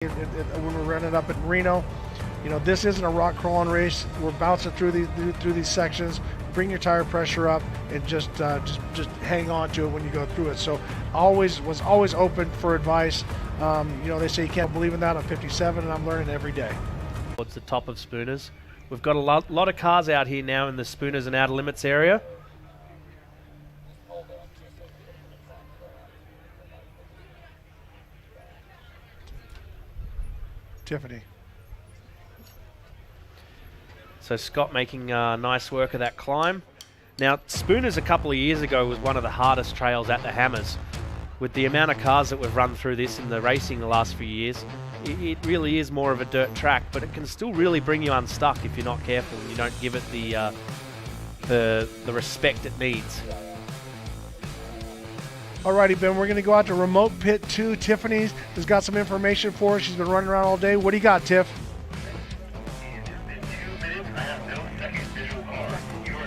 when we're running up in Reno. You know, this isn't a rock crawling race. We're bouncing through these sections. Bring your tire pressure up and just hang on to it when you go through it. So was always open for advice. You know, they say you can't believe in that on 57, and I'm learning every day. It's the top of Spooners. We've got a lot of cars out here now in the Spooners and Outer Limits area. Tiffany. So Scott making nice work of that climb. Now, Spooners a couple of years ago was one of the hardest trails at the Hammers. With the amount of cars that we've run through this in the racing the last few years, it really is more of a dirt track, but it can still really bring you unstuck if you're not careful and you don't give it the respect it needs. Alrighty, Ben, we're going to go out to remote pit 2. Tiffany has got some information for us. She's been running around all day. What do you got, Tiff?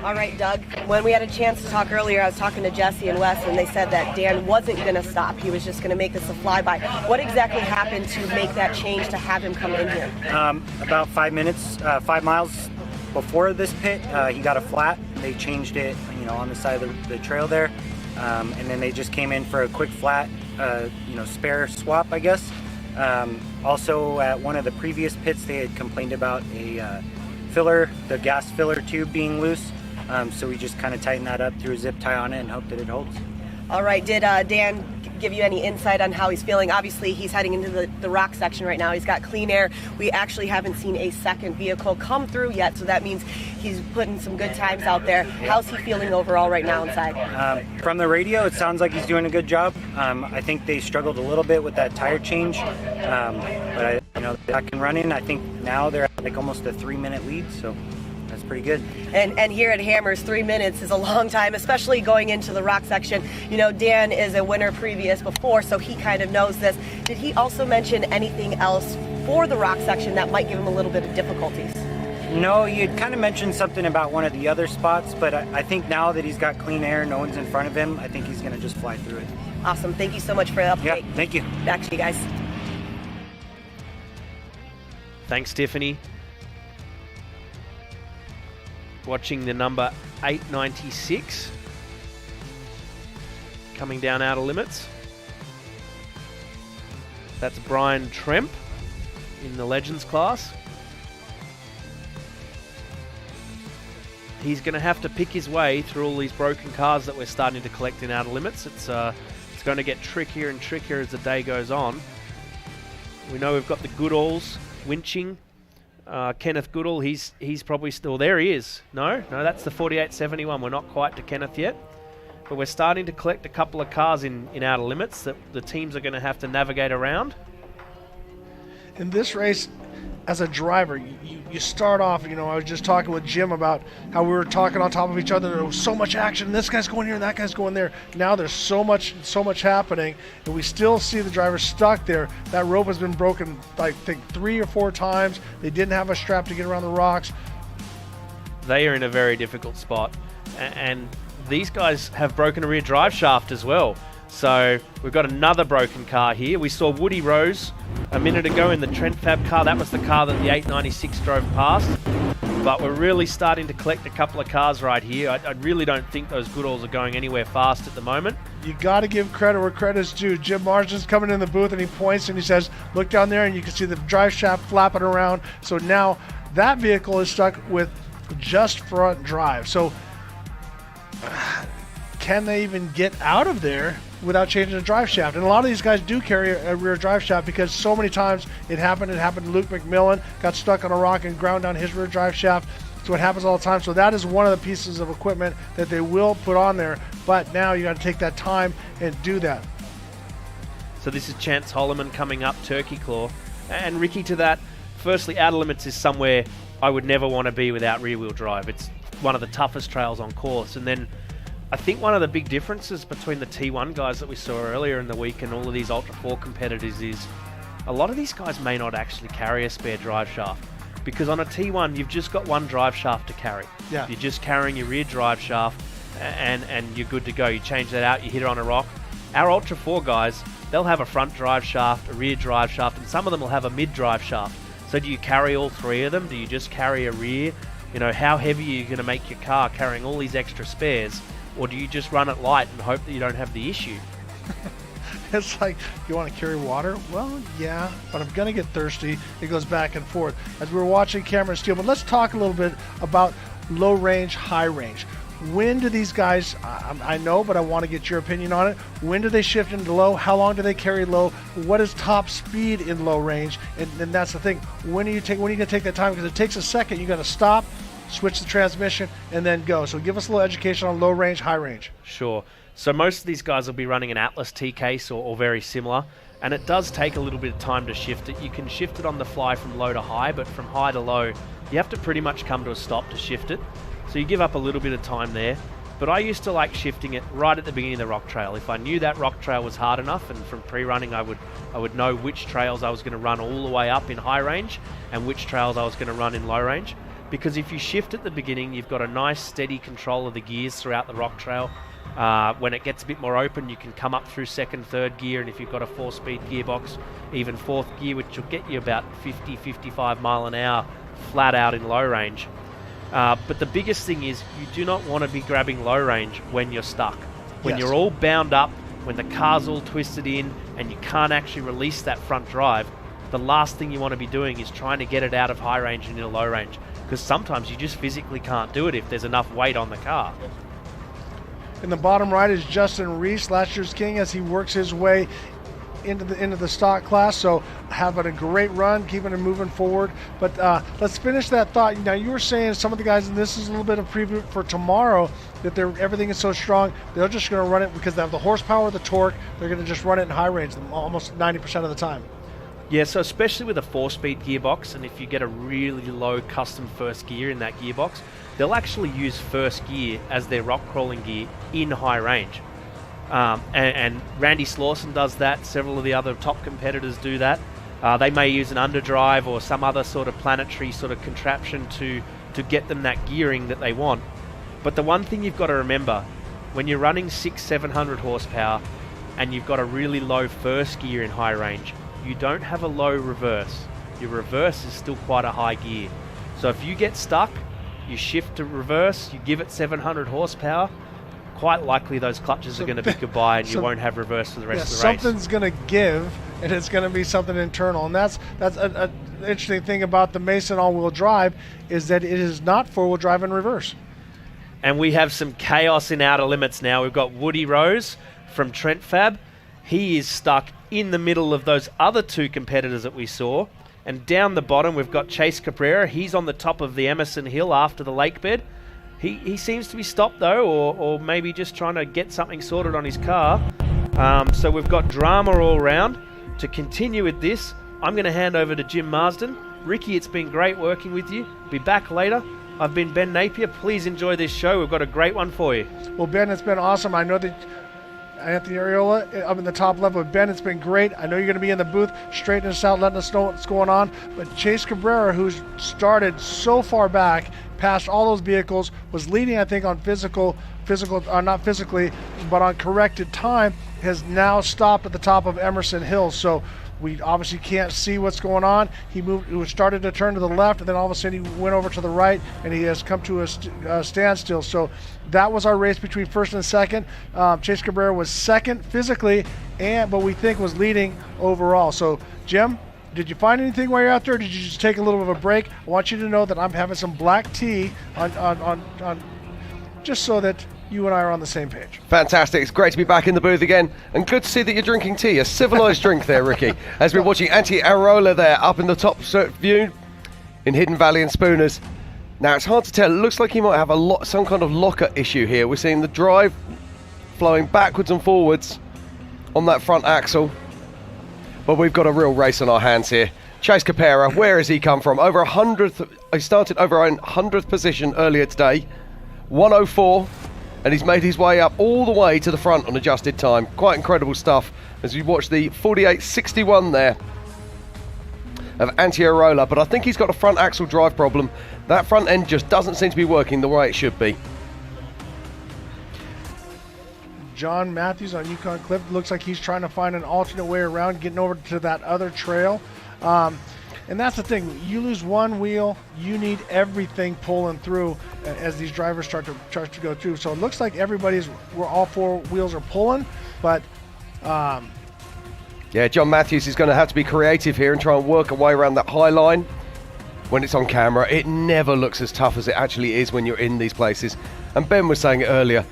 All right, Doug. When we had a chance to talk earlier, I was talking to Jesse and Wes, and they said that Dan wasn't going to stop. He was just going to make us a flyby. What exactly happened to make that change to have him come in here? About 5 minutes, 5 miles before this pit, he got a flat. They changed it, you know, on the side of the trail there. And then they just came in for a quick flat, you know, spare swap, I guess. Also, at one of the previous pits, they had complained about a filler, the gas filler tube being loose. So we just kind of tightened that up, threw a zip tie on it, and hope that it holds. All right. Did Dan give you any insight on how he's feeling? Obviously, he's heading into the rock section right now. He's got clean air. We actually haven't seen a second vehicle come through yet, so that means he's putting some good times out there. How's he feeling overall right now inside? From the radio, it sounds like he's doing a good job. I think they struggled a little bit with that tire change, but you know, back and running. I think now they're at like almost a 3-minute lead, so that's pretty good. And here at Hammers, 3 minutes is a long time, especially going into the rock section. You know, Dan is a winner before, so he kind of knows this. Did he also mention anything else for the rock section that might give him a little bit of difficulties? No, you'd kind of mentioned something about one of the other spots, but I think now that he's got clean air, no one's in front of him, I think he's going to just fly through it. Awesome. Thank you so much for the update. Yeah, thank you. Back to you guys. Thanks, Tiffany. Watching the number 896 coming down Outer Limits. That's Brian Tremp in the Legends class. He's going to have to pick his way through all these broken cars that we're starting to collect in Outer Limits. It's going to get trickier and trickier as the day goes on. We know we've got the Goodalls winching. Kenneth Goodall, he's probably still there. He is. No, that's the 4871. We're not quite to Kenneth yet, but we're starting to collect a couple of cars in Outer Limits that the teams are going to have to navigate around. In this race, as a driver, you start off, you know, I was just talking with Jim about how we were talking on top of each other. There was so much action. This guy's going here and that guy's going there. Now there's so much happening, and we still see the driver stuck there. That rope has been broken, I think, 3 or 4 times. They didn't have a strap to get around the rocks. They are in a very difficult spot, and these guys have broken a rear drive shaft as well. So we've got another broken car here. We saw Woody Rose a minute ago in the Trent Fab car. That was the car that the 896 drove past. But we're really starting to collect a couple of cars right here. I really don't think those Goodalls are going anywhere fast at the moment. You got to give credit where credit's due. Jim Marsden's coming in the booth and he points and he says, look down there, and you can see the drive shaft flapping around. So now that vehicle is stuck with just front drive. So can they even get out of there without changing the drive shaft? And a lot of these guys do carry a rear drive shaft because so many times it happened to Luke McMillan, got stuck on a rock and ground down his rear drive shaft. So it happens all the time. So that is one of the pieces of equipment that they will put on there, but now you got to take that time and do that. So this is Chance Holloman coming up Turkey Claw. And Ricky, to that, firstly, Outer Limits is somewhere I would never want to be without rear wheel drive. It's one of the toughest trails on course. And then I think one of the big differences between the T1 guys that we saw earlier in the week and all of these Ultra 4 competitors is a lot of these guys may not actually carry a spare drive shaft, because on a T1 you've just got one drive shaft to carry. Yeah. You're just carrying your rear drive shaft and you're good to go. You change that out, you hit it on a rock. Our Ultra 4 guys, they'll have a front drive shaft, a rear drive shaft, and some of them will have a mid drive shaft. So do you carry all three of them? Do you just carry a rear? You know, how heavy are you going to make your car carrying all these extra spares? Or do you just run it light and hope that you don't have the issue? It's like, you want to carry water? Well, yeah, but I'm going to get thirsty. It goes back and forth. As we were watching Cameron Steele, but let's talk a little bit about low range, high range. When do these guys, I know, but I want to get your opinion on it. When do they shift into low? How long do they carry low? What is top speed in low range? And that's the thing. When are you going to take that time? Because it takes a second. You got to stop, switch the transmission, and then go. So give us a little education on low range, high range. Sure. So most of these guys will be running an Atlas T-case or very similar, and it does take a little bit of time to shift it. You can shift it on the fly from low to high, but from high to low, you have to pretty much come to a stop to shift it. So you give up a little bit of time there. But I used to like shifting it right at the beginning of the rock trail. If I knew that rock trail was hard enough, and from pre-running I would know which trails I was going to run all the way up in high range and which trails I was going to run in low range. Because if you shift at the beginning, you've got a nice steady control of the gears throughout the rock trail. When it gets a bit more open, you can come up through second, third gear, and if you've got a 4-speed gearbox, even fourth gear, which will get you about 50, 55 mile an hour flat out in low range. But the biggest thing is you do not want to be grabbing low range when you're stuck. When you're all bound up, when the car's all twisted in and you can't actually release that front drive, the last thing you want to be doing is trying to get it out of high range and into low range. Because sometimes you just physically can't do it if there's enough weight on the car. In the bottom right is Justin Reese, last year's king, as he works his way into the stock class. So having a great run, keeping it moving forward. But let's finish that thought. Now you were saying some of the guys, and this is a little bit of preview for tomorrow, that everything is so strong, they're just going to run it because they have the horsepower, the torque. They're going to just run it in high range almost 90% of the time. Yeah, so especially with a 4-speed gearbox, and if you get a really low custom first gear in that gearbox, they'll actually use first gear as their rock crawling gear in high range. And Randy Slauson does that. Several of the other top competitors do that. They may use an underdrive or some other sort of planetary sort of contraption to get them that gearing that they want. But the one thing you've got to remember, when you're running 600-700 horsepower and you've got a really low first gear in high range, you don't have a low reverse. Your reverse is still quite a high gear. So if you get stuck, you shift to reverse, you give it 700 horsepower, quite likely those clutches are going to be goodbye and you won't have reverse for the rest of the race. Something's going to give, and it's going to be something internal. And that's an interesting thing about the Mason all-wheel drive, is that it is not four-wheel drive in reverse. And we have some chaos in outer limits now. We've got Woody Rose from Trent Fab. He is stuck in the middle of those other two competitors that we saw. And down the bottom, we've got Chase Caprara. He's on the top of the Emerson Hill after the lake bed. He seems to be stopped, though, or maybe just trying to get something sorted on his car. So we've got drama all round. To continue with this, I'm going to hand over to Jim Marsden. Ricky, it's been great working with you. Be back later. I've been Ben Napier. Please enjoy this show. We've got a great one for you. Well, Ben, it's been awesome. I know that Anthony Areola up in the top level. Ben, it's been great. I know you're going to be in the booth straightening us out, letting us know what's going on. But Chase Cabrera, who's started so far back, past all those vehicles, was leading, I think, on not physically, but on corrected time, has now stopped at the top of Emerson Hill. So we obviously can't see what's going on. He started to turn to the left, and then all of a sudden he went over to the right, and he has come to a standstill. So that was our race between first and second. Chase Cabrera was second physically, but we think was leading overall. So, Jim, did you find anything while you're out there, or did you just take a little bit of a break? I want you to know that I'm having some black tea on just so that you and I are on the same page. Fantastic. It's great to be back in the booth again, and good to see that you're drinking tea. A civilized drink there, Ricky. As we're watching Antti Arola there up in the top view in Hidden Valley and Spooners. Now, it's hard to tell. It looks like he might have some kind of locker issue here. We're seeing the drive flowing backwards and forwards on that front axle. But we've got a real race on our hands here. Chase Caprara, where has he come from? Over 100th. He started over 100th position earlier today. 104. And he's made his way up all the way to the front on adjusted time. Quite incredible stuff as you watch the 48.61 there of Antti Arola. But I think he's got a front axle drive problem. That front end just doesn't seem to be working the way it should be. John Matthews on Yukon Cliff. Looks like he's trying to find an alternate way around, getting over to that other trail. And that's the thing. You lose one wheel, you need everything pulling through as these drivers start to go through. So it looks like all 4 wheels are pulling, but yeah, John Matthews is going to have to be creative here and try and work a way around that high line. When it's on camera, it never looks as tough as it actually is when you're in these places. And Ben was saying it earlier,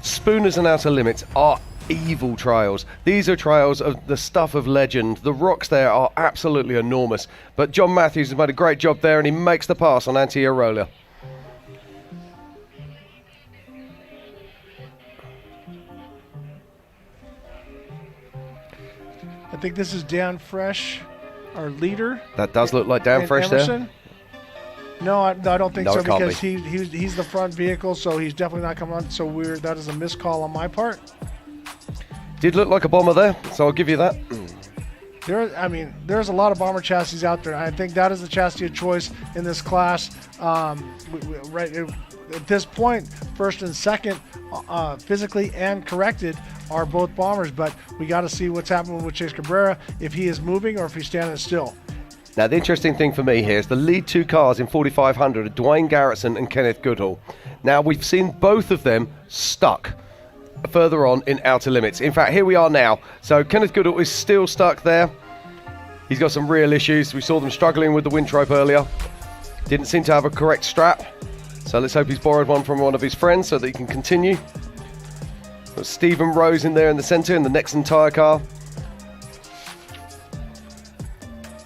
Spooners and Outer Limits are evil trails. These are trails of the stuff of legend. The rocks there are absolutely enormous. But John Matthews has made a great job there, and he makes the pass on Antti Arola. I think this is Dan Fresh, our leader. That does look like Dan Fresh there. No, I don't think No, so, it can't because be. he's the front vehicle, so he's definitely not coming on. So weird. That is a missed call on my part. Did look like a bomber there, so I'll give you that. There's a lot of bomber chassis out there. I think that is the chassis of choice in this class. Right at this point, first and second, physically and corrected, are both bombers. But we got to see what's happening with Chase Caprara, if he is moving or if he's standing still. Now, the interesting thing for me here is the lead 2 cars in 4,500 are Dwayne Garrettson and Kenneth Goodall. Now, we've seen both of them stuck further on in Outer Limits. In fact, here we are now. So Kenneth Goodall is still stuck there. He's got some real issues. We saw them struggling with the Wintrope earlier. Didn't seem to have a correct strap. So let's hope he's borrowed one from one of his friends so that he can continue. Got Stephen Rose in there in the centre in the Nexon tyre car.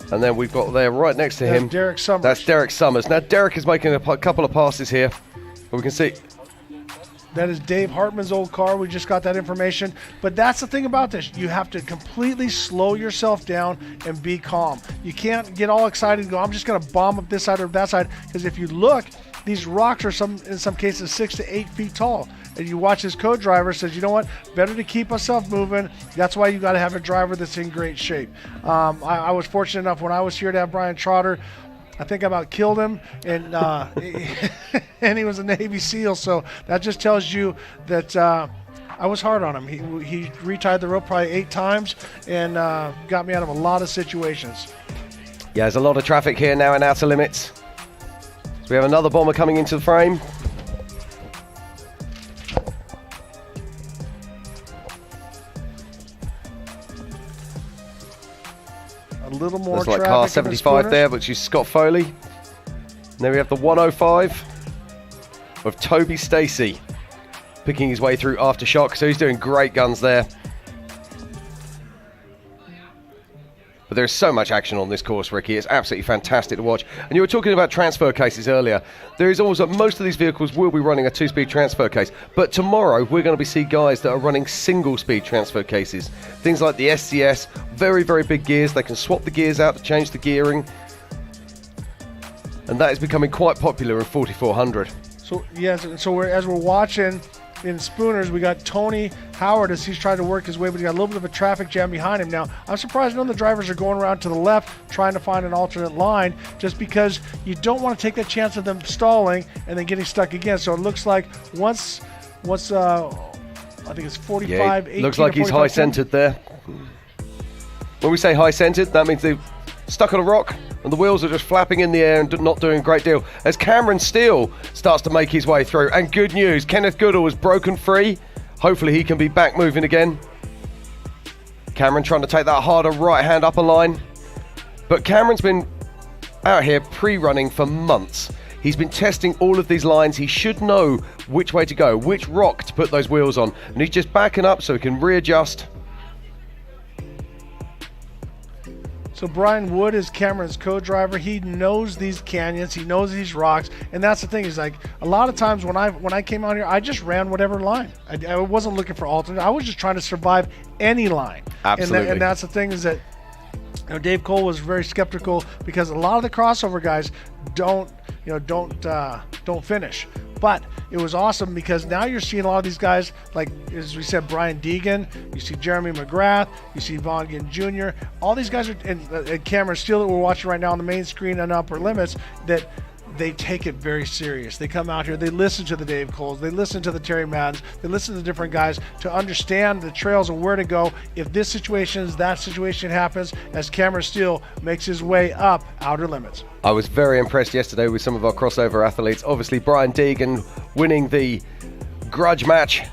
And then we've got there right next to him. Derek Summers. That's Derek Summers. Now Derek is making a couple of passes here. But we can see. That is Dave Hartman's old car. We just got that information. But that's the thing about this. You have to completely slow yourself down and be calm. You can't get all excited and go, I'm just going to bomb up this side or that side. Because if you look, these rocks are in some cases 6 to 8 feet tall. And you watch this co-driver says, you know what, better to keep myself moving. That's why you got to have a driver that's in great shape. I was fortunate enough when I was here to have Brian Trotter. I think I about killed him, and and he was a Navy SEAL. So that just tells you that I was hard on him. He retied the rope probably 8 times and got me out of a lot of situations. Yeah, there's a lot of traffic here now in Outer Limits. So we have another bomber coming into the frame. A little more There's like traffic car 75 there, which is Scott Foley. And then we have the 105 of Toby Stacy picking his way through Aftershock. So he's doing great guns there. But there's so much action on this course, Ricky. It's absolutely fantastic to watch. And you were talking about transfer cases earlier. There is also, most of these vehicles will be running a 2-speed transfer case. But tomorrow, we're going to see guys that are running single-speed transfer cases. Things like the SCS, very, very big gears. They can swap the gears out to change the gearing. And that is becoming quite popular in 4400. So, yes, so as we're watching in Spooners, we got Tony Howard as he's trying to work his way, but he got a little bit of a traffic jam behind him. Now, I'm surprised none of the drivers are going around to the left trying to find an alternate line, just because you don't want to take that chance of them stalling and then getting stuck again. So it looks like once I think it's 45, 18. Looks like he's high-centered there. When we say high-centered, that means they've stuck on a rock and the wheels are just flapping in the air and not doing a great deal. As Cameron Steele starts to make his way through. And good news, Kenneth Goodall was broken free. Hopefully he can be back moving again. Cameron trying to take that harder right-hand upper line. But Cameron's been out here pre-running for months. He's been testing all of these lines. He should know which way to go, which rock to put those wheels on. And he's just backing up so he can readjust. So Brian Wood is Cameron's co-driver. He knows these canyons. He knows these rocks. And that's the thing, is like a lot of times when I came out here, I just ran whatever line. I wasn't looking for alternate. I was just trying to survive any line. Absolutely. And that's the thing, is that Dave Cole was very skeptical because a lot of the crossover guys don't finish. But it was awesome because now you're seeing a lot of these guys, like, as we said, Brian Deegan, you see Jeremy McGrath, you see Vaughn Ginn Jr. All these guys are, and Cameron Steele that we're watching right now on the main screen and Upper Limits, that they take it very serious. They come out here, they listen to the Dave Coles, they listen to the Terry Maddens, they listen to the different guys to understand the trails and where to go if this situation is, that situation happens, as Cameron Steele makes his way up outer limits. I was very impressed yesterday with some of our crossover athletes. Obviously, Brian Deegan winning the grudge match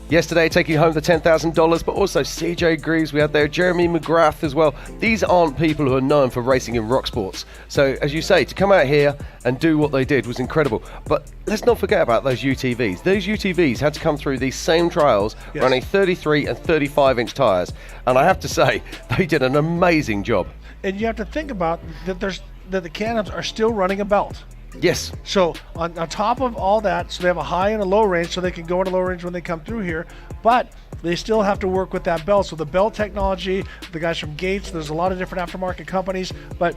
yesterday, taking home the $10,000, but also CJ Greaves we had there, Jeremy McGrath as well. These aren't people who are known for racing in rock sports. So, as you say, to come out here and do what they did was incredible. But let's not forget about those UTVs. Those UTVs had to come through these same trials, yes, running 33 and 35-inch tyres. And I have to say, they did an amazing job. And you have to think about that that the Can-Ams are still running a belt. Yes. So on top of all that, so they have a high and a low range, so they can go into low range when they come through here, but they still have to work with that belt. So the belt technology, the guys from Gates, there's a lot of different aftermarket companies, but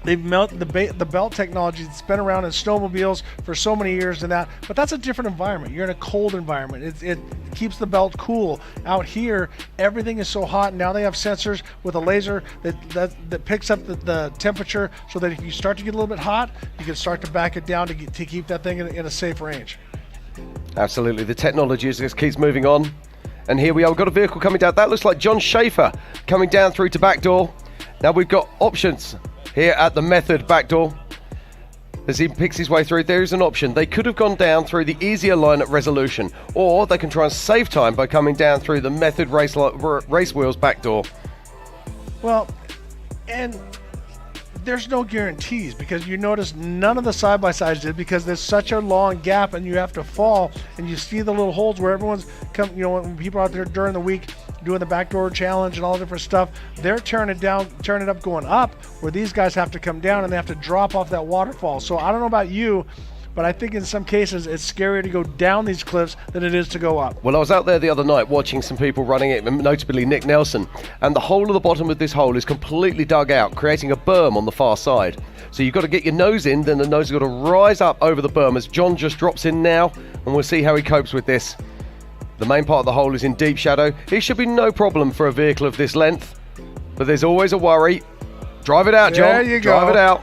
they've melted the belt technology that's been around in snowmobiles for so many years and that, but that's a different environment. You're in a cold environment. It keeps the belt cool. Out here, everything is so hot. Now they have sensors with a laser that picks up the temperature, so that if you start to get a little bit hot, you can start to back it down to keep that thing in a safe range. Absolutely. The technology just keeps moving on. And here we are. We've got a vehicle coming down. That looks like John Schaefer coming down through to Backdoor. Now we've got options here at the Method Backdoor. As he picks his way through, there is an option. They could have gone down through the easier line at Resolution, or they can try and save time by coming down through the Method race wheels Backdoor. Well, and there's no guarantees, because you notice none of the side-by-sides did, because there's such a long gap and you have to fall, and you see the little holes where everyone's come, when people are out there during the week doing the Backdoor challenge and all different stuff, they're turning it up going up, where these guys have to come down and they have to drop off that waterfall. So I don't know about you, but I think in some cases it's scarier to go down these cliffs than it is to go up. Well, I was out there the other night watching some people running it, notably Nick Nelson, and the whole of the bottom of this hole is completely dug out, creating a berm on the far side. So you've got to get your nose in, then the nose has got to rise up over the berm, as John just drops in now, and we'll see how he copes with this. The main part of the hole is in deep shadow. It should be no problem for a vehicle of this length, but there's always a worry. Drive it out, John. There you go. Drive it out.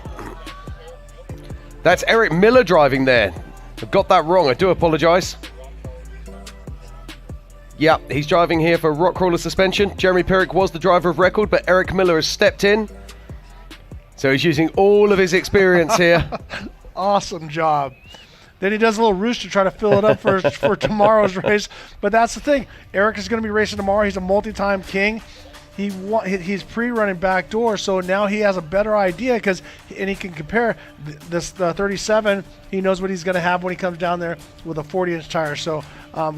That's Eric Miller driving there. I've got that wrong. I do apologise. Yep, he's driving here for Rock Crawler Suspension. Jeremy Pirrick was the driver of record, but Eric Miller has stepped in. So he's using all of his experience here. Awesome job. Then he does a little roost to try to fill it up for tomorrow's race. But that's the thing. Eric is going to be racing tomorrow. He's a multi-time king. He's pre-running Backdoor, so now he has a better idea, and he can compare this 37. He knows what he's going to have when he comes down there with a 40-inch tire. So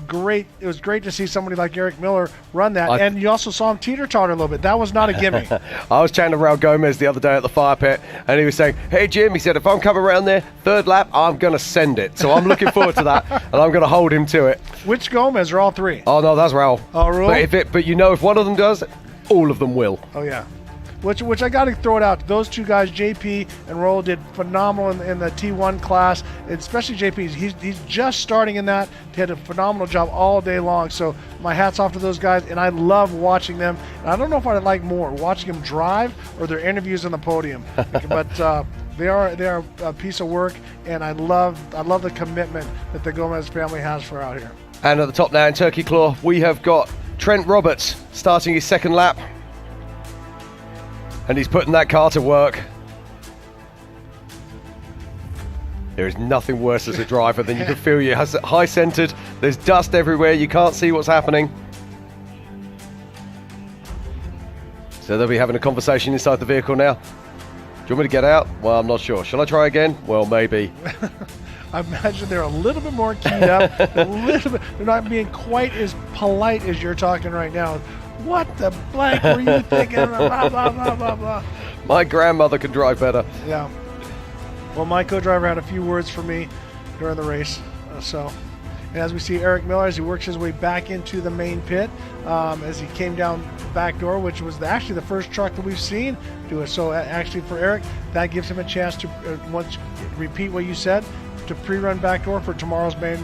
great! It was great to see somebody like Eric Miller run that, and you also saw him teeter-totter a little bit. That was not a gimme. I was chatting to Raul Gomez the other day at the fire pit, and he was saying, "Hey Jim," he said, "if I'm coming around there third lap, I'm going to send it." So I'm looking forward to that, and I'm going to hold him to it. Which Gomez, or all three? Oh no, that's Raul. Oh, Raul. But if one of them does, all of them will. Oh yeah, which I got to throw it out. Those two guys, JP and Roll, did phenomenal in the T1 class, and especially JP. He's just starting in that. He had a phenomenal job all day long. So my hats off to those guys, and I love watching them. And I don't know if I'd like more, watching them drive or their interviews on the podium, but they are a piece of work, and I love the commitment that the Gomez family has for out here. And at the top now in Turkey Claw, we have got Trent Roberts starting his second lap, and he's putting that car to work. There is nothing worse as a driver than you can feel you're high centered, there's dust everywhere, you can't see what's happening. So they'll be having a conversation inside the vehicle now. Do you want me to get out? Well, I'm not sure. Shall I try again? Well, maybe. I imagine they're a little bit more keyed up. They're not being quite as polite as you're talking right now. What the blank were you thinking? Blah, blah, blah, blah, blah. My grandmother could drive better. Yeah. Well, my co-driver had a few words for me during the race. And as we see Eric Miller as he works his way back into the main pit, as he came down Backdoor, which was actually the first truck that we've seen do it. So actually for Eric, that gives him a chance to repeat what you said, to pre-run Backdoor for tomorrow's main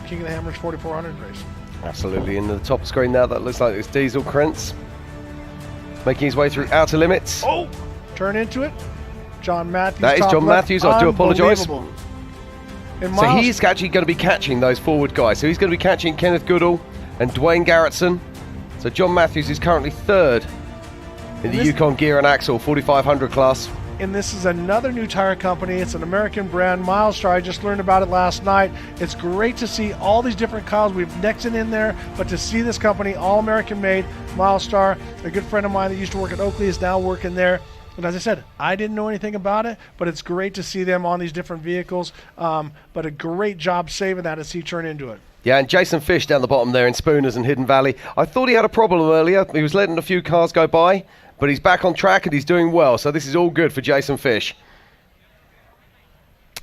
King of the Hammers 4400 race. Absolutely. In the top screen now, that looks like it's Diesel Krentz making his way through outer limits. Oh! Turn into it. John Matthews. That is top John left. Matthews. I do apologise. Unbelievable. And So Miles- he's actually going to be catching those forward guys. So he's going to be catching Kenneth Goodall and Dwayne Garrettson. So John Matthews is currently third in the this- Yukon Gear and Axle 4500 class. and this is another new tire company. It's an American brand, Milestar. I just learned about it last night. It's great to see all these different cars. We've Nexon in there, but to see this company, all American made, Milestar. A good friend of mine that used to work at Oakley is now working there. And as I said, I didn't know anything about it, but it's great to see them on these different vehicles. But a great job saving that as he turned into it. Yeah, and Jason Fish down the bottom there in Spooners and Hidden Valley. I thought he had a problem earlier. He was letting a few cars go by, but he's back on track and he's doing well. So this is all good for Jason Fish.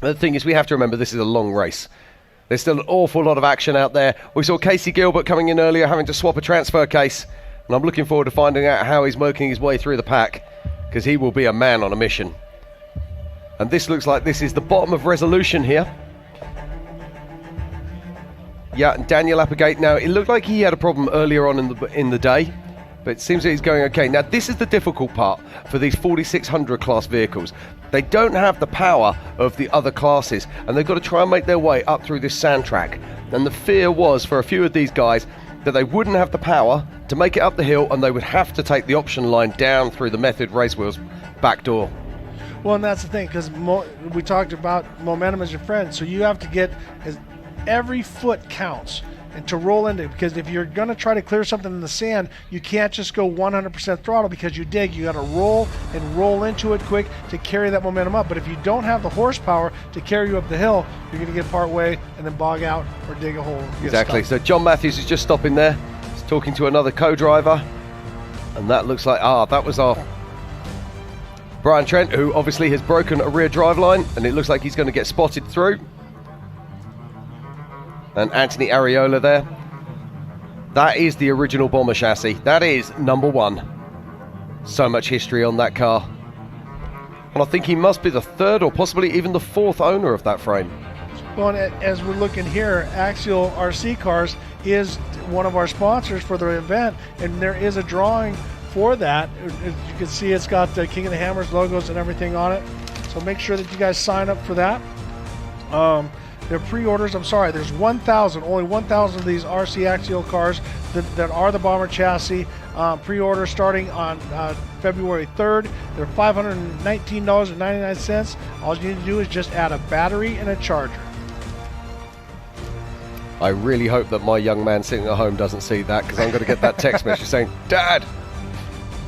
The thing is, we have to remember this is a long race. There's still an awful lot of action out there. We saw Casey Gilbert coming in earlier, having to swap a transfer case. And I'm looking forward to finding out how he's working his way through the pack, because he will be a man on a mission. And this looks like this is the bottom of Resolution here. Yeah, and Daniel Applegate. Now, it looked like he had a problem earlier on in the day, but it seems that he's going okay. Now, this is the difficult part for these 4600 class vehicles. They don't have the power of the other classes, and they've got to try and make their way up through this sand track. And the fear was, for a few of these guys, that they wouldn't have the power to make it up the hill, and they would have to take the option line down through the Method Race Wheels back door. Well, and that's the thing, because we talked about momentum as your friend, so you have to get every foot counts and to roll into, because if you're going to try to clear something in the sand, you can't just go 100% throttle because you dig. You got to roll and roll into it quick to carry that momentum up. But if you don't have the horsepower to carry you up the hill, you're going to get part way and then bog out or dig a hole. Exactly. So John Matthews is just stopping there. He's talking to another co-driver, and that looks like that was our Brian Trent, who obviously has broken a rear drive line, and it looks like he's going to get spotted through. And Anthony Areola there. That is the original bomber chassis. That is number one. So much history on that car. And I think he must be the third or possibly even the fourth owner of that frame. Well, and as we're looking here, Axial RC Cars is one of our sponsors for the event, and there is a drawing for that. As you can see, it's got the King of the Hammers logos and everything on it. So make sure that you guys sign up for that. Their pre-orders, I'm sorry, there's only 1,000 of these RC Axial cars that are the bomber chassis. Pre-order starting on February 3rd. They're $519.99. All you need to do is just add a battery and a charger. I really hope that my young man sitting at home doesn't see that, because I'm going to get that text message saying, "Dad,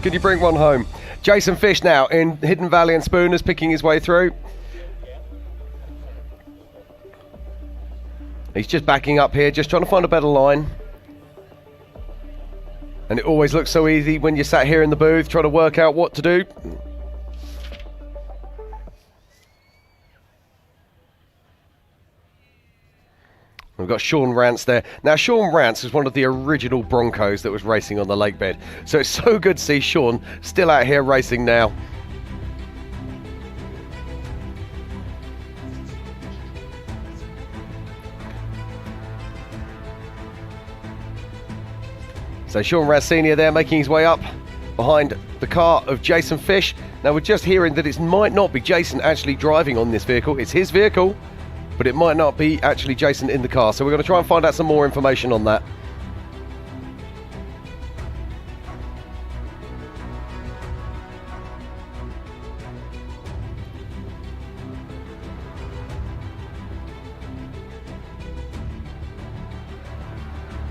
can you bring one home?" Jason Fish now in Hidden Valley and Spooners, picking his way through. He's just backing up here, just trying to find a better line. And it always looks so easy when you're sat here in the booth trying to work out what to do. We've got Sean Rance there. Now, Sean Rance is one of the original Broncos that was racing on the lake bed. So it's so good to see Sean still out here racing now. So Sean Rance Senior there making his way up behind the car of Jason Fish. Now we're just hearing that it might not be Jason actually driving on this vehicle. It's his vehicle, but it might not be actually Jason in the car. So we're going to try and find out some more information on that.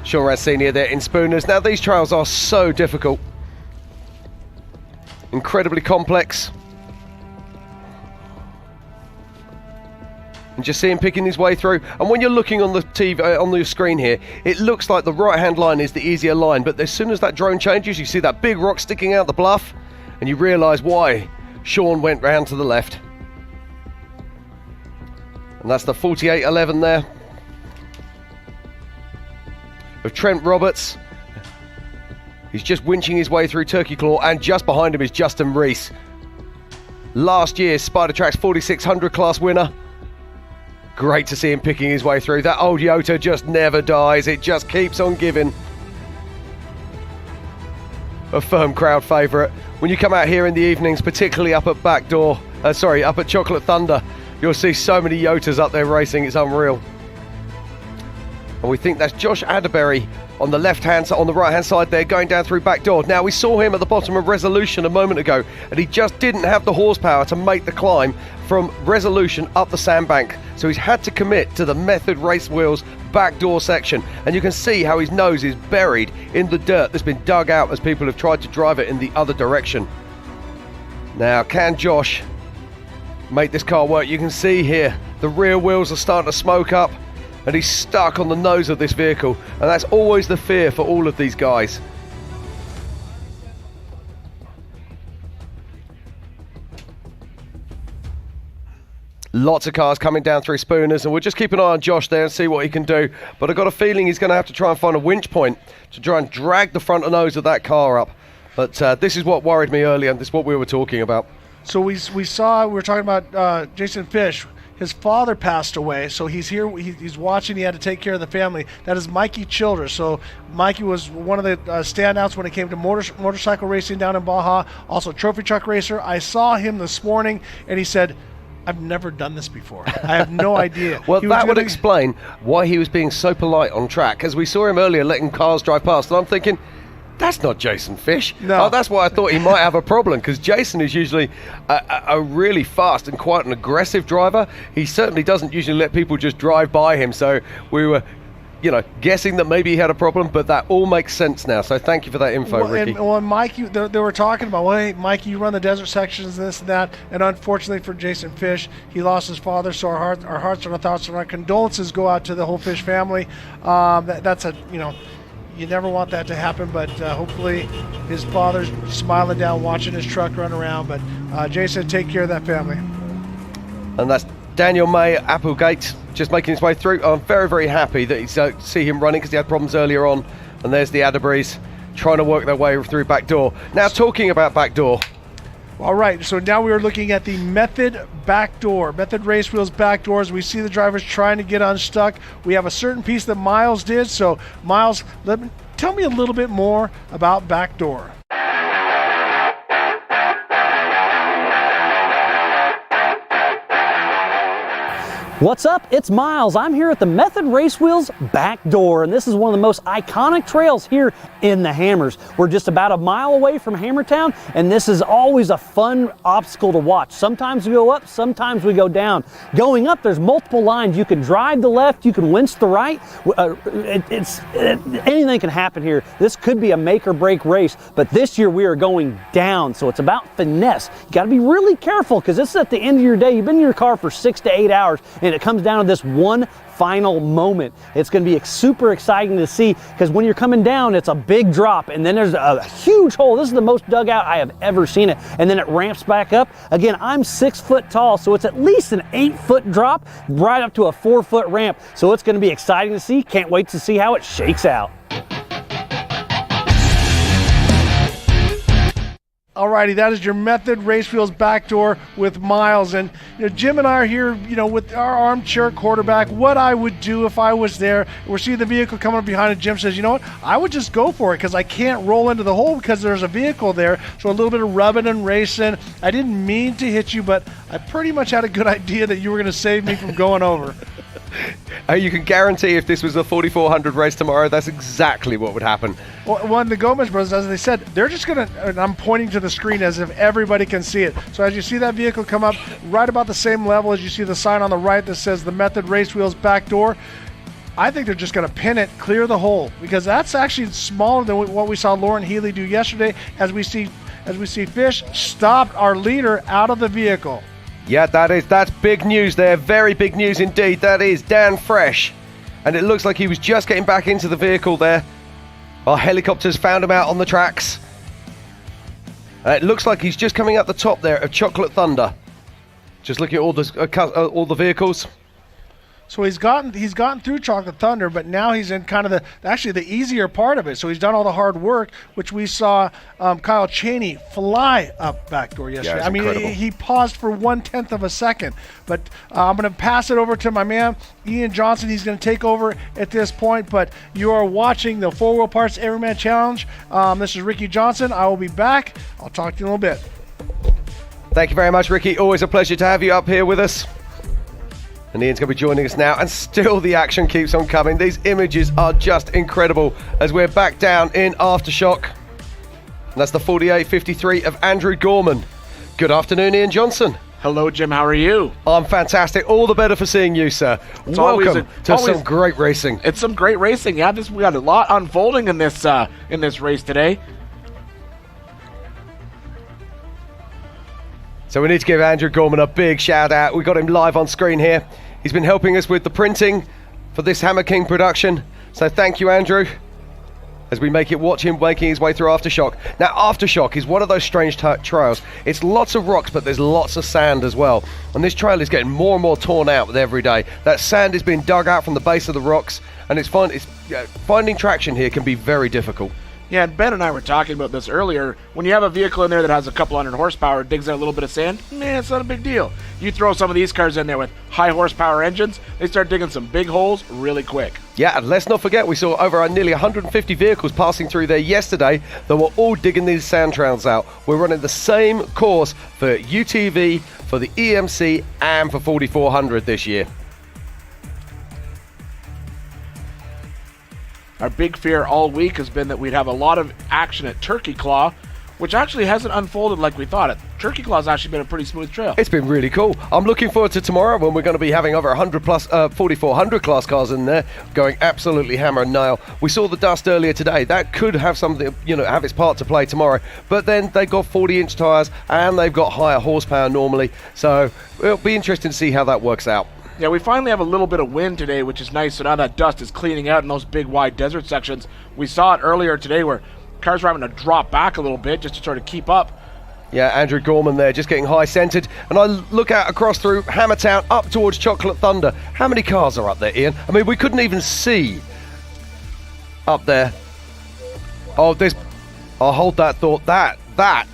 Sean Rance Senior there in Spooners. Now these trails are so difficult. Incredibly complex. And just see him picking his way through. And when you're looking on the TV, on the screen here, it looks like the right-hand line is the easier line. But as soon as that drone changes, you see that big rock sticking out the bluff, and you realise why Sean went round to the left. And that's the 4811 there of Trent Roberts. He's just winching his way through Turkey Claw, and just behind him is Justin Reese, last year's Spider Tracks 4600 class winner. Great to see him picking his way through. That old Yota just never dies. It just keeps on giving. A firm crowd favourite. When you come out here in the evenings, particularly up at Backdoor, up at Chocolate Thunder. You'll see so many Yotas up there racing, it's unreal. And we think that's Josh Atterbury on the left-hand side, on the right-hand side there, going down through Backdoor. Now, we saw him at the bottom of Resolution a moment ago, and he just didn't have the horsepower to make the climb from Resolution up the sandbank. So he's had to commit to the Method Race Wheels Backdoor section. And you can see how his nose is buried in the dirt that's been dug out as people have tried to drive it in the other direction. Now, can Josh make this car work? You can see here the rear wheels are starting to smoke up, and he's stuck on the nose of this vehicle, and that's always the fear for all of these guys. Lots of cars coming down through Spooners, and we'll just keep an eye on Josh there and see what he can do. But I've got a feeling he's going to have to try and find a winch point to try and drag the front and nose of that car up. But this is what worried me earlier, and this is what we were talking about. So we were talking about Jason Fish. His father passed away, so he's here. He's watching. He had to take care of the family. That is Mikey Childress. So Mikey was one of the standouts when it came to motorcycle racing down in Baja. Also trophy truck racer. I saw him this morning, and he said, "I've never done this before. I have no idea." Well, that would explain why he was being so polite on track, as we saw him earlier letting cars drive past, and I'm thinking, that's not Jason Fish. No. Oh, that's why I thought he might have a problem, because Jason is usually a really fast and quite an aggressive driver. He certainly doesn't usually let people just drive by him, so we were, guessing that maybe he had a problem, but that all makes sense now. So thank you for that info, Ricky. And Mikey, they were talking about, well, hey, Mikey, you run the desert sections, this and that, and unfortunately for Jason Fish, he lost his father, so our hearts and our thoughts and our condolences go out to the whole Fish family. That's a, you never want that to happen, but hopefully his father's smiling down, watching his truck run around. But Jason, take care of that family. And that's Daniel May at Applegate, just making his way through. I'm very, very happy that he's see him running, because he had problems earlier on. And there's the Atterburys trying to work their way through Backdoor. Now, talking about Backdoor. All right, so now we are looking at the Method Backdoor, Method Race Wheels Backdoors. We see the drivers trying to get unstuck. We have a certain piece that Miles did. So, Miles, tell me a little bit more about Backdoor. What's up? It's Miles. I'm here at the Method Race Wheels Backdoor, and this is one of the most iconic trails here in the Hammers. We're just about a mile away from Hammertown, and this is always a fun obstacle to watch. Sometimes we go up, sometimes we go down. Going up, there's multiple lines. You can drive the left, you can winch the right. Anything can happen here. This could be a make or break race, but this year we are going down, so it's about finesse. You got to be really careful, because this is at the end of your day. You've been in your car for 6 to 8 hours, and it comes down to this one final moment. It's going to be super exciting to see, because when you're coming down, it's a big drop, and then there's a huge hole. This is the most dug out I have ever seen it, and then it ramps back up. Again, I'm 6 foot tall, so it's at least an 8-foot drop right up to a 4-foot ramp. So it's going to be exciting to see. Can't wait to see how it shakes out. Alrighty, that is your Method Race Wheels Backdoor with Miles. And Jim and I are here, with our armchair quarterback, what I would do if I was there. We're seeing the vehicle coming up behind, and Jim says, you know what, I would just go for it, because I can't roll into the hole because there's a vehicle there. So a little bit of rubbing and racing. I didn't mean to hit you, but I pretty much had a good idea that you were going to save me from going over. You can guarantee if this was a 4400 race tomorrow, that's exactly what would happen. Well, when the Gomez brothers, as they said, they're just going to, and I'm pointing to the screen as if everybody can see it. So as you see that vehicle come up right about the same level as you see the sign on the right that says the Method Race Wheels Backdoor, I think they're just going to pin it, clear the hole, because that's actually smaller than what we saw Lauren Healy do yesterday. As we see Fish stopped our leader out of the vehicle. Yeah, that's big news there. Very big news indeed. That is Dan Fresh. And it looks like he was just getting back into the vehicle there. Our helicopters found him out on the tracks. It looks like he's just coming up the top there of Chocolate Thunder. Just looking at all the vehicles. So he's gotten through Chocolate Thunder, but now he's in kind of the easier part of it. So he's done all the hard work, which we saw Kyle Cheney fly up Backdoor yesterday. Yeah, I mean, incredible. he paused for 1/10 of a second. But I'm going to pass it over to my man, Ian Johnson. He's going to take over at this point. But you are watching the 4 Wheel Parts Everyman Challenge. This is Ricky Johnson. I will be back. I'll talk to you in a little bit. Thank you very much, Ricky. Always a pleasure to have you up here with us. And Ian's going to be joining us now, and still the action keeps on coming. These images are just incredible as we're back down in Aftershock. And that's the 48.53 of Andrew Gorman. Good afternoon, Ian Johnson. Hello, Jim. How are you? I'm fantastic. All the better for seeing you, sir. Welcome to some great racing. It's some great racing. Yeah, we got a lot unfolding in this race today. So we need to give Andrew Gorman a big shout out. We got him live on screen here. He's been helping us with the printing for this Hammer King production. So thank you, Andrew, as we watch him making his way through Aftershock. Now, Aftershock is one of those strange trails. It's lots of rocks, but there's lots of sand as well. And this trail is getting more and more torn out with every day. That sand is being dug out from the base of the rocks, and finding traction here can be very difficult. Yeah, and Ben and I were talking about this earlier. When you have a vehicle in there that has a couple hundred horsepower, digs out a little bit of sand, it's not a big deal. You throw some of these cars in there with high horsepower engines, they start digging some big holes really quick. Yeah, and let's not forget we saw over nearly 150 vehicles passing through there yesterday that were all digging these sand trails out. We're running the same course for UTV, for the EMC, and for 4400 this year. Our big fear all week has been that we'd have a lot of action at Turkey Claw, which actually hasn't unfolded like we thought. Turkey Claw's actually been a pretty smooth trail. It's been really cool. I'm looking forward to tomorrow when we're going to be having over 100 plus 4400 class cars in there going absolutely hammer and nail. We saw the dust earlier today. That could have something, have its part to play tomorrow. But then they've got 40-inch tyres and they've got higher horsepower normally. So it'll be interesting to see how that works out. Yeah, we finally have a little bit of wind today, which is nice, so now that dust is cleaning out in those big, wide desert sections. We saw it earlier today where cars were having to drop back a little bit just to sort of keep up. Yeah, Andrew Gorman there, just getting high-centered. And I look out across through Hammertown up towards Chocolate Thunder. How many cars are up there, Ian? I mean, we couldn't even see up there. Oh, I'll hold that thought. That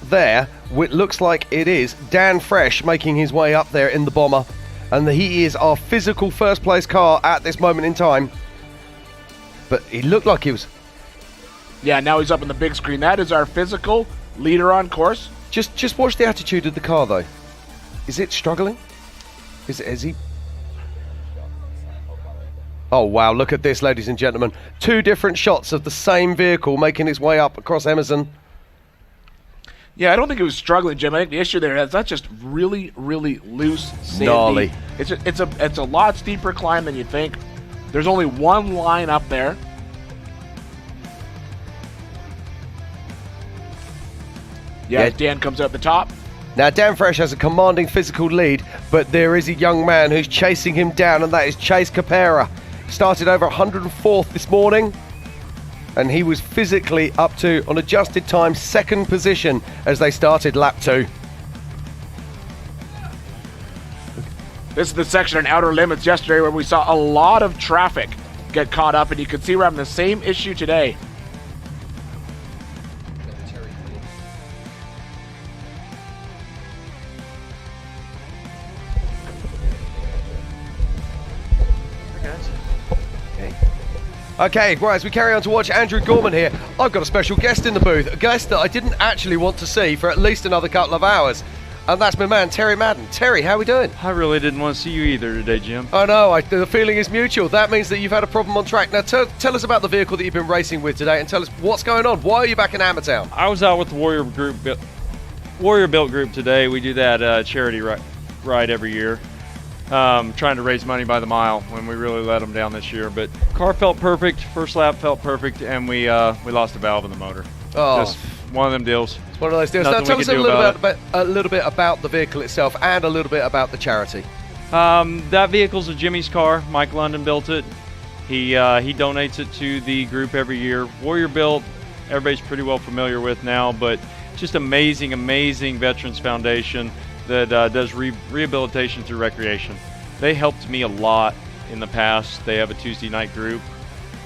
there, it looks like it is Dan Fresh making his way up there in the bomber. And he is our physical first place car at this moment in time. But he looked like he was... Yeah, now he's up on the big screen. That is our physical leader on course. Just watch the attitude of the car, though. Is it struggling? Is he... Oh, wow, look at this, ladies and gentlemen. 2 different shots of the same vehicle making its way up across Emerson. Yeah, I don't think it was struggling, Jim. I think the issue there is that's just really, really loose, sandy. Gnarly. It's a lot steeper climb than you'd think. There's only one line up there. Yeah, Dan comes out the top. Now, Dan Fresh has a commanding physical lead, but there is a young man who's chasing him down, and that is Chase Caprara. Started over 104th this morning. And he was physically up to, on adjusted time, 2nd position as they started lap 2. This is the section in Outer Limits yesterday where we saw a lot of traffic get caught up, and you can see we're having the same issue today. Okay, right, as we carry on to watch Andrew Gorman here, I've got a special guest in the booth, a guest that I didn't actually want to see for at least another couple of hours, and that's my man, Terry Madden. Terry, how are we doing? I really didn't want to see you either today, Jim. I know, the feeling is mutual. That means that you've had a problem on track. Now, tell us about the vehicle that you've been racing with today, and tell us what's going on. Why are you back in Hammertown? I was out with the Warrior Built group today. We do that charity ride every year. Trying to raise money by the mile when we really let them down this year. But car felt perfect, first lap felt perfect, and we lost a valve in the motor. Oh. Just one of them deals. It's one of those deals. Now tell us a little bit about the vehicle itself and a little bit about the charity. That vehicle's a Jimmy's car. Mike London built it. He donates it to the group every year. Warrior Built, everybody's pretty well familiar with now, but just amazing Veterans Foundation that does rehabilitation through recreation. They helped me a lot in the past. They have a Tuesday night group,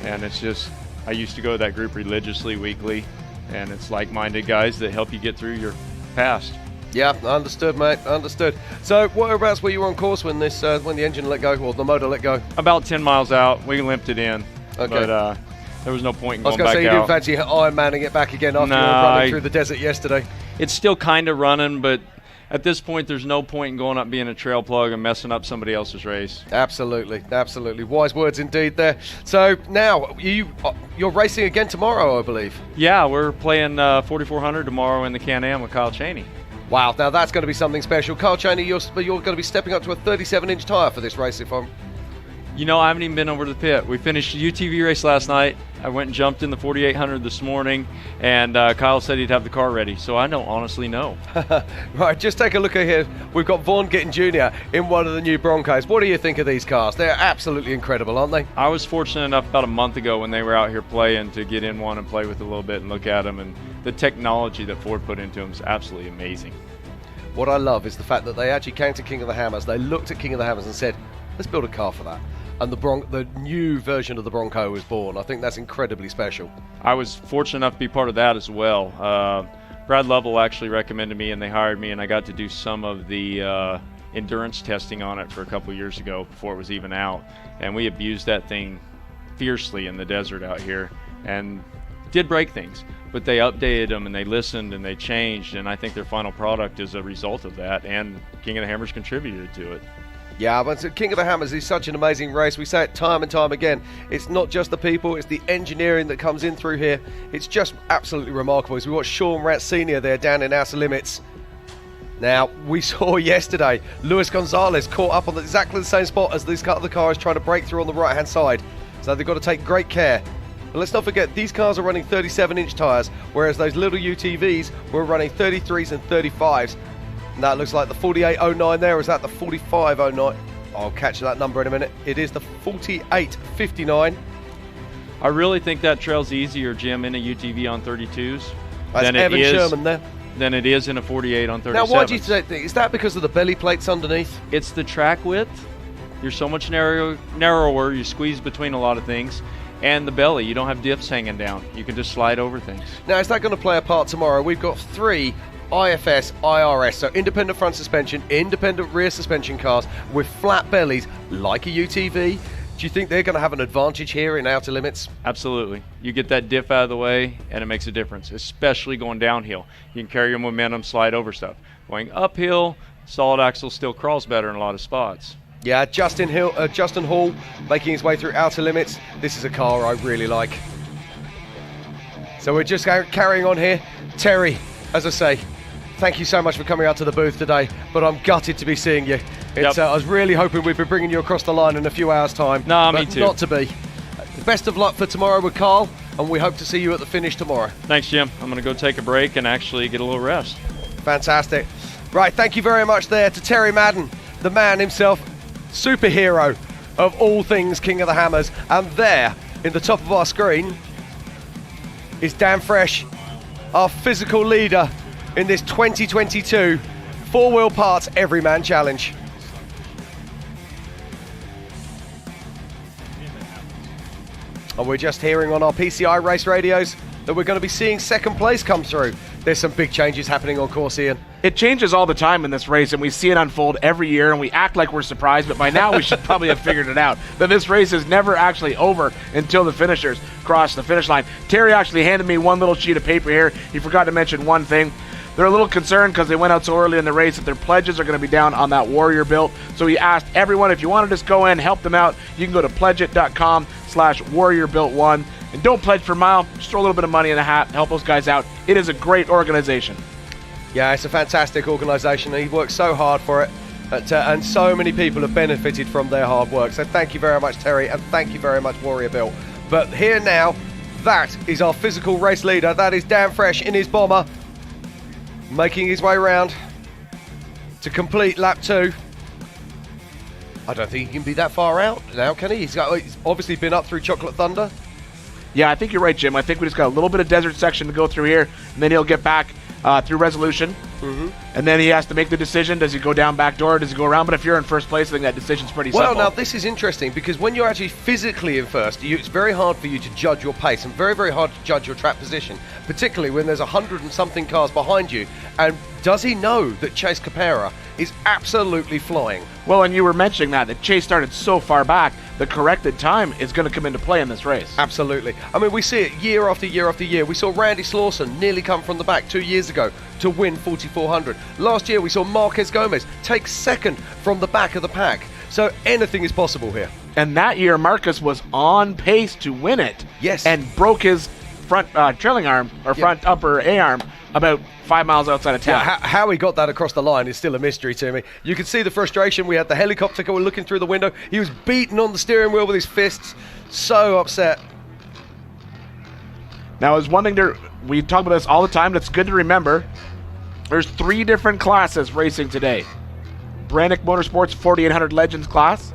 and it's just, I used to go to that group religiously weekly, and it's like-minded guys that help you get through your past. Yeah, understood, mate, understood. So whereabouts were you on course when when the engine let go, or the motor let go? About 10 miles out. We limped it in. Okay. But there was no point in going back out. I was going to say, you didn't fancy Iron Manning it back again after you were running through the desert yesterday. It's still kind of running, but at this point, there's no point in going up being a trail plug and messing up somebody else's race. Absolutely, absolutely. Wise words indeed there. So now, you're racing again tomorrow, I believe. Yeah, we're playing 4400 tomorrow in the Can-Am with Kyle Cheney. Wow, now that's going to be something special. Kyle Cheney, you're going to be stepping up to a 37-inch tyre for this race, if I'm... You know, I haven't even been over to the pit. We finished the UTV race last night. I went and jumped in the 4800 this morning, and Kyle said he'd have the car ready, so I don't honestly know. Right, just take a look at here. We've got Vaughn Gittin Jr. in one of the new Broncos. What do you think of these cars? They're absolutely incredible, aren't they? I was fortunate enough about a month ago when they were out here playing to get in one and play with a little bit and look at them, and the technology that Ford put into them is absolutely amazing. What I love is the fact that they actually came to King of the Hammers, they looked at King of the Hammers and said, let's build a car for that. And the new version of the Bronco was born. I think that's incredibly special. I was fortunate enough to be part of that as well. Brad Lovell actually recommended me, and they hired me, and I got to do some of the endurance testing on it for a couple years ago before it was even out. And we abused that thing fiercely in the desert out here, and did break things. But they updated them, and they listened, and they changed, and I think their final product is a result of that, and King of the Hammers contributed to it. Yeah, but King of the Hammers is such an amazing race. We say it time and time again. It's not just the people, it's the engineering that comes in through here. It's just absolutely remarkable. As we watched Sean Rat Sr. there down in Outer Limits. Now, we saw yesterday Luis Gonzalez caught up on exactly the same spot as this other car is trying to break through on the right-hand side. So they've got to take great care. But let's not forget, these cars are running 37-inch tyres, whereas those little UTVs were running 33s and 35s. And that looks like the 4809 there, or is that the 4509? I'll catch that number in a minute. It is the 4859. I really think that trail's easier, Jim, in a UTV on 32s That's than Evan it is Sherman there. than it is in a 48 on 37. Now, why do you say, is that because of the belly plates underneath? It's the track width. You're so much narrower. You squeeze between a lot of things. And the belly, you don't have diffs hanging down. You can just slide over things. Now, is that going to play a part tomorrow? We've got 3 IFS, IRS, so independent front suspension, independent rear suspension cars with flat bellies like a UTV. Do you think they're going to have an advantage here in Outer Limits? Absolutely. You get that diff out of the way, and it makes a difference, especially going downhill. You can carry your momentum, slide over stuff. Going uphill, solid axle still crawls better in a lot of spots. Yeah, Justin Hall making his way through Outer Limits. This is a car I really like. So we're just carrying on here. Terry, as I say, thank you so much for coming out to the booth today, but I'm gutted to be seeing you. I was really hoping we'd be bringing you across the line in a few hours' time. No, but me too. Not to be. Best of luck for tomorrow with Carl, and we hope to see you at the finish tomorrow. Thanks, Jim. I'm going to go take a break and actually get a little rest. Fantastic. Right, thank you very much there to Terry Madden, the man himself, superhero of all things King of the Hammers. And there, in the top of our screen, is Dan Fresh, our physical leader in this 2022 4-wheel parts Everyman Challenge. And we're just hearing on our PCI race radios that we're going to be seeing second place come through. There's some big changes happening on course, Ian. It changes all the time in this race, and we see it unfold every year, and we act like we're surprised, but by now we should probably have figured it out, that this race is never actually over until the finishers cross the finish line. Terry actually handed me one little sheet of paper here. He forgot to mention one thing. They're a little concerned because they went out so early in the race that their pledges are going to be down on that Warrior built. So he asked everyone, if you want to just go in, help them out, you can go to pledgeit.com/warriorbuilt1. And don't pledge per mile, just throw a little bit of money in the hat and help those guys out. It is a great organization. Yeah, it's a fantastic organisation. He worked so hard for it, and so many people have benefited from their hard work. So thank you very much, Terry, and thank you very much, Warrior Bill. But here now, that is our physical race leader. That is Dan Fresh in his bomber, making his way round to complete lap 2. I don't think he can be that far out now, can he? He's obviously been up through Chocolate Thunder. Yeah, I think you're right, Jim. I think we just got a little bit of desert section to go through here, and then he'll get back through Resolution. Mm-hmm. And then he has to make the decision. Does he go down Backdoor or does he go around? But if you're in first place, I think that decision's pretty simple. Well, now, this is interesting because when you're actually physically in first, it's very hard for you to judge your pace and very, very hard to judge your track position, particularly when there's 100 and something cars behind you. And does he know that Chase Caprara is absolutely flying? Well, and you were mentioning that Chase started so far back, the corrected time is going to come into play in this race. Absolutely. I mean, we see it year after year after year. We saw Randy Slauson nearly come from the back 2 years ago to win 4,400. Last year, we saw Marquez Gomez take second from the back of the pack. So anything is possible here. And that year, Marcus was on pace to win it. Yes. And broke his front trailing arm, or front upper A-arm, about 5 miles outside of town. Yeah, how he got that across the line is still a mystery to me. You could see the frustration. We had the helicopter looking through the window. He was beating on the steering wheel with his fists. So upset. Now, there's one thing we talk about this all the time, and it's good to remember. There's 3 different classes racing today. Brannick Motorsports 4800 Legends class,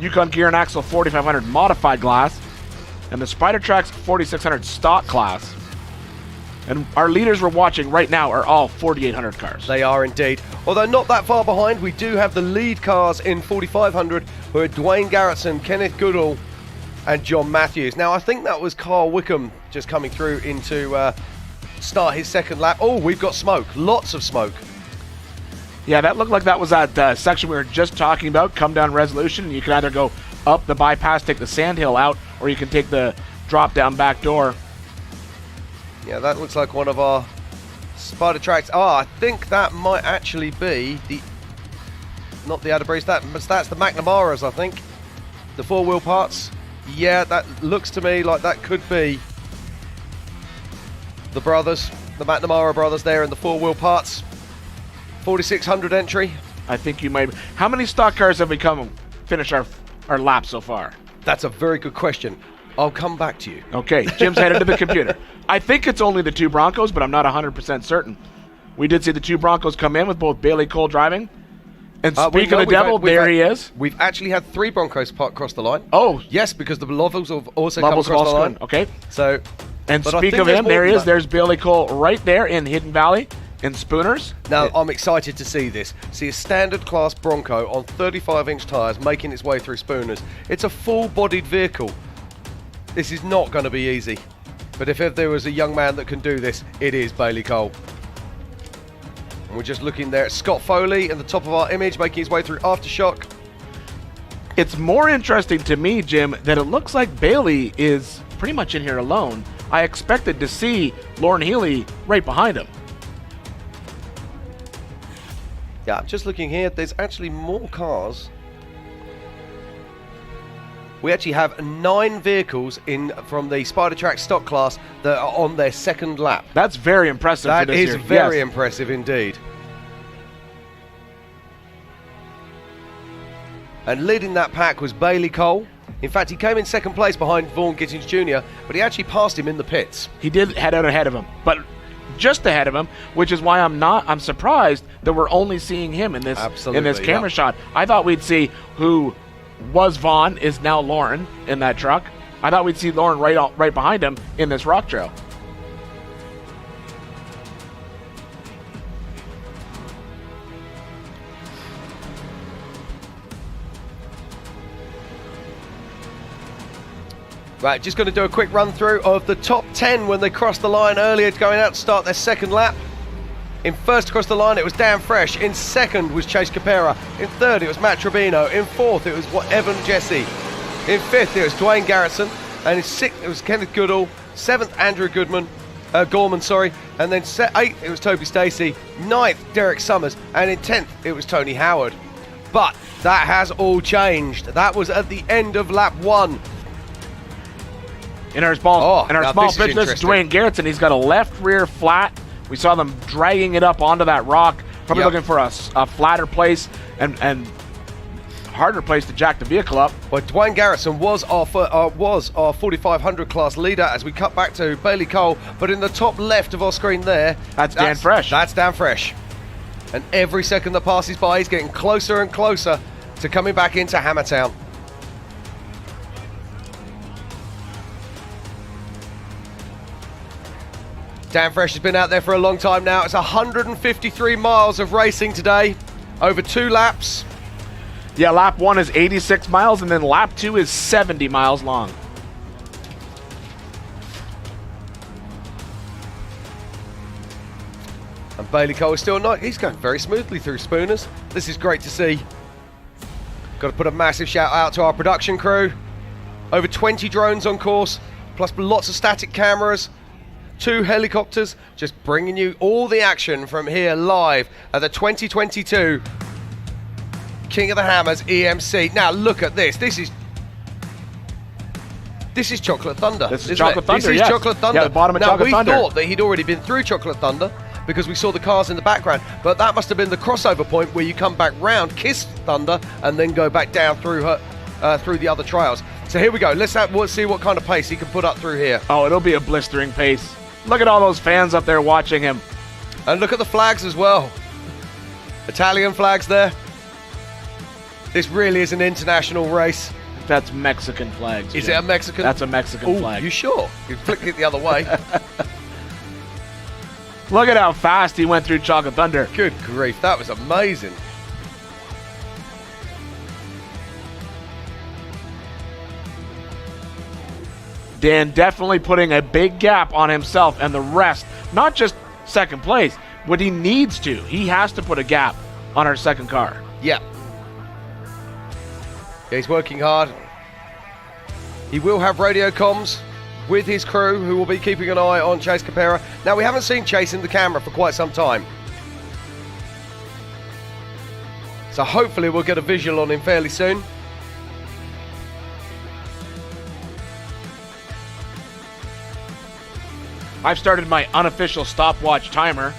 Yukon Gear and Axle 4500 Modified class, and the Spider Tracks 4600 Stock class. And our leaders we're watching right now are all 4800 cars. They are indeed. Although not that far behind, we do have the lead cars in 4500, who are Dwayne Garrettson, Kenneth Goodall, and John Matthews. Now, I think that was Carl Wickham just coming through into start his second lap. Oh, we've got smoke. Lots of smoke. Yeah, that looked like that was that section we were just talking about, come down Resolution, and you can either go up the bypass, take the sandhill out, or you can take the drop down back door. Yeah, that looks like one of our Spider Tracks. Oh, I think that might actually be not the Adabreeze, that's the McNamara's, I think. The 4-wheel parts. Yeah, that looks to me like that could be the brothers, the McNamara brothers there in the 4-wheel parts. 4600 entry. I think you might. How many stock cars have we finished our lap so far? That's a very good question. I'll come back to you. Okay, Jim's headed to the computer. I think it's only the 2 Broncos, but I'm not 100% certain. We did see the 2 Broncos come in with both Bailey Cole driving. And speaking of the devil, there he is. We've actually had 3 Broncos cross the line. Oh. Yes, because the Lovels have also come across the line. Okay. So, and speaking of him, there he is. There's Bailey Cole right there in Hidden Valley. In Spooners. Now, I'm excited to see this. See a standard class Bronco on 35-inch tyres making its way through Spooners. It's a full-bodied vehicle. This is not going to be easy. But if there was a young man that can do this, it is Bailey Cole. And we're just looking there at Scott Foley in the top of our image, making his way through Aftershock. It's more interesting to me, Jim, that it looks like Bailey is pretty much in here alone. I expected to see Lauren Healy right behind him. Yeah, I'm just looking here. There's actually more cars. We actually have 9 vehicles from the Spider Track stock class that are on their second lap. That's very impressive. That is very impressive indeed. And leading that pack was Bailey Cole. In fact, he came in second place behind Vaughn Gittins Jr., but he actually passed him in the pits. He did head out ahead of him, but just ahead of him, which is why I'm surprised that we're only seeing him in this camera shot. I thought we'd see who was Vaughn is now Lauren in that truck. I thought we'd see Lauren right behind him in this rock trail. Right, just going to do a quick run through of the top 10 when they crossed the line earlier, going out to start their second lap. In first across the line, it was Dan Fresh. In second was Chase Caprara. In third, it was Matt Trevino. In fourth, it was Evan Jesse. In fifth, it was Dwayne Garrettson. And in sixth, it was Kenneth Goodall. Seventh, Andrew Gorman. And then eighth, it was Toby Stacy. Ninth, Derek Summers. And in 10th, it was Tony Howard. But that has all changed. That was at the end of lap 1. In our small pit, this is Dwayne Garrettson. He's got a left rear flat. We saw them dragging it up onto that rock, probably looking for a flatter place and harder place to jack the vehicle up. Well, Dwayne Garrettson was our 4500 class leader as we cut back to Bailey Cole, but in the top left of our screen there, that's Dan Fresh. That's Dan Fresh. And every second that passes by, he's getting closer and closer to coming back into Hammertown. Dan Fresh has been out there for a long time now. It's 153 miles of racing today, over 2 laps. Yeah, lap 1 is 86 miles, and then lap 2 is 70 miles long. And Bailey Cole is still not. He's going very smoothly through Spooners. This is great to see. Got to put a massive shout out to our production crew. Over 20 drones on course, plus lots of static cameras, 2 helicopters, just bringing you all the action from here live at the 2022 King of the Hammers EMC. Now look at this. This is Chocolate Thunder. This is Chocolate Thunder, This is yes. Chocolate Thunder. Yeah, the bottom of now, Chocolate Thunder. We thought that he'd already been through Chocolate Thunder because we saw the cars in the background, but that must have been the crossover point where you come back round, kiss Thunder, and then go back down through the other trials. So here we go. Let's see what kind of pace he can put up through here. Oh, it'll be a blistering pace. Look at all those fans up there watching him. And look at the flags as well. Italian flags there. This really is an international race. That's Mexican flags. Is Jim. it a Mexican? That's a Mexican Ooh, flag. You sure? You flicked it the other way. Look at how fast he went through Chocolate Thunder. Good grief, that was amazing. Dan definitely putting a big gap on himself and the rest. Not just second place, but he needs to. He has to put a gap on our second car. Yeah. Yeah, he's working hard. He will have radio comms with his crew, who will be keeping an eye on Chase Caprara. Now, we haven't seen Chase in the camera for quite some time, so hopefully we'll get a visual on him fairly soon. I've started my unofficial stopwatch timer.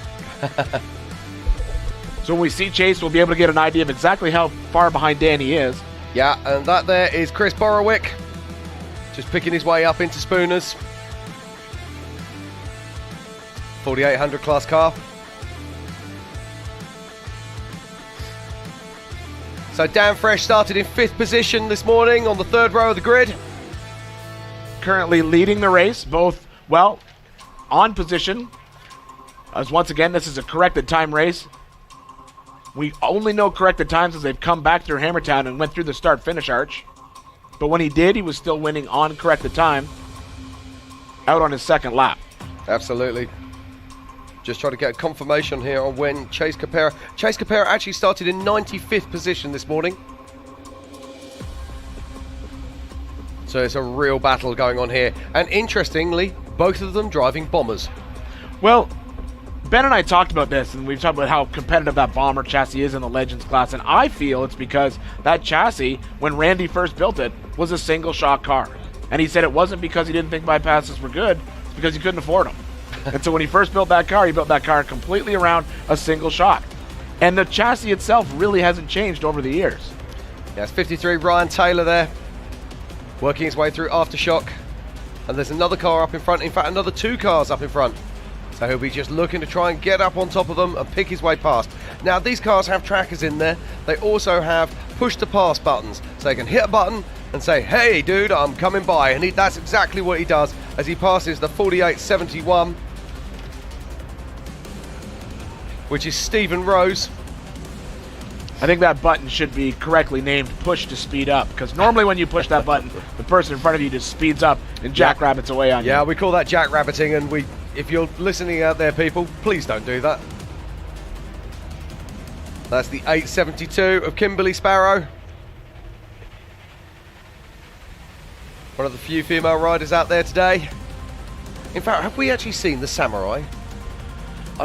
So when we see Chase, we'll be able to get an idea of exactly how far behind Dan he is. Yeah, and that there is Chris Borowick, just picking his way up into Spooners. 4800 class car. So Dan Fresh started in 5th position this morning on the 3rd row of the grid. Currently leading the race, both, well, on position. As once again, this is a corrected time race. We only know corrected times as they've come back through Hammertown and went through the start-finish arch. But when he did, he was still winning on corrected time out on his second lap. Absolutely. Just trying to get a confirmation here on when Chase Caprara actually started in 95th position this morning. So it's a real battle going on here. And interestingly, both of them driving bombers. Well, Ben and I talked about this, and we've talked about how competitive that bomber chassis is in the Legends class, and I feel it's because that chassis, when Randy first built it, was a single-shock car. And he said it wasn't because he didn't think bypasses were good, it's because he couldn't afford them. And so when he first built that car, he built that car completely around a single shock. And the chassis itself really hasn't changed over the years. Yeah, it's 53 Ryan Taylor there, working his way through Aftershock. And there's another car up in front, in fact another 2 cars up in front. So he'll be just looking to try and get up on top of them and pick his way past. Now these cars have trackers in there. They also have push to pass buttons. So they can hit a button and say, hey dude, I'm coming by. And that's exactly what he does as he passes the 4871, which is Stephen Rose. I think that button should be correctly named push to speed up, because normally when you push that button, the person in front of you just speeds up and jackrabbits away on you. Yeah, we call that jackrabbiting, and if you're listening out there, people, please don't do that. That's the 872 of Kimberly Sparrow. One of the few female riders out there today. In fact, have we actually seen the Samurai?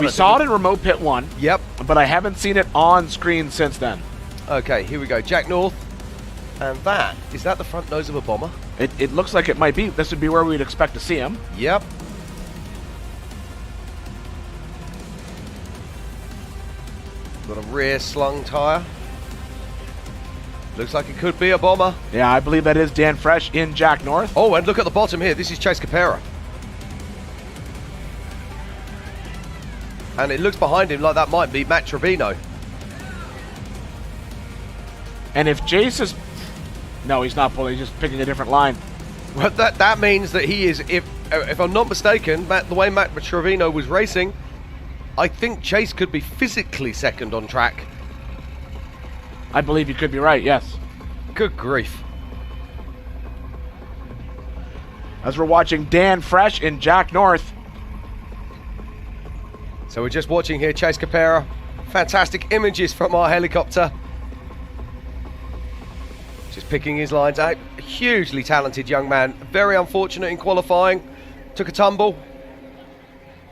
We saw it in Remote Pit 1. Yep. But I haven't seen it on screen since then. Okay, here we go. Jack North. And is that the front nose of a bomber? It looks like it might be. This would be where we'd expect to see him. Yep. Got a rear slung tyre. Looks like it could be a bomber. Yeah, I believe that is Dan Fresh in Jack North. Oh, and look at the bottom here. This is Chase Caprara. And it looks behind him like that might be Matt Trevino. And if Chase is... No, he's not pulling. He's just picking a different line. Well, that means that he is, if I'm not mistaken, the way Matt Trevino was racing, I think Chase could be physically second on track. I believe you could be right, yes. Good grief. As we're watching Dan Fresh in Jack North. So we're just watching here Chase Caprara. Fantastic images from our helicopter. Just picking his lines out. A hugely talented young man. Very unfortunate in qualifying. Took a tumble.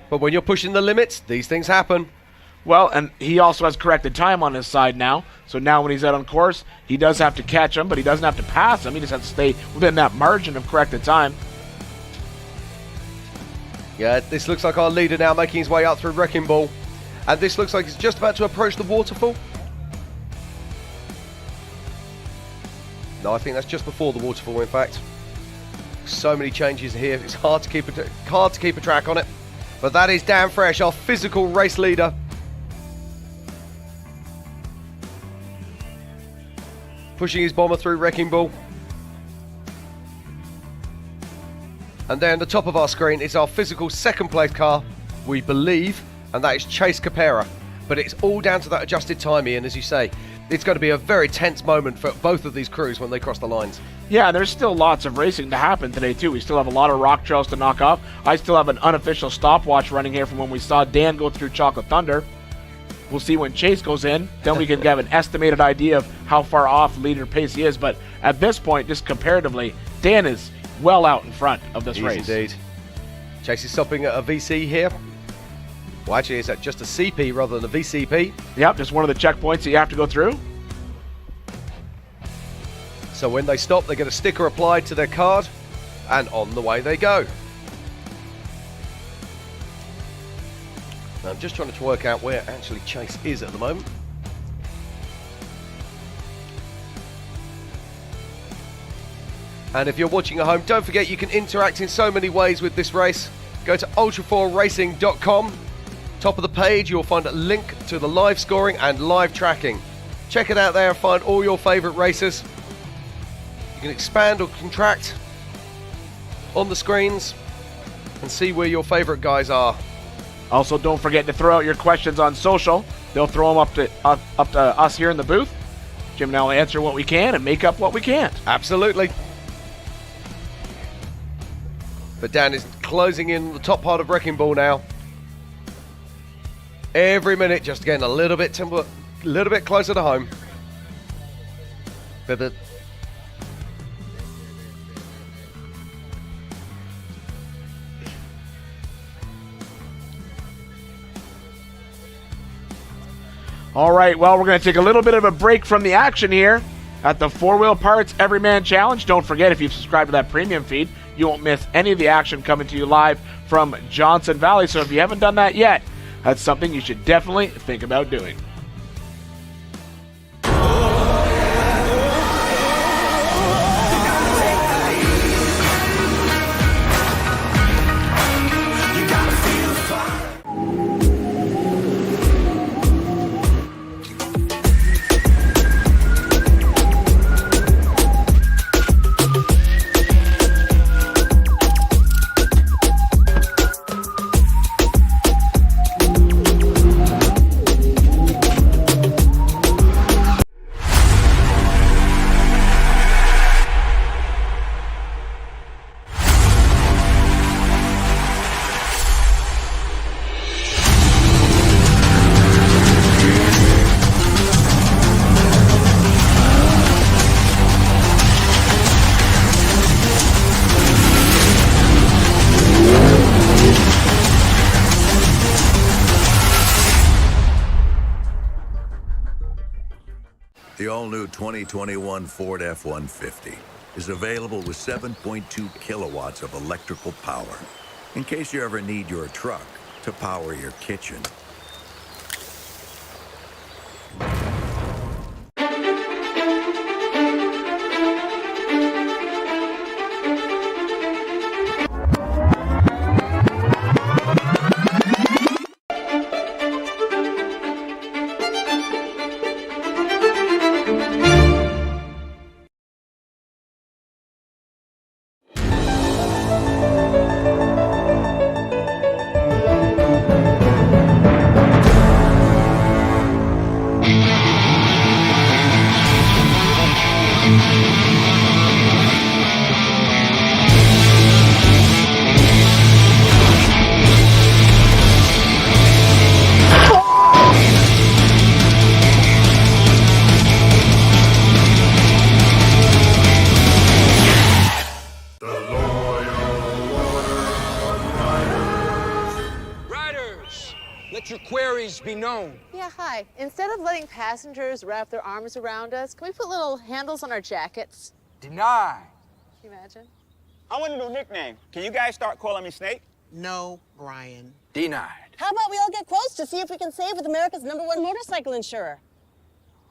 But when you're pushing the limits, these things happen. Well, and he also has corrected time on his side now. So now when he's out on course, he does have to catch him, but he doesn't have to pass him. He just has to stay within that margin of corrected time. Yeah, this looks like our leader now making his way up through Wrecking Ball. And this looks like he's just about to approach the waterfall. No, I think that's just before the waterfall, in fact. So many changes here. It's hard to keep a track on it. But that is Dan Fresh, our physical race leader. Pushing his bomber through Wrecking Ball. And there on the top of our screen is our physical second place car, we believe, and that is Chase Caprara. But it's all down to that adjusted time, Ian, as you say. It's going to be a very tense moment for both of these crews when they cross the lines. Yeah, there's still lots of racing to happen today, too. We still have a lot of rock trails to knock off. I still have an unofficial stopwatch running here from when we saw Dan go through Chocolate Thunder. We'll see when Chase goes in. Then we can have an estimated idea of how far off leader pace he is. But at this point, just comparatively, Dan is well out in front of this race. Indeed. Chase is stopping at a VC here. Well, actually, it's at just a CP rather than a VCP. Yep, just one of the checkpoints that you have to go through. So when they stop, they get a sticker applied to their card, and on the way they go. Now, I'm just trying to work out where actually Chase is at the moment. And if you're watching at home, don't forget you can interact in so many ways with this race. Go to ultra4racing.com. Top of the page, you'll find a link to the live scoring and live tracking. Check it out there and find all your favourite racers. You can expand or contract on the screens and see where your favourite guys are. Also, don't forget to throw out your questions on social. They'll throw them up to us here in the booth. Jim and I will answer what we can and make up what we can't. Absolutely. But Dan is closing in the top part of Wrecking Ball now. Every minute, just getting a little bit closer to home. But all right, well, we're going to take a little bit of a break from the action here at the 4-Wheel Parts Everyman Challenge. Don't forget, if you've subscribed to that premium feed, you won't miss any of the action coming to you live from Johnson Valley. So if you haven't done that yet, that's something you should definitely think about doing. The all-new 2021 Ford F-150 is available with 7.2 kilowatts of electrical power, in case you ever need your truck to power your kitchen. this be known. Yeah, hi. Instead of letting passengers wrap their arms around us, can we put little handles on our jackets? Deny. Can you imagine? I want a new nickname. Can you guys start calling me Snake? No, Brian. Denied. How about we all get quotes to see if we can save with America's #1 motorcycle insurer?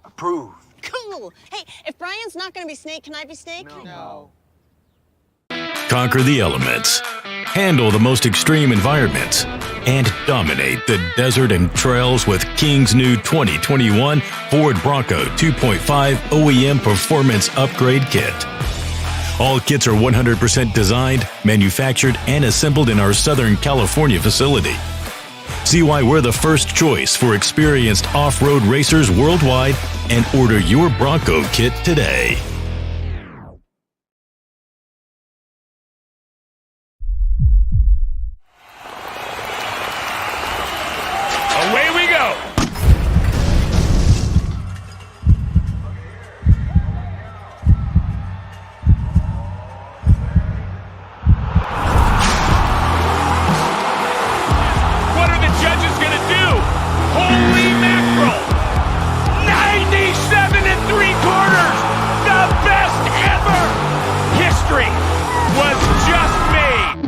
Approved. Cool. Hey, if Brian's not going to be Snake, can I be Snake? No. Conquer the elements, handle the most extreme environments, and dominate the desert and trails with King's new 2021 Ford Bronco 2.5 OEM Performance Upgrade Kit. All kits are 100% designed, manufactured, and assembled in our Southern California facility. See why we're the first choice for experienced off-road racers worldwide and order your Bronco kit today. Away we go! What are the judges gonna do? Holy mackerel! 97 3/4! The best ever! History was just made!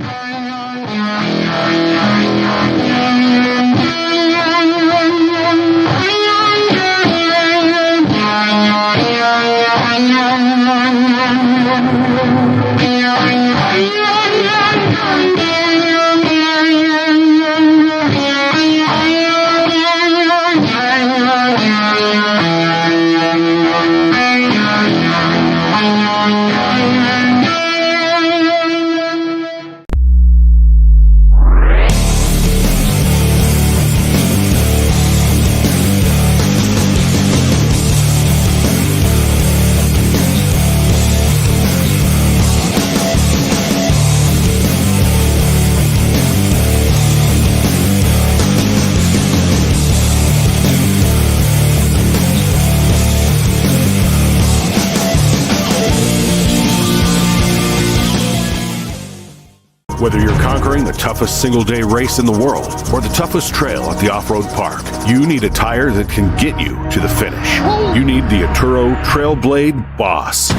Whether you're conquering the toughest single-day race in the world or the toughest trail at the off-road park, you need a tire that can get you to the finish. You need the Atturo Trailblade Boss.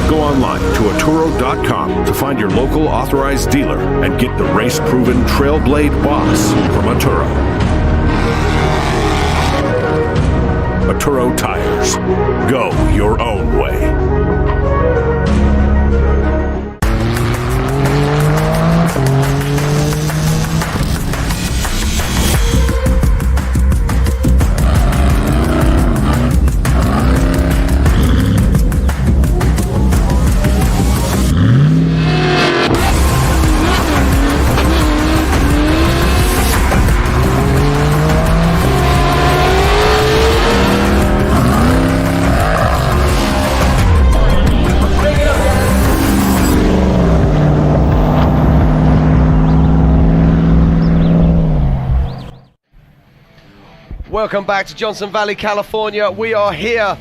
Go online to Atturo.com to find your local authorized dealer and get the race-proven Trailblade Boss from Atturo. Atturo Tires. Go your own way. Welcome back to Johnson Valley, California. We are here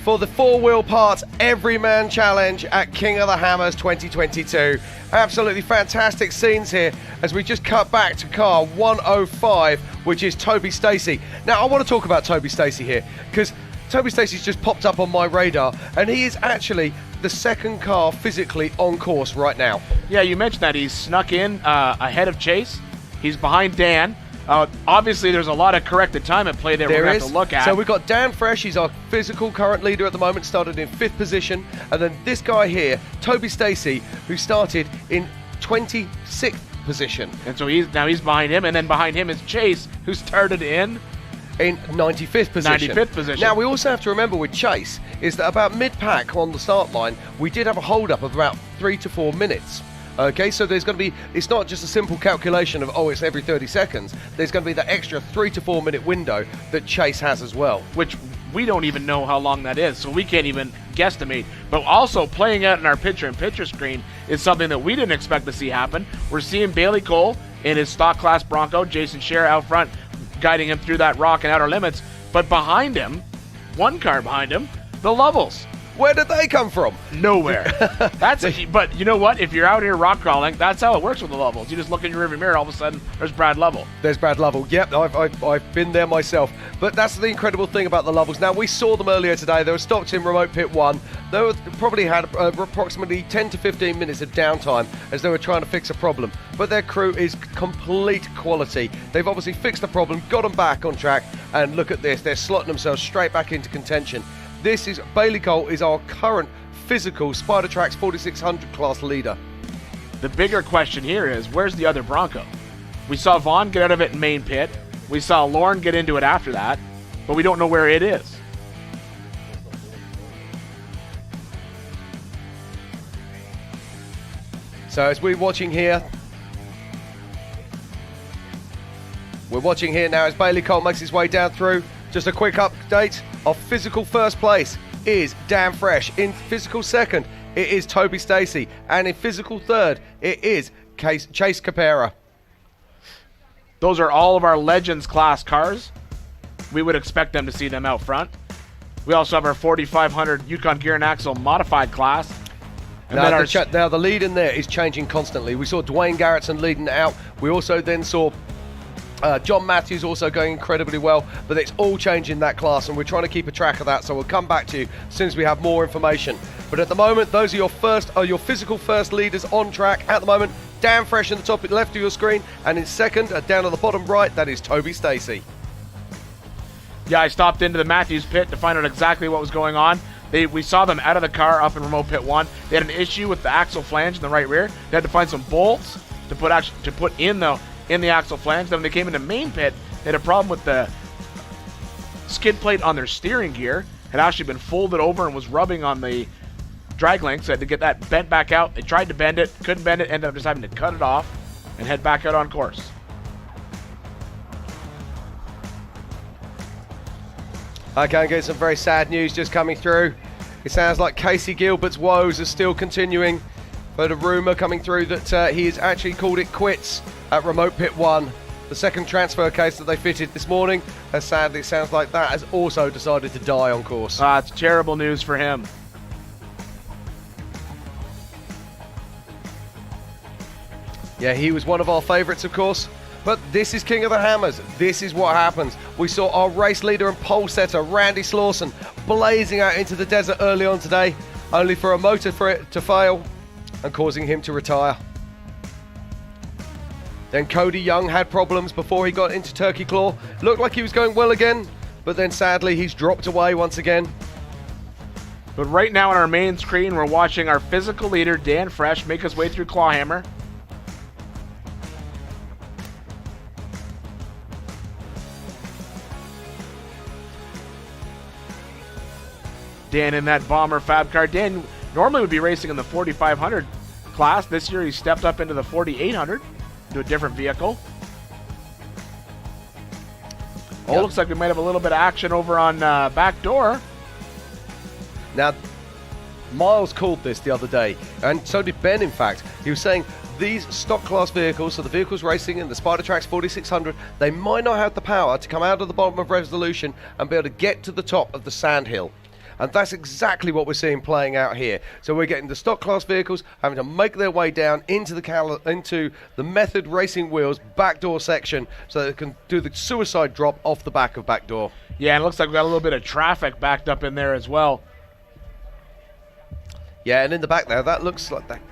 for the 4-wheel parts Everyman Challenge at King of the Hammers 2022. Absolutely fantastic scenes here as we just cut back to car 105, which is Toby Stacy. Now, I want to talk about Toby Stacy here because Toby Stacy's just popped up on my radar, and he is actually the second car physically on course right now. Yeah, you mentioned that. He's snuck in ahead of Chase. He's behind Dan. Obviously, there's a lot of corrected time at play there we're going to have to look at. So we've got Dan Fresh. He's our physical current leader at the moment, started in 5th position. And then this guy here, Toby Stacy, who started in 26th position. And so he's behind him. And then behind him is Chase, who started in 95th position. 95th position. Now, we also have to remember with Chase is that about mid-pack on the start line, we did have a hold-up of about 3 to 4 minutes. Okay, so there's going to be, it's not just a simple calculation of, it's every 30 seconds. There's going to be that extra 3 to 4 minute window that Chase has as well. Which we don't even know how long that is, so we can't even guesstimate. But also playing out in our picture-in-picture screen is something that we didn't expect to see happen. We're seeing Bailey Cole in his stock class Bronco, Jason Scherer out front, guiding him through that rock and outer limits. But behind him, one car behind him, the Lovels. Where did they come from? Nowhere. But you know what? If you're out here rock crawling, that's how it works with the levels. You just look in your rearview mirror, all of a sudden, there's Brad Lovell. There's Brad Lovell. Yep, I've been there myself. But that's the incredible thing about the Lovells. Now, we saw them earlier today. They were stopped in remote pit 1. They probably had approximately 10 to 15 minutes of downtime as they were trying to fix a problem. But their crew is complete quality. They've obviously fixed the problem, got them back on track, and look at this. They're slotting themselves straight back into contention. This is Bailey Cole is our current physical Spider Tracks 4600 class leader. The bigger question here is, where's the other Bronco? We saw Vaughn get out of it in main pit. We saw Lauren get into it after that, but we don't know where it is. So as we're watching here now as Bailey Cole makes his way down through. Just a quick update. Our physical first place is Dan Fresh. In physical second, it is Toby Stacy. And in physical third, it is Chase Caprara. Those are all of our Legends class cars. We would expect them to see them out front. We also have our 4500 Yukon Gear and Axle modified class. And now the lead in there is changing constantly. We saw Dwayne Garrettson leading out. We also then saw John Matthews also going incredibly well, but it's all changing that class, and we're trying to keep a track of that, so we'll come back to you as soon as we have more information. But at the moment, those are your physical first leaders on track at the moment. Dan Fresh in the top left of your screen, and in second, down at the bottom right, that is Toby Stacy. Yeah, I stopped into the Matthews pit to find out exactly what was going on. We saw them out of the car up in remote pit 1. They had an issue with the axle flange in the right rear. They had to find some bolts to put in the axle flange. Then when they came into main pit, they had a problem with the skid plate on their steering gear. It had actually been folded over and was rubbing on the drag link, so they had to get that bent back out. They tried to bend it, couldn't bend it, ended up just having to cut it off and head back out on course. Okay, I'm getting some very sad news just coming through. It sounds like Casey Gilbert's woes are still continuing. But a rumour coming through that he has actually called it quits at remote pit 1. The second transfer case that they fitted this morning, as sadly it sounds like that has also decided to die on course. It's terrible news for him. Yeah, he was one of our favourites, of course. But this is King of the Hammers. This is what happens. We saw our race leader and pole setter, Randy Slauson, blazing out into the desert early on today, only for a motor for it to fail and causing him to retire. Then Cody Young had problems before he got into Turkey Claw. Looked like he was going well again, but then sadly he's dropped away once again. But right now on our main screen, we're watching our physical leader, Dan Fresh, make his way through Clawhammer. Dan in that bomber fab car. Dan normally would be racing in the 4500 class. This year he stepped up into the 4800 to a different vehicle. Oh, looks like we might have a little bit of action over on Backdoor. Now, Miles called this the other day, and so did Ben, in fact. He was saying these stock class vehicles, so the vehicles racing in the Spider Tracks 4600, they might not have the power to come out of the bottom of Resolution and be able to get to the top of the sandhill. And that's exactly what we're seeing playing out here. So we're getting the stock class vehicles having to make their way down into the Method Racing Wheels backdoor section so they can do the suicide drop off the back of Backdoor. Yeah, and it looks like we got a little bit of traffic backed up in there as well. Yeah, and in the back there, that looks like that.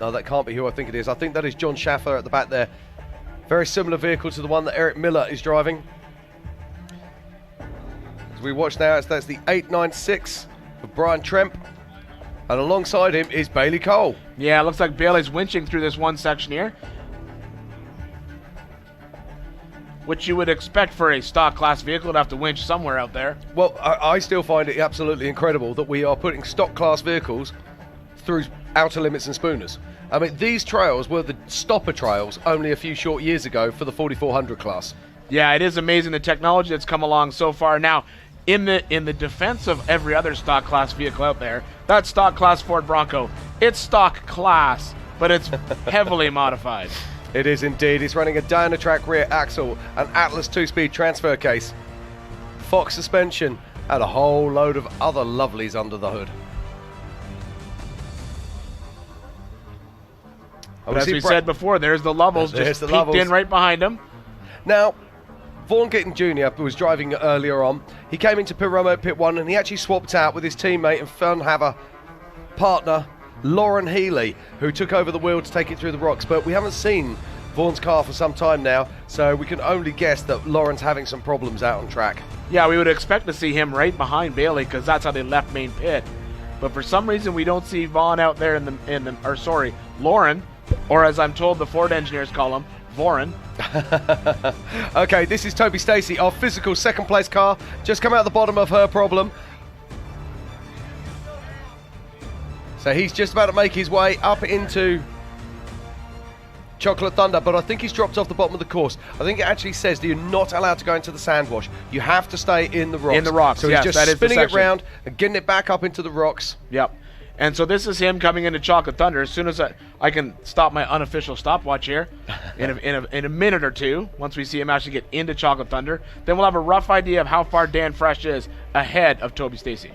No, that can't be who I think it is. I think that is John Schaffer at the back there. Very similar vehicle to the one that Eric Miller is driving. We watch now, that's the 896 of Brian Tremp, and alongside him is Bailey Cole. Yeah, it looks like Bailey's winching through this one section here, which you would expect for a stock class vehicle to have to winch somewhere out there. Well, I still find it absolutely incredible that we are putting stock class vehicles through outer limits and spooners. I mean, these trails were the stopper trails only a few short years ago for the 4400 class. Yeah, it is amazing the technology that's come along so far. Now, in the defense of every other stock class vehicle out there, that stock class Ford Bronco, it's stock class, but it's heavily modified. It is indeed. It's running a Dynatrack rear axle, an Atlas 2-speed transfer case, Fox suspension, and a whole load of other lovelies under the hood. But as we said before, there's the Lovels just peeked in right behind him. Now, Vaughn Gittin Jr., who was driving earlier on, he came into pit 1 and he actually swapped out with his teammate and fun haver partner, Lauren Healy, who took over the wheel to take it through the rocks. But we haven't seen Vaughn's car for some time now, so we can only guess that Lauren's having some problems out on track. Yeah, we would expect to see him right behind Bailey because that's how they left main pit. But for some reason, we don't see Vaughn out there Lauren, or as I'm told the Ford engineers call him, Voren. Okay, this is Toby Stacy, our physical second place car, just come out the bottom of her problem. So he's just about to make his way up into Chocolate Thunder, but I think he's dropped off the bottom of the course. I think it actually says that you're not allowed to go into the sand wash. You have to stay in the rocks. In the rocks, so yes, he's that just is the spinning it section. round and getting it back up into the rocks. Yep. And so this is him coming into Chocolate Thunder. As soon as I can stop my unofficial stopwatch here in a minute or two, once we see him actually get into Chocolate Thunder, then we'll have a rough idea of how far Dan Fresh is ahead of Toby Stacy.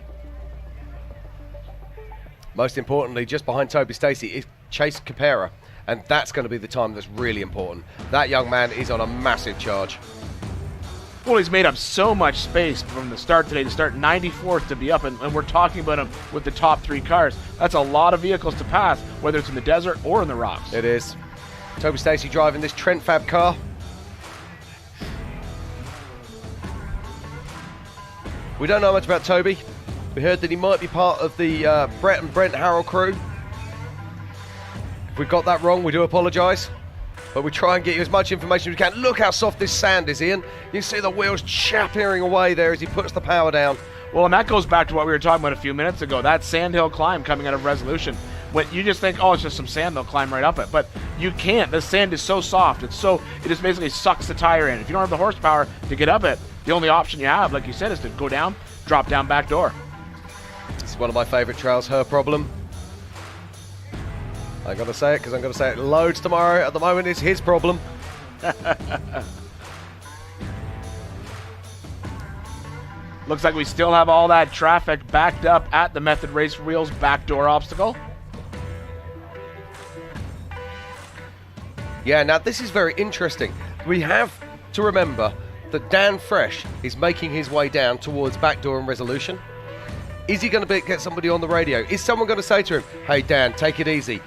Most importantly, just behind Toby Stacy is Chase Caprara, and that's going to be the time that's really important. That young man is on a massive charge. Well, he's made up so much space from the start today to start 94th to be up, and we're talking about him with the top 3 cars. That's a lot of vehicles to pass, whether it's in the desert or in the rocks. It is. Toby Stacy driving this Trent Fab car. We don't know much about Toby. We heard that he might be part of the Brett and Brent Harrell crew. If we got that wrong, we do apologise. But we try and get you as much information as we can. Look how soft this sand is, Ian. You see the wheels chattering away there as he puts the power down. Well, and that goes back to what we were talking about a few minutes ago. That sandhill climb coming out of Resolution. When you just think, oh, it's just some sand, they'll climb right up it. But you can't. The sand is so soft. It just basically sucks the tire in. If you don't have the horsepower to get up it, the only option you have, like you said, is to go down, drop down Backdoor. It's one of my favourite trails, her problem. I'm going to say it because I'm going to say it loads tomorrow. At the moment, it's his problem. Looks like we still have all that traffic backed up at the Method Race Wheels Backdoor obstacle. Yeah, now this is very interesting. We have to remember that Dan Fresh is making his way down towards Backdoor and Resolution. Is he going to get somebody on the radio? Is someone going to say to him, hey Dan, take it easy.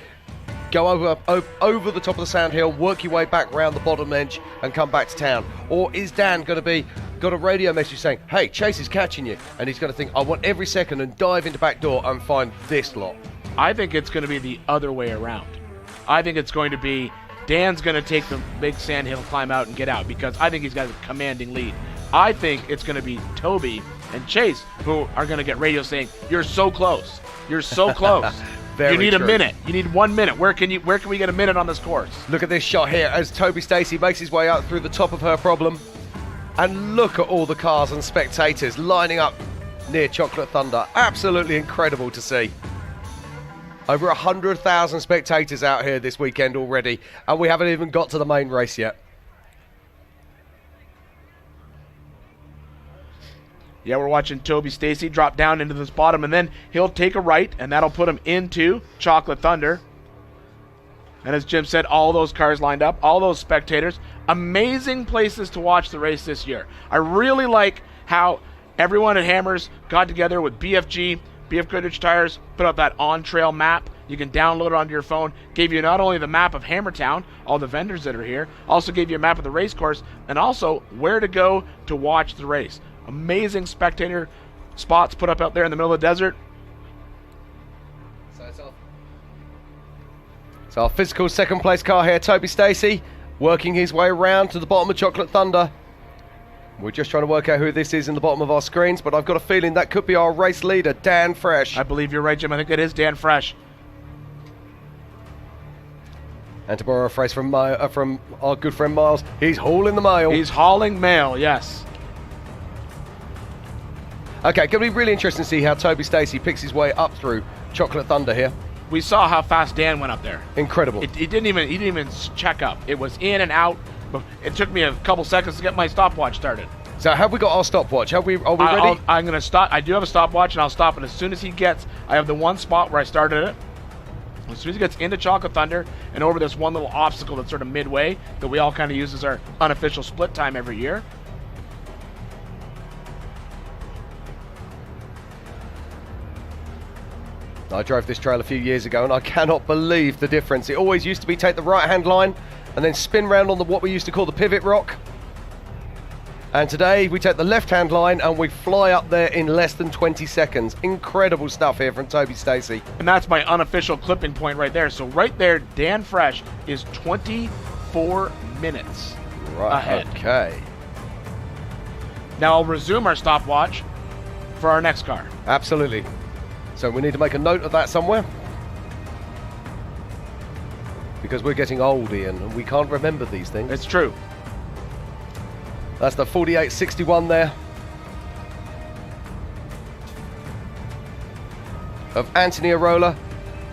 Go over the top of the sandhill, work your way back around the bottom edge and come back to town? Or is Dan going to be got a radio message saying, hey, Chase is catching you, and he's going to think, I want every second and dive into Backdoor and find this lot? I think it's going to be the other way around. I think it's going to be Dan's going to take the big sandhill climb out and get out because I think he's got a commanding lead. I think it's going to be Toby and Chase who are going to get radio saying, you're so close. You're so close. You need a minute. You need 1 minute. Where can we get a minute on this course? Look at this shot here as Toby Stacy makes his way out through the top of her problem. And look at all the cars and spectators lining up near Chocolate Thunder. Absolutely incredible to see. Over 100,000 spectators out here this weekend already, and we haven't even got to the main race yet. Yeah, we're watching Toby Stacy drop down into this bottom, and then he'll take a right, and that'll put him into Chocolate Thunder. And as Jim said, all those cars lined up, all those spectators. Amazing places to watch the race this year. I really like how everyone at Hammers got together with BFG, BF Goodrich Tires, put out that on-trail map. You can download it onto your phone. Gave you not only the map of Hammertown, all the vendors that are here, also gave you a map of the race course, and also where to go to watch the race. Amazing spectator spots put up out there in the middle of the desert. So our physical second place car here, Toby Stacy, working his way around to the bottom of Chocolate Thunder. We're just trying to work out who this is in the bottom of our screens, but I've got a feeling that could be our race leader, Dan Fresh. I believe you're right, Jim. I think it is Dan Fresh. And to borrow a phrase from our good friend Miles, he's hauling the mail. He's hauling mail, yes. Okay, going to be really interesting to see how Toby Stacy picks his way up through Chocolate Thunder here. We saw how fast Dan went up there. Incredible. He didn't even check up. It was in and out. It took me a couple seconds to get my stopwatch started. So have we got our stopwatch? Are we ready? I'm going to stop. I do have a stopwatch, and I'll stop it as soon as he gets. I have the one spot where I started it. As soon as he gets into Chocolate Thunder and over this one little obstacle that's sort of midway that we all kind of use as our unofficial split time every year. I drove this trail a few years ago and I cannot believe the difference. It always used to be take the right-hand line and then spin round on what we used to call the pivot rock. And today we take the left-hand line and we fly up there in less than 20 seconds. Incredible stuff here from Toby Stacy. And that's my unofficial clipping point right there. So right there, Dan Fresh is 24 minutes ahead. Okay. Now I'll resume our stopwatch for our next car. Absolutely. So we need to make a note of that somewhere. Because we're getting old, Ian, and we can't remember these things. It's true. That's the 48.61 there. Of Anthony Arola.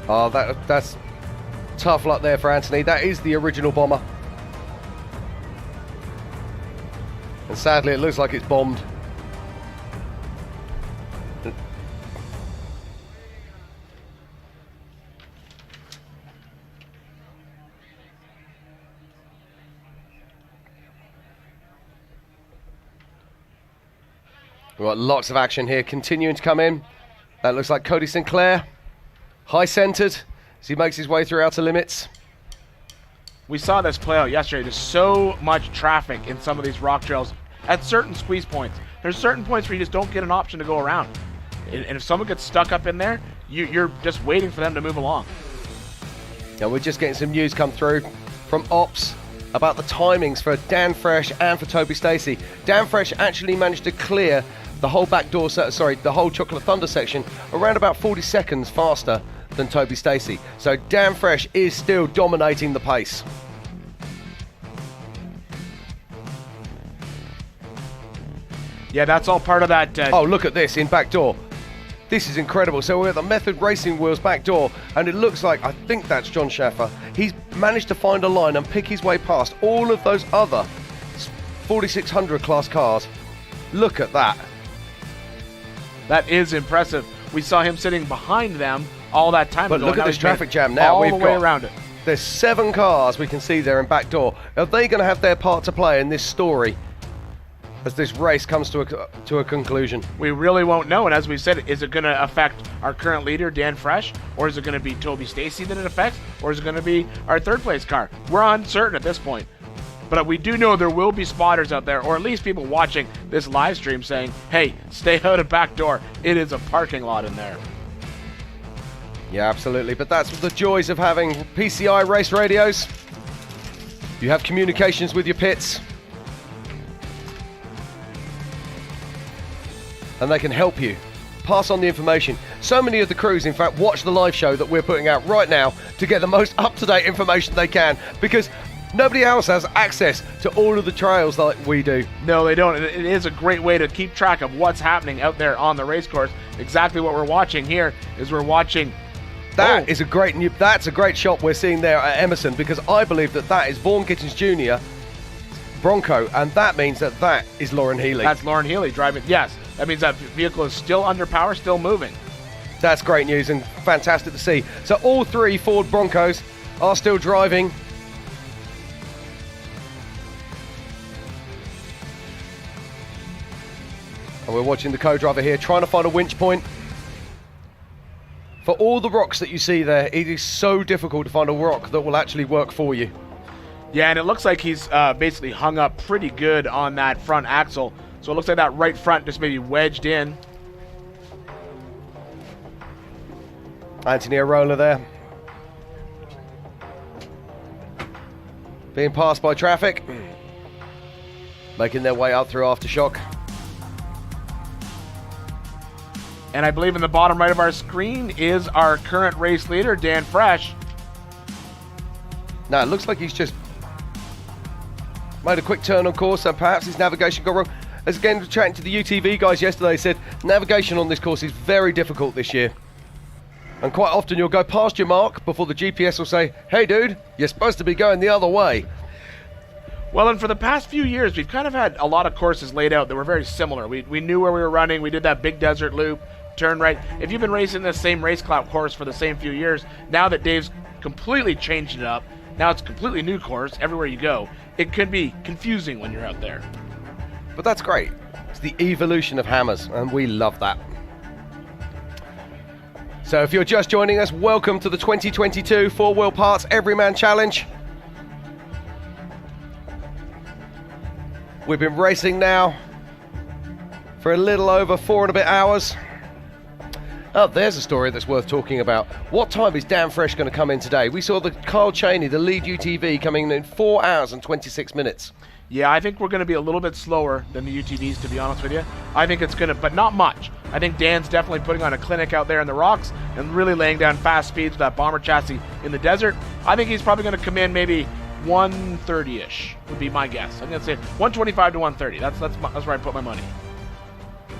Oh, that's tough luck there for Anthony. That is the original bomber. And sadly, it looks like it's bombed. We've got lots of action here continuing to come in. That looks like Cody Sinclair. High centered as he makes his way through outer limits. We saw this play out yesterday. There's so much traffic in some of these rock trails at certain squeeze points. There's certain points where you just don't get an option to go around. And if someone gets stuck up in there, you're just waiting for them to move along. Now we're just getting some news come through from Ops about the timings for Dan Fresh and for Toby Stacy. Dan Fresh actually managed to clear the whole backdoor, the whole Chocolate Thunder section around about 40 seconds faster than Toby Stacy. So Dan Fresh is still dominating the pace. Yeah, that's all part of that. Oh, look at this in backdoor. This is incredible. So we're at the Method Racing Wheels backdoor, and it looks like, I think that's John Schaffer. He's managed to find a line and pick his way past all of those other 4600 class cars. Look at that. That is impressive. We saw him sitting behind them all that time but ago. Look at this traffic jam now. All the way around it. There's 7 cars we can see there in backdoor. Are they going to have their part to play in this story as this race comes to a conclusion? We really won't know. And as we said, is it going to affect our current leader, Dan Fresh, or is it going to be Toby Stacy that it affects, or is it going to be our third place car? We're uncertain at this point. But we do know there will be spotters out there, or at least people watching this live stream saying, hey, stay out of backdoor. It is a parking lot in there. Yeah, absolutely. But that's the joys of having PCI race radios. You have communications with your pits. And they can help you pass on the information. So many of the crews, in fact, watch the live show that we're putting out right now to get the most up-to-date information they can, because nobody else has access to all of the trails like we do. No, they don't. It is a great way to keep track of what's happening out there on the race course. Exactly what we're watching here is we're watching. That's a great shot we're seeing there at Emerson, because I believe that is Vaughan Gittins Jr. Bronco, and that means that is Lauren Healy. That's Lauren Healy driving. Yes, that means that vehicle is still under power, still moving. That's great news and fantastic to see. So all 3 Ford Broncos are still driving. And we're watching the co-driver here trying to find a winch point. For all the rocks that you see there, it is so difficult to find a rock that will actually work for you. Yeah, and it looks like he's basically hung up pretty good on that front axle. So it looks like that right front just maybe wedged in. Anthony Arola there. Being passed by traffic. Making their way up through aftershock. And I believe in the bottom right of our screen is our current race leader, Dan Fresh. Now, it looks like he's just made a quick turn on course, so perhaps his navigation got wrong. As again, chatting to the UTV guys yesterday, said navigation on this course is very difficult this year. And quite often you'll go past your mark before the GPS will say, hey dude, you're supposed to be going the other way. Well, and for the past few years, we've kind of had a lot of courses laid out that were very similar. We knew where we were running. We did that big desert loop, turn right. If you've been racing this same race course for the same few years, now that Dave's completely changed it up, now it's a completely new course everywhere you go, it can be confusing when you're out there. But that's great. It's the evolution of hammers, and we love that. So if you're just joining us, welcome to the 2022 Four Wheel Parts Everyman Challenge. We've been racing now for a little over 4 and a bit hours. Oh, there's a story that's worth talking about. What time is Dan Fresh going to come in today? We saw the Kyle Cheney, the lead UTV, coming in 4 hours and 26 minutes. Yeah, I think we're going to be a little bit slower than the UTVs, to be honest with you. I think it's going to, but not much. I think Dan's definitely putting on a clinic out there in the rocks and really laying down fast speeds with that bomber chassis in the desert. I think he's probably going to come in maybe 130-ish would be my guess. I'm going to say 125 to 130. That's where I put my money.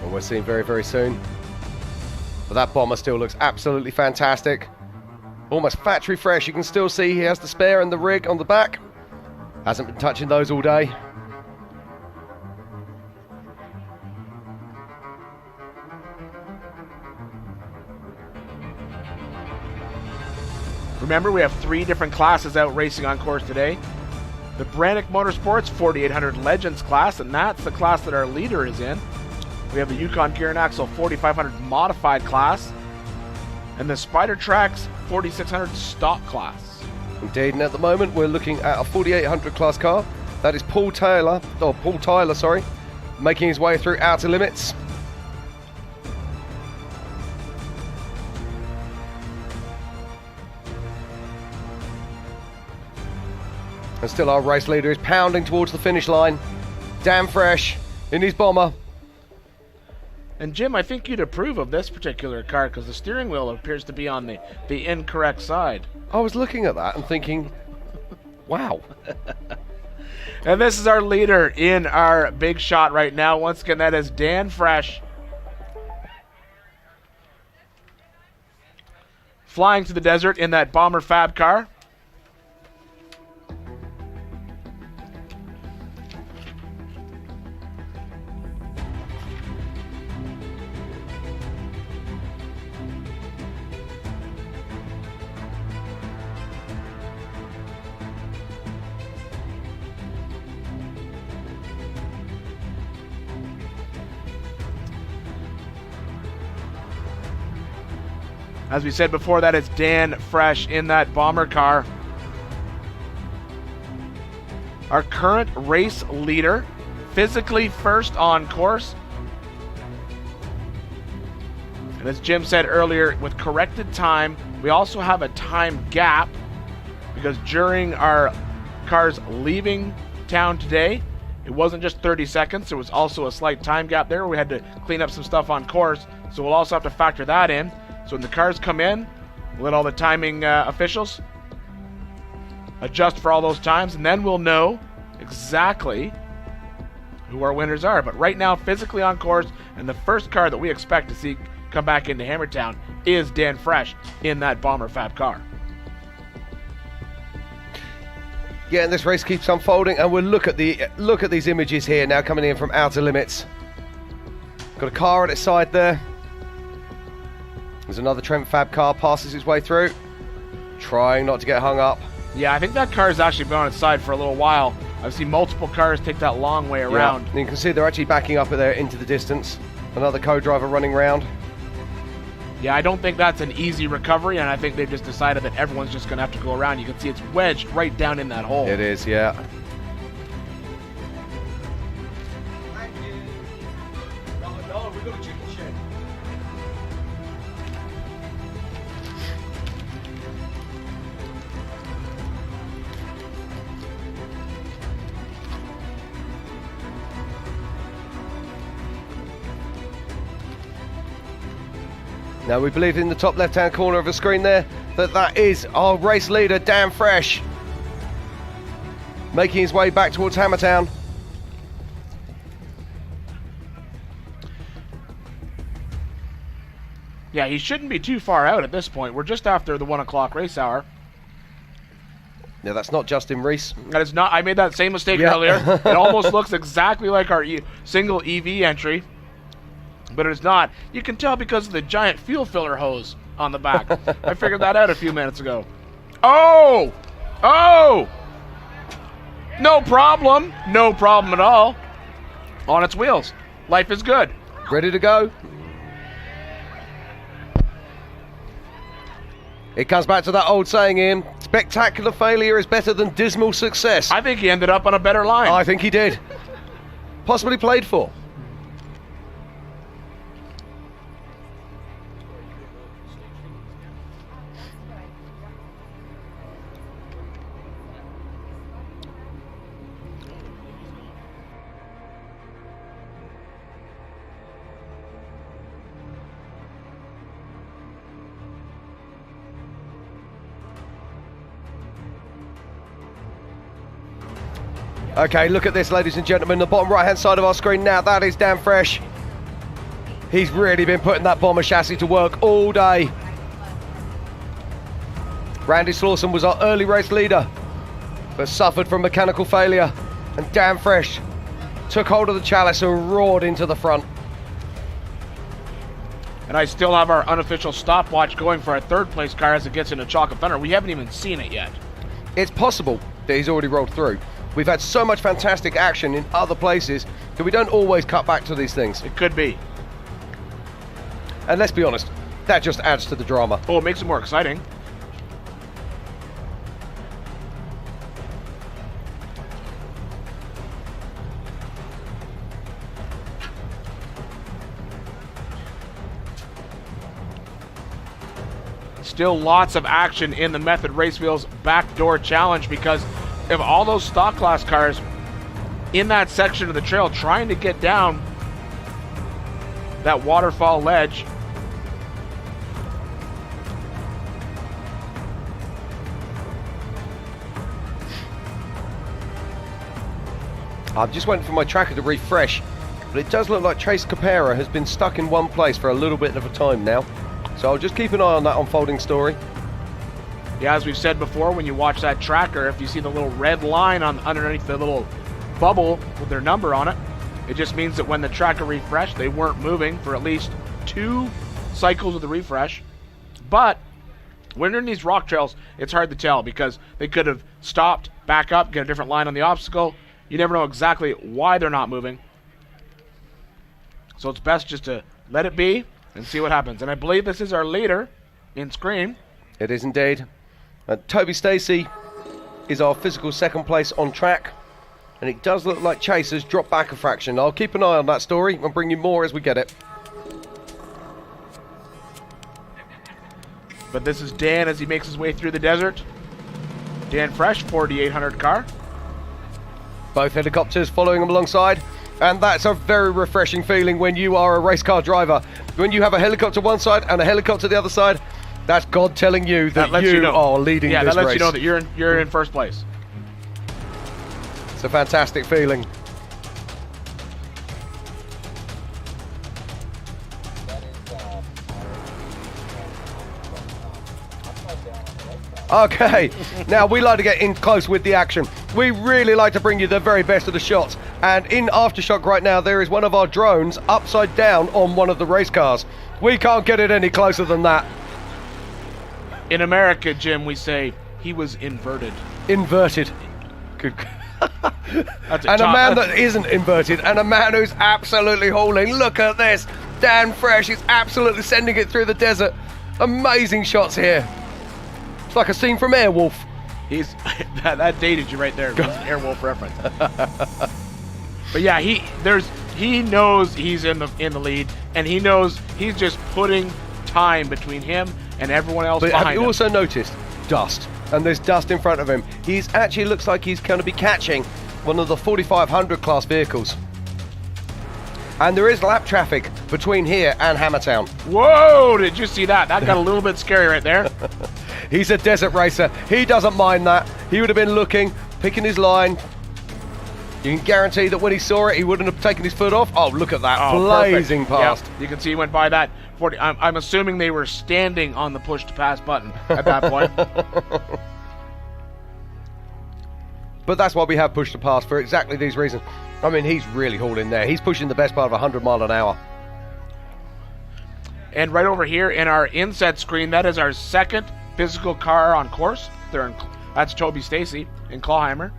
And we're seeing very, very soon. But that bomber still looks absolutely fantastic. Almost factory fresh. You can still see he has the spare and the rig on the back. Hasn't been touching those all day. Remember, we have 3 different classes out racing on course today. The Brannick Motorsports 4800 Legends class, and that's the class that our leader is in. We have the Yukon Gear and Axle 4500 Modified class, and the Spider Tracks 4600 Stock class. Indeed, and at the moment we're looking at a 4800 class car. That is Paul Tyler, making his way through outer limits. And still our race leader is pounding towards the finish line. Dan Fresh in his bomber. And Jim, I think you'd approve of this particular car because the steering wheel appears to be on the incorrect side. I was looking at that and thinking, wow. And this is our leader in our big shot right now. Once again, that is Dan Fresh. Flying to the desert in that Bomber Fab car. As we said before, that is Dan Fresh in that bomber car. Our current race leader, physically first on course. And as Jim said earlier, with corrected time, we also have a time gap because during our cars leaving town today, it wasn't just 30 seconds, there was also a slight time gap there where we had to clean up some stuff on course. So we'll also have to factor that in. So when the cars come in, we'll let all the timing officials adjust for all those times, and then we'll know exactly who our winners are. But right now, physically on course, and the first car that we expect to see come back into Hammertown is Dan Fresh in that Bomber Fab car. Yeah, and this race keeps unfolding, and we'll look at these images here now coming in from outer limits. Got a car at its side there. There's another Trent Fab car passes its way through, trying not to get hung up. Yeah, I think that car has actually been on its side for a little while. I've seen multiple cars take that long way around. Yeah, and you can see they're actually backing up there into the distance. Another co-driver running round. Yeah, I don't think that's an easy recovery, and I think they've just decided that everyone's just going to have to go around. You can see it's wedged right down in that hole. It is, yeah. Now we believe in the top left-hand corner of the screen there that is our race leader, Dan Fresh, making his way back towards Hammertown. Yeah, he shouldn't be too far out at this point. We're just after the 1 o'clock race hour. No, that's not Justin Reese. That is not. I made that same mistake earlier. It almost looks exactly like our single EV entry. but it's not. You can tell because of the giant fuel filler hose on the back. I figured that out a few minutes ago. Oh! Oh! No problem. No problem at all. On its wheels. Life is good. Ready to go. It comes back to that old saying, Ian. Spectacular failure is better than dismal success. I think he ended up on a better line. I think he did. Possibly played for. Okay, look at this, ladies and gentlemen. The bottom right-hand side of our screen now, that is Dan Fresh. He's really been putting that bomber chassis to work all day. Randy Slawson was our early race leader, but suffered from mechanical failure. And Dan Fresh took hold of the chalice and roared into the front. And I still have our unofficial stopwatch going for our third place car as it gets into Chocolate Thunder. We haven't even seen it yet. It's possible that he's already rolled through. We've had so much fantastic action in other places that we don't always cut back to these things. It could be. And let's be honest, that just adds to the drama. Oh, it makes it more exciting. Still lots of action in the Method Race Wheels Backdoor Challenge because of all those stock class cars in that section of the trail trying to get down that waterfall ledge. I've just went for my tracker to refresh, but it does look like Chase Caprara has been stuck in one place for a little bit of a time now. So I'll just keep an eye on that unfolding story. Yeah, as we've said before, when you watch that tracker, if you see the little red line on underneath the little bubble with their number on it, it just means that when the tracker refreshed, they weren't moving for at least 2 cycles of the refresh. But when you're in these rock trails, it's hard to tell because they could have stopped, back up, get a different line on the obstacle. You never know exactly why they're not moving. So it's best just to let it be and see what happens. And I believe this is our leader in Scream. It is indeed. Toby Stacy is our physical second place on track, and it does look like Chase has dropped back a fraction. I'll keep an eye on that story and bring you more as we get it. But this is Dan as he makes his way through the desert. Dan Fresh, 4800 car. Both helicopters following him alongside, and that's a very refreshing feeling when you are a race car driver. When you have a helicopter one side and a helicopter the other side, that's God telling you that you are leading this race. Yeah, that lets you know that you're in first place. It's a fantastic feeling. Okay, now we like to get in close with the action. We really like to bring you the very best of the shots. And in Aftershock right now, there is one of our drones upside down on one of the race cars. We can't get it any closer than that. In America, Jim, we say he was inverted. Inverted. Good. And a man that isn't inverted, and a man who's absolutely hauling. Look at this. Dan Fresh is absolutely sending it through the desert. Amazing shots here. It's like a scene from Airwolf. He's that dated you right there. It was an Airwolf reference. But yeah, he knows he's in the lead, and he knows he's just putting time between him and everyone else behind him. Have you also noticed dust? And there's dust in front of him. He's actually looks like he's going to be catching one of the 4500 class vehicles. And there is lap traffic between here and Hammertown. Whoa, did you see that? That got a little bit scary right there. He's a desert racer. He doesn't mind that. He would have been looking, picking his line. You can guarantee that when he saw it, he wouldn't have taken his foot off. Oh, look at that, blazing past. Yep. You can see he went by that 40. I'm assuming they were standing on the push to pass button at that point. But that's why we have push to pass, for exactly these reasons. I mean, he's really hauling there. He's pushing the best part of 100 miles an hour. And right over here in our inset screen, that is our second physical car on course. That's Toby Stacy in Clawhammer.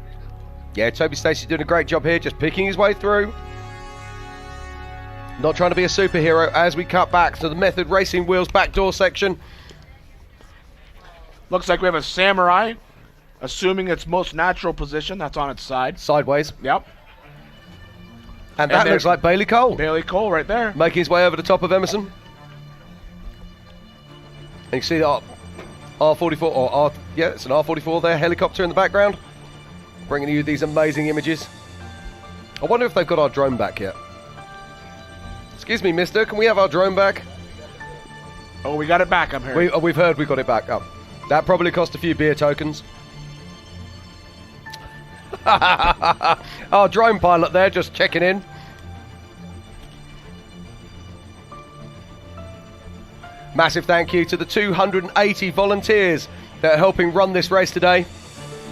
Yeah, Toby Stacy doing a great job here, just picking his way through. Not trying to be a superhero as we cut back to the Method Racing Wheels backdoor section. Looks like we have a Samurai, assuming its most natural position. That's on its side. Sideways. Yep. And that looks like Bailey Cole. Bailey Cole right there. Making his way over the top of Emerson. And you see the R44, or yeah, it's an R44 there, helicopter in the background. Bringing you these amazing images. I wonder if they've got our drone back yet. Excuse me, mister, can we have our drone back? Oh, we got it back up here. We've heard we got it back up. That probably cost a few beer tokens. Our drone pilot there just checking in. Massive thank you to the 280 volunteers that are helping run this race today.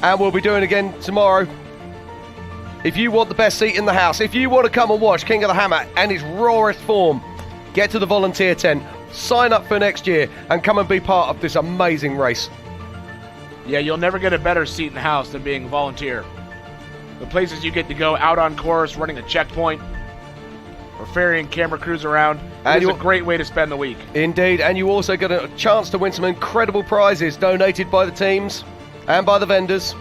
And we'll be doing again tomorrow. If you want the best seat in the house, if you want to come and watch King of the Hammer and his rawest form, get to the volunteer tent, sign up for next year, and come and be part of this amazing race. Yeah, you'll never get a better seat in the house than being a volunteer. The places you get to go out on course, running a checkpoint, or ferrying camera crews around. It's a great way to spend the week. Indeed, and you also get a chance to win some incredible prizes donated by the teams and by the vendors.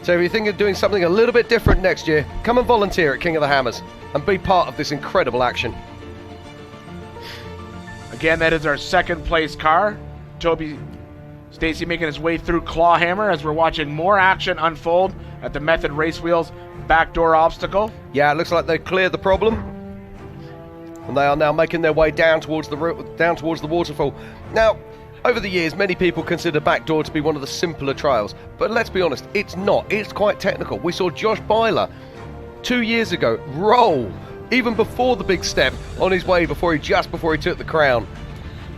So if you're thinking of doing something a little bit different next year, come and volunteer at King of the Hammers and be part of this incredible action. Again, that is our second place car. Toby Stacy making his way through Clawhammer as we're watching more action unfold at the Method Race Wheels backdoor obstacle. Yeah, it looks like they've cleared the problem. And they are now making their way down towards the waterfall. Now, over the years, many people consider Backdoor to be one of the simpler trials, but let's be honest, it's not. It's quite technical. We saw Josh Byler 2 years ago roll, even before the big step, on his way before he took the crown.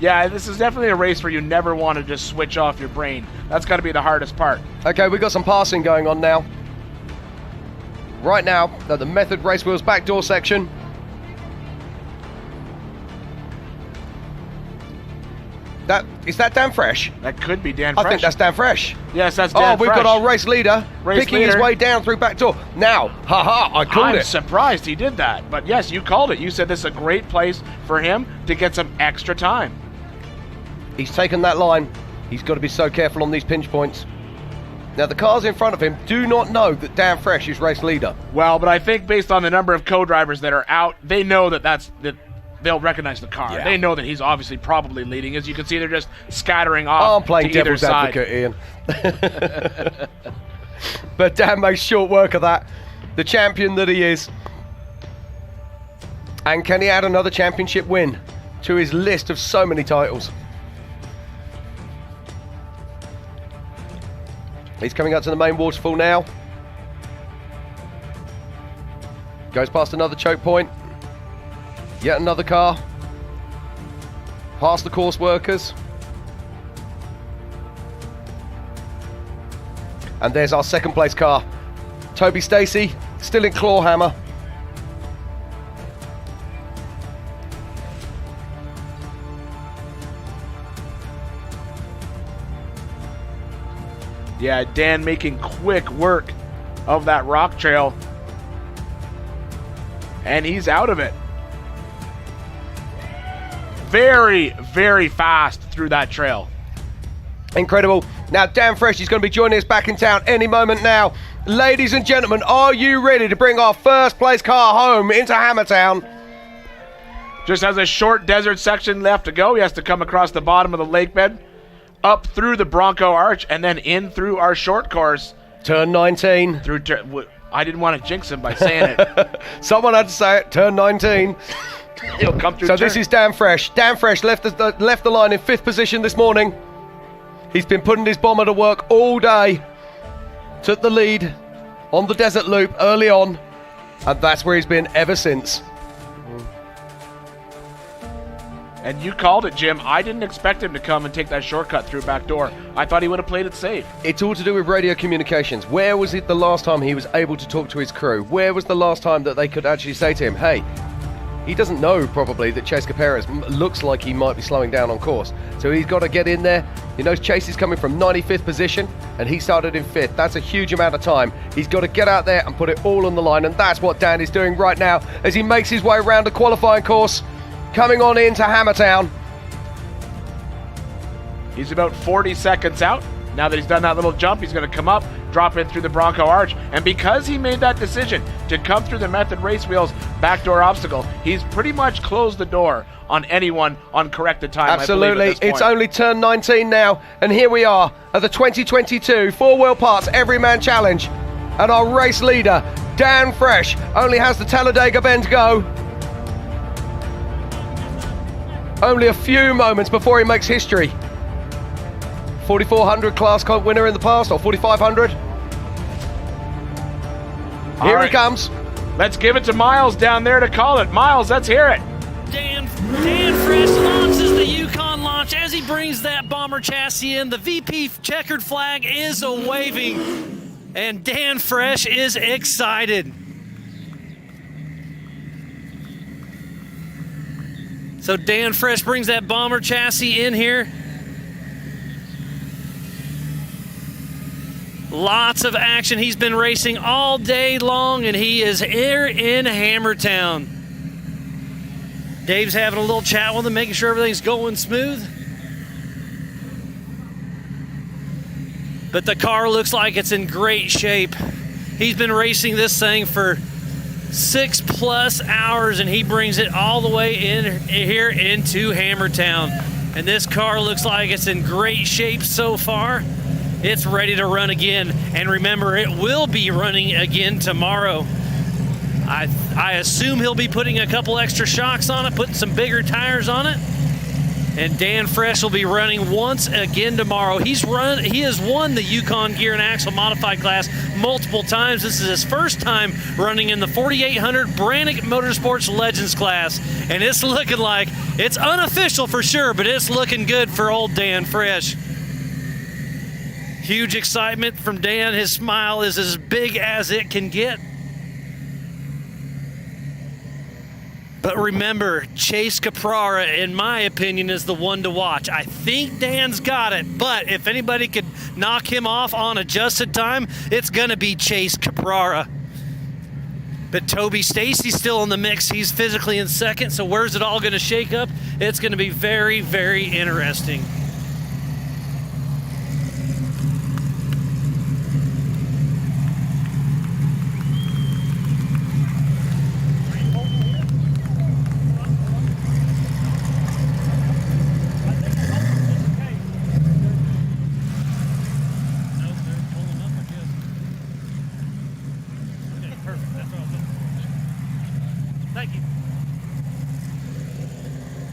Yeah, this is definitely a race where you never want to just switch off your brain. That's got to be the hardest part. Okay, we've got some passing going on now. Right now, at the Method Race Wheels backdoor section. Is that Dan Fresh? That could be Dan Fresh. I think that's Dan Fresh. Yes, that's Dan Fresh. We've got our race leader picking his way down through backdoor. Now, I called it. I'm surprised he did that. But yes, you called it. You said this is a great place for him to get some extra time. He's taken that line. He's got to be so careful on these pinch points. Now, the cars in front of him do not know that Dan Fresh is race leader. Well, but I think based on the number of co-drivers that are out, they know that they'll recognize the car. Yeah. They know that he's obviously probably leading. As you can see, they're just scattering off. I'm playing to devil's either side. advocate, Ian. But Dan makes short work of that. The champion that he is. And can he add another championship win to his list of so many titles? He's coming up to the main waterfall now. Goes past another choke point. Yet another car. Past the course workers. And there's our second place car. Toby Stacy, still in Clawhammer. Yeah, Dan making quick work of that rock trail. And he's out of it. Very, very fast through that trail. Incredible. Now, Dan Fresh is going to be joining us back in town any moment now. Ladies and gentlemen, are you ready to bring our first place car home into Hammertown? Just has a short desert section left to go. He has to come across the bottom of the lake bed, up through the Bronco arch, and then in through our short course. Turn 19. I didn't want to jinx him by saying it. Someone had to say it. Turn 19. He'll come through. So this is Dan Fresh. Dan Fresh left the line in 5th position this morning. He's been putting his bomber to work all day. Took the lead on the desert loop early on, and that's where he's been ever since. And you called it, Jim. I didn't expect him to come and take that shortcut through Backdoor. I thought he would have played it safe. It's all to do with radio communications. Where was it the last time he was able to talk to his crew? Where was the last time that they could actually say to him, hey, he doesn't know probably that Chase Caprara looks like he might be slowing down on course. So he's got to get in there. He knows Chase is coming from 95th position and he started in 5th. That's a huge amount of time. He's got to get out there and put it all on the line, and that's what Dan is doing right now as he makes his way around the qualifying course, coming on into Hammertown. He's about 40 seconds out. Now that he's done that little jump, he's going to come up, drop in through the Bronco arch. And because he made that decision to come through the Method Race Wheels backdoor obstacle, he's pretty much closed the door on anyone on corrected time. Absolutely. I believe, at this It's point. only turn 19 now, and here we are at the 2022 Four Wheel Parts Everyman Challenge. And our race leader, Dan Fresh, only has the Talladega Bend to go. Only a few moments before he makes history. 4,400 class comp winner in the past, or 4,500. Here he comes. Let's give it to Miles down there to call it. Miles, let's hear it. Dan Fresh launches the Yukon launch as he brings that bomber chassis in. The VP checkered flag is waving, and Dan Fresh is excited. So Dan Fresh brings that bomber chassis in here. Lots of action. He's been racing all day long, and he is here in Hammertown. Dave's having a little chat with him, making sure everything's going smooth. But the car looks like it's in great shape. He's been racing this thing for 6+ hours, and he brings it all the way in here into Hammertown. And this car looks like it's in great shape so far. It's ready to run again. And remember, it will be running again tomorrow. I assume he'll be putting a couple extra shocks on it, putting some bigger tires on it. And Dan Fresh will be running once again tomorrow. He has won the Yukon Gear and Axle Modified class multiple times. This is his first time running in the 4800 Brannick Motorsports Legends class. And it's looking like, it's unofficial for sure, but it's looking good for old Dan Fresh. Huge excitement from Dan. His smile is as big as it can get. But remember, Chase Caprara, in my opinion, is the one to watch. I think Dan's got it, but if anybody could knock him off on adjusted time, it's going to be Chase Caprara. But Toby Stacy's still in the mix. He's physically in second, so where's it all going to shake up? It's going to be very, very interesting.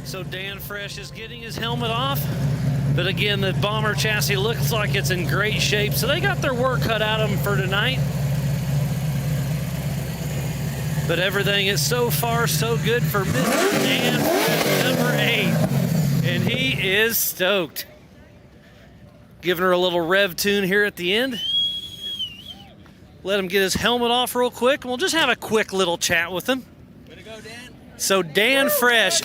So Dan Fresh is getting his helmet off, but again, the bomber chassis looks like it's in great shape, so they got their work cut out of them for tonight. But everything is so far so good for Mr. Dan Fresh, number 8, and he is stoked. Giving her a little rev tune here at the end. Let him get his helmet off real quick, and we'll just have a quick little chat with him. Way to go, Dan. So Dan Fresh,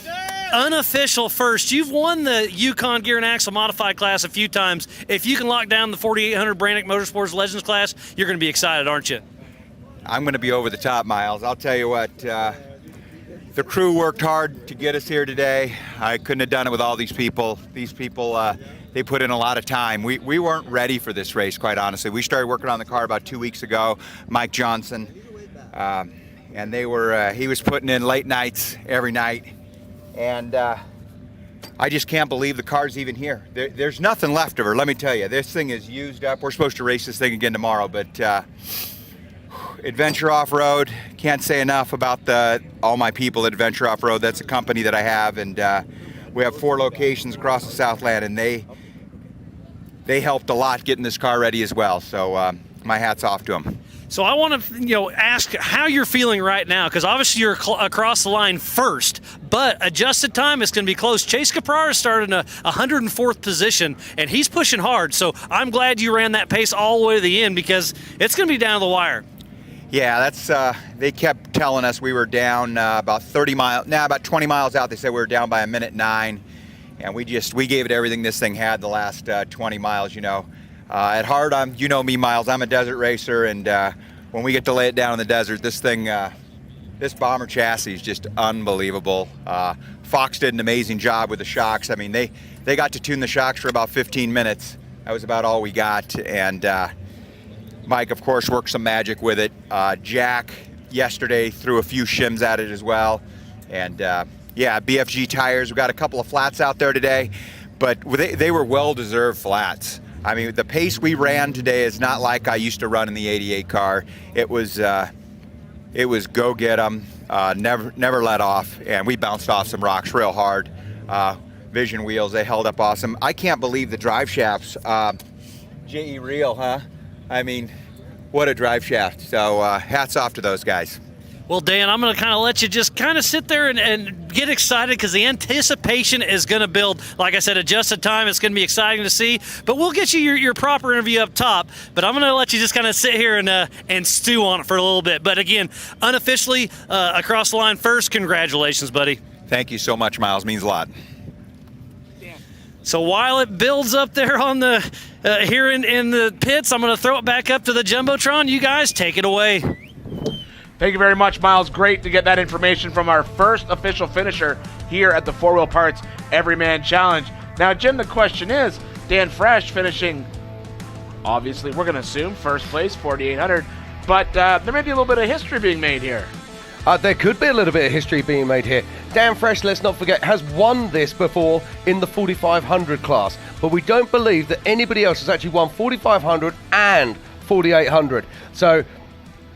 unofficial first. You've won the Yukon Gear and Axle Modified class a few times. If you can lock down the 4800 Brannick Motorsports Legends class, you're going to be excited, aren't you? I'm going to be over the top, Miles. I'll tell you what, the crew worked hard to get us here today. I couldn't have done it with all these people. These people, they put in a lot of time. We weren't ready for this race, quite honestly. We started working on the car about 2 weeks ago. Mike Johnson, and he was putting in late nights every night. And I just can't believe the car's even here. There's nothing left of her, let me tell you. This thing is used up. We're supposed to race this thing again tomorrow, but Adventure Off-Road, can't say enough about all my people at Adventure Off-Road. That's a company that I have, and we have 4 locations across the Southland, and they helped a lot getting this car ready as well. So my hat's off to them. So I want to, ask how you're feeling right now, because obviously you're across the line first, but adjusted time is going to be close. Chase Caprara started in a 104th position, and he's pushing hard. So I'm glad you ran that pace all the way to the end, because it's going to be down to the wire. Yeah, that's. They kept telling us we were down about 30 miles. Now about 20 miles out. They said we were down by a minute 9, and we gave it everything this thing had the last 20 miles. At heart, you know me, Miles. I'm a desert racer, and when we get to lay it down in the desert, this thing, this bomber chassis is just unbelievable. Fox did an amazing job with the shocks. I mean, they got to tune the shocks for about 15 minutes. That was about all we got, and. Mike, of course, worked some magic with it. Jack, yesterday, threw a few shims at it as well. And, yeah, BFG tires. We got a couple of flats out there today, but they were well-deserved flats. I mean, the pace we ran today is not like I used to run in the 88 car. It was go get 'em, never let off, and we bounced off some rocks real hard. Vision wheels, they held up awesome. I can't believe the drive shafts. JE Reel, huh? I mean, what a drive shaft. So hats off to those guys. Well, Dan, I'm going to kind of let you just kind of sit there and get excited because the anticipation is going to build. Like I said, adjusted time, it's going to be exciting to see. But we'll get you your proper interview up top. But I'm going to let you just kind of sit here and stew on it for a little bit. But again, unofficially, across the line first, congratulations, buddy. Thank you so much, Miles. Means a lot. So while it builds up there on the here in the pits, I'm going to throw it back up to the Jumbotron. You guys take it away. Thank you very much, Miles. Great to get that information from our first official finisher here at the 4 Wheel Parts Everyman Challenge. Now, Jim, the question is, Dan Fresh finishing, obviously, we're going to assume first place, 4,800, but there may be a little bit of history being made here. There could be a little bit of history being made here. Dan Fresh, let's not forget, has won this before in the 4,500 class, but we don't believe that anybody else has actually won 4,500 and 4,800. So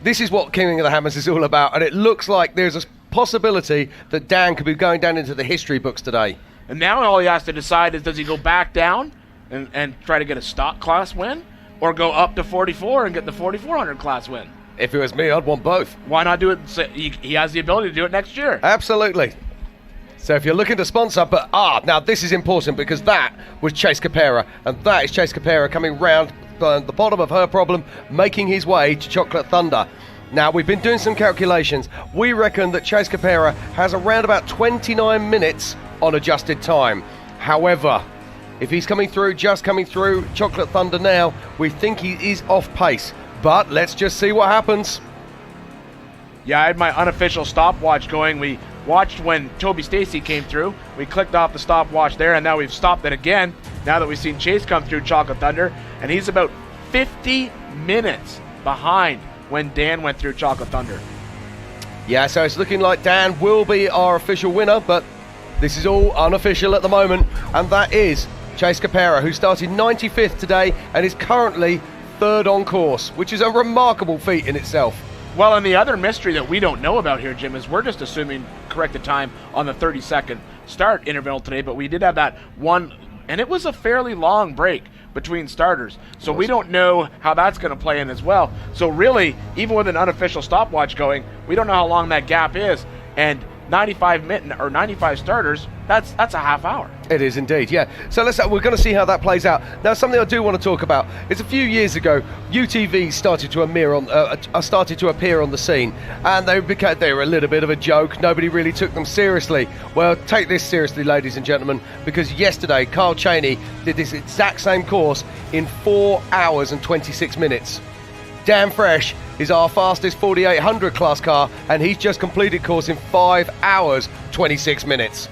this is what King of the Hammers is all about, and it looks like there's a possibility that Dan could be going down into the history books today. And now all he has to decide is, does he go back down and try to get a stock class win, or go up to 44 and get the 4,400 class win? If it was me, I'd want both. Why not do it? He has the ability to do it next year. Absolutely. So if you're looking to sponsor, but now this is important because that was Chase Caprara, and that is Chase Caprara coming round the bottom of her problem, making his way to Chocolate Thunder. Now, we've been doing some calculations. We reckon that Chase Caprara has around about 29 minutes on adjusted time. However, if he's coming through Chocolate Thunder now, we think he is off pace. But let's just see what happens. Yeah, I had my unofficial stopwatch going. We watched when Toby Stacy came through. We clicked off the stopwatch there, and now we've stopped it again, now that we've seen Chase come through Chocolate Thunder, and he's about 50 minutes behind when Dan went through Chocolate Thunder. Yeah, so it's looking like Dan will be our official winner, but this is all unofficial at the moment, and that is Chase Caprara, who started 95th today and is currently third on course, which is a remarkable feat in itself. Well, and the other mystery that we don't know about here, Jim, is we're just assuming corrected time on the 30-second start interval today, but we did have that one, and it was a fairly long break between starters, so we don't know how that's going to play in as well. So really, even with an unofficial stopwatch going, we don't know how long that gap is, and 95 starters, that's a half hour. It is indeed, yeah. So we're going to see how that plays out. Now, something I do want to talk about is a few years ago, UTVs started to appear on the scene, and they were a little bit of a joke. Nobody really took them seriously. Well, take this seriously, ladies and gentlemen, because yesterday Carl Cheney did this exact same course in 4 hours and 26 minutes. Dan Fresh is our fastest 4,800 class car, and he's just completed course in 5 hours, 26 minutes.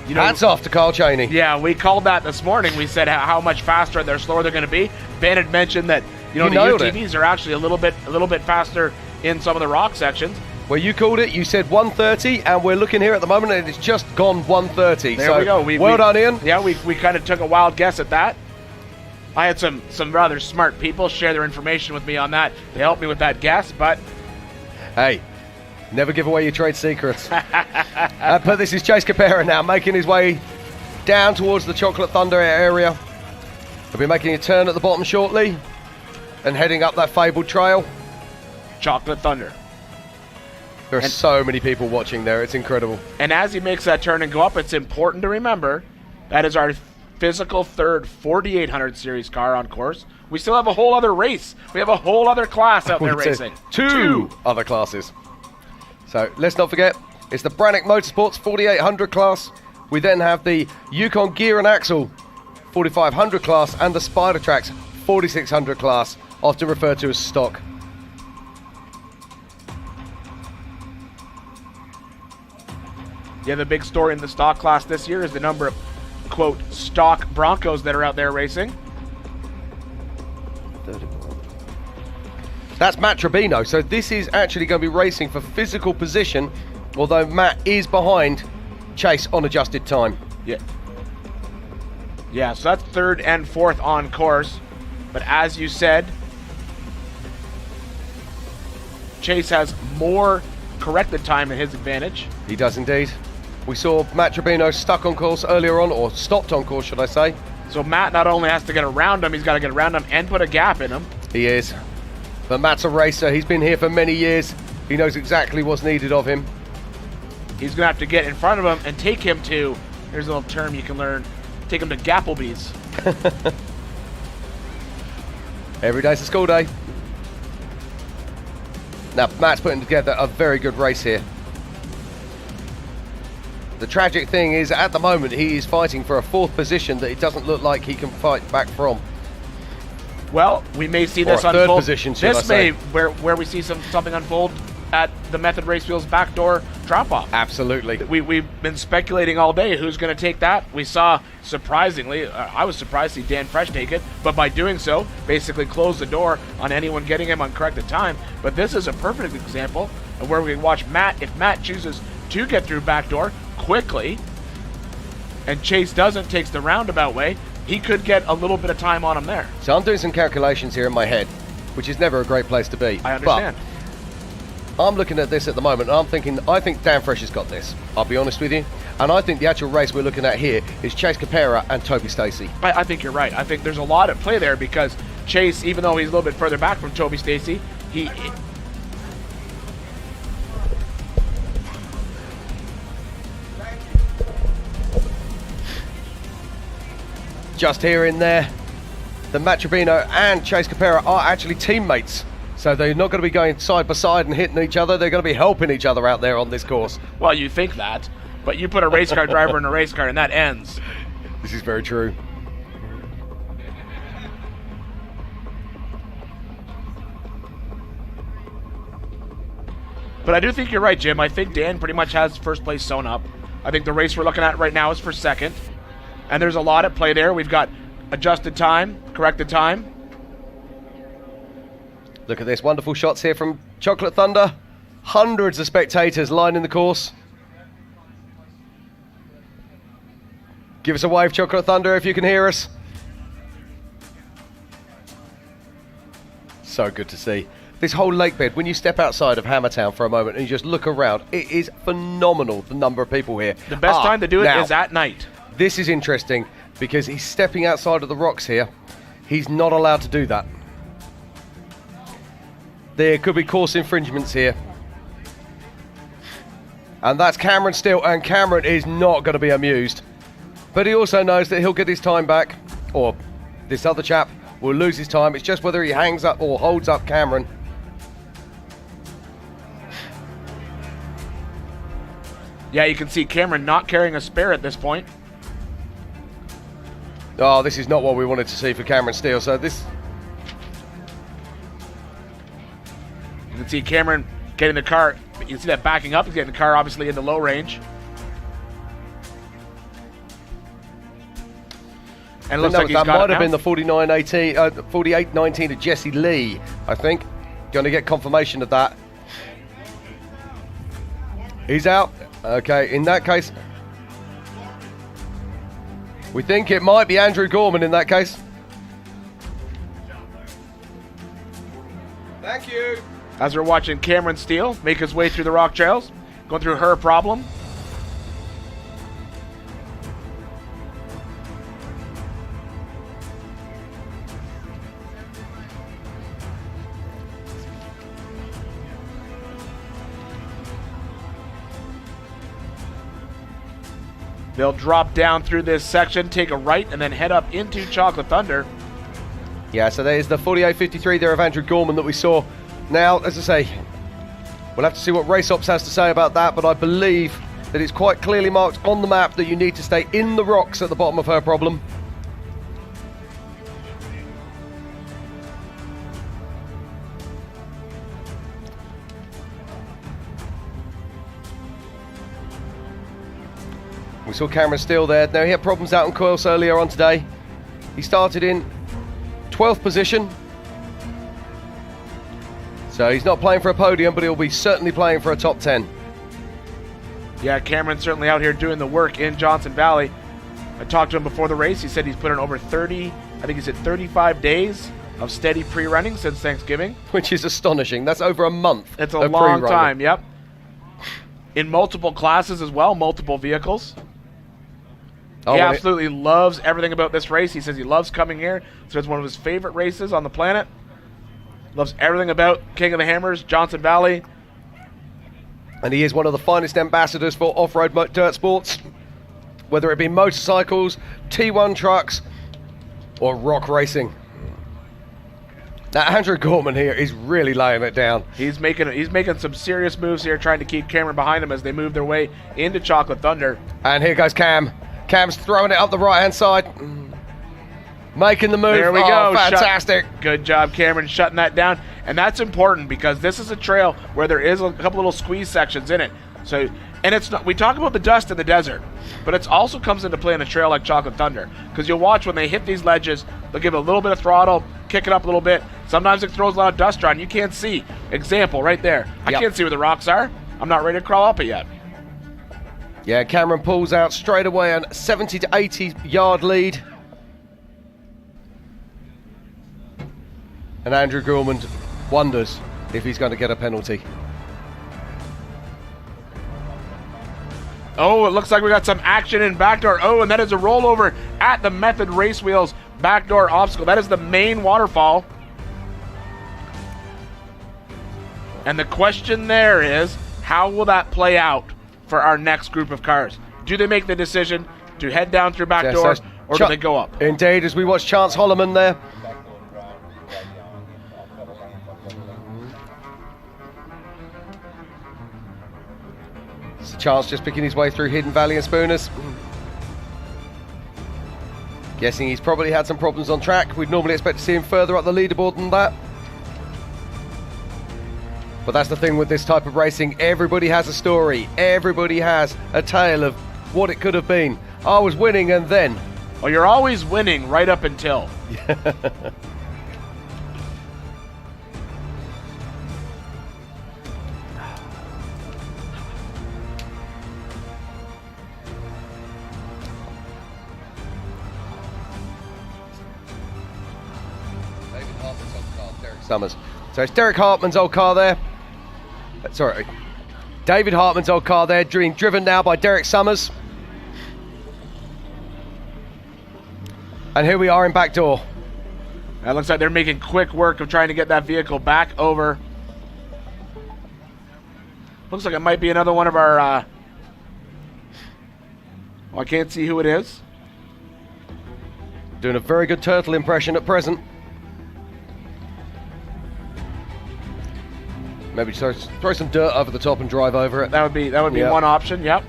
Hats off to Carl Cheney. Yeah, we called that this morning. We said how much faster they're slower they're going to be. Ben had mentioned that the UTVs are actually a little bit faster in some of the rock sections. Well, you called it. You said 130, and we're looking here at the moment, and it's just gone 130. There we go. Well done, Ian. Yeah, we kind of took a wild guess at that. I had some rather smart people share their information with me on that to help me with that guess, but hey, never give away your trade secrets. But this is Chase Caprara now, making his way down towards the Chocolate Thunder area. He'll be making a turn at the bottom shortly and heading up that fabled trail. Chocolate Thunder. There are so many people watching there. It's incredible. And as he makes that turn and go up, it's important to remember that is our physical third 4800 series car on course. We still have a whole other race. We have a whole other class out there racing. Two other classes. So let's not forget, it's the Brannick Motorsports 4800 class. We then have the Yukon Gear and Axle 4500 class and the Spider Tracks 4600 class, often referred to as stock. Yeah, the big story in the stock class this year is the number of, quote, stock Broncos that are out there racing. That's Matt Trabino, so this is actually going to be racing for physical position, although Matt is behind Chase on adjusted time. Yeah, so that's third and fourth on course. But as you said, Chase has more corrected time at his advantage. He does indeed. We saw Matt Trabino stuck on course earlier on, or stopped on course, should I say. So Matt not only has to get around him, he's got to get around him and put a gap in him. He is. But Matt's a racer. He's been here for many years. He knows exactly what's needed of him. He's going to have to get in front of him and take him to, here's a little term you can learn, take him to Gapplebee's. Every day's a school day. Now, Matt's putting together a very good race here. The tragic thing is, at the moment, he is fighting for a fourth position that it doesn't look like he can fight back from. Well, we may see Or this a third unfold. position, should I This say. may where we see something unfold at the Method Race Wheels backdoor drop-off. Absolutely. We've been speculating all day who's going to take that. We saw, surprisingly, I was surprised to see Dan Fresh take it, but by doing so, basically close the door on anyone getting him on corrected time. But this is a perfect example of where we can watch Matt. If Matt chooses to get through backdoor quickly, and Chase doesn't, takes the roundabout way, he could get a little bit of time on him there. So I'm doing some calculations here in my head, which is never a great place to be. I understand. But I'm looking at this at the moment, and I'm thinking, I think Dan Fresh has got this. I'll be honest with you. And I think the actual race we're looking at here is Chase Caprara and Toby Stacy. I think you're right. I think there's a lot at play there because Chase, even though he's a little bit further back from Toby Stacy, he... Just here in there, the Matt Trabino and Chase Caprara are actually teammates. So they're not going to be going side by side and hitting each other. They're going to be helping each other out there on this course. Well, you think that, but you put a race car driver in a race car and that ends. This is very true. But I do think you're right, Jim. I think Dan pretty much has first place sewn up. I think the race we're looking at right now is for second. And there's a lot at play there. We've got adjusted time, corrected time. Look at this, wonderful shots here from Chocolate Thunder. Hundreds of spectators lining the course. Give us a wave, Chocolate Thunder, if you can hear us. So good to see. This whole lake bed, when you step outside of Hammertown for a moment and you just look around, it is phenomenal, the number of people here. The best time to do it is at night. This is interesting because he's stepping outside of the rocks here. He's not allowed to do that. There could be course infringements here. And that's Cameron Steele, and Cameron is not going to be amused. But he also knows that he'll get his time back, or this other chap will lose his time. It's just whether he hangs up or holds up Cameron. Yeah, you can see Cameron not carrying a spare at this point. Oh, this is not what we wanted to see for Cameron Steele. So this... You can see Cameron getting the car. You can see that backing up. He's getting the car obviously in the low range. And it looks like he's got that might it have been now. the 48-19 to Jesse Lee, I think. Going to get confirmation of that. He's out. Okay, in that case, we think it might be Andrew Gorman in that case. Thank you. As we're watching Cameron Steele make his way through the rock trails, going through her problem. They'll drop down through this section, take a right, and then head up into Chocolate Thunder. Yeah, so there's the 48.53 there of Andrew Gorman that we saw. Now, as I say, we'll have to see what Race Ops has to say about that, but I believe that it's quite clearly marked on the map that you need to stay in the rocks at the bottom of her problem. We saw Cameron Steele there. Now, he had problems out on coils earlier on today. He started in 12th position. So he's not playing for a podium, but he'll be certainly playing for a top 10. Yeah, Cameron's certainly out here doing the work in Johnson Valley. I talked to him before the race. He said he's put in over 35 days of steady pre-running since Thanksgiving. Which is astonishing. That's over a month. It's a long time, yep. In multiple classes as well, multiple vehicles. He absolutely loves everything about this race. He says he loves coming here. So it's one of his favorite races on the planet. Loves everything about King of the Hammers, Johnson Valley. And he is one of the finest ambassadors for off-road dirt sports. Whether it be motorcycles, T1 trucks, or rock racing. Now, Andrew Gorman here is really laying it down. He's making some serious moves here, trying to keep Cameron behind him as they move their way into Chocolate Thunder. And here goes Cam. Cam's throwing it up the right-hand side. Making the move. There we go. Fantastic. Good job, Cameron, shutting that down. And that's important because this is a trail where there is a couple little squeeze sections in it. So, and it's not, we talk about the dust in the desert, but it also comes into play in a trail like Chocolate Thunder. Because you'll watch when they hit these ledges, they'll give it a little bit of throttle, kick it up a little bit. Sometimes it throws a lot of dust around. You can't see. Example right there. I can't see where the rocks are. I'm not ready to crawl up it yet. Yeah, Cameron pulls out straight away on 70 to 80 yard lead. And Andrew Gorman wonders if he's going to get a penalty. Oh, it looks like we got some action in Backdoor. Oh, and that is a rollover at the Method Race Wheels Backdoor obstacle. That is the main waterfall. And the question there is, how will that play out for our next group of cars? Do they make the decision to head down through Backdoor, or do they go up? Indeed, as we watch Chance Holloman there. So Chance just picking his way through Hidden Valley and Spooners. Guessing he's probably had some problems on track. We'd normally expect to see him further up the leaderboard than that. But that's the thing with this type of racing. Everybody has a story. Everybody has a tale of what it could have been. I was winning and then. Well, you're always winning right up until. Summers. So it's Derek Hartman's old car there. Sorry, David Hartman's old car there, being driven now by Derek Summers. And here we are in Backdoor. It looks like they're making quick work of trying to get that vehicle back over. Looks like it might be another one of our... well, I can't see who it is. Doing a very good turtle impression at present. Maybe throw some dirt over the top and drive over it. That would be one option, yep.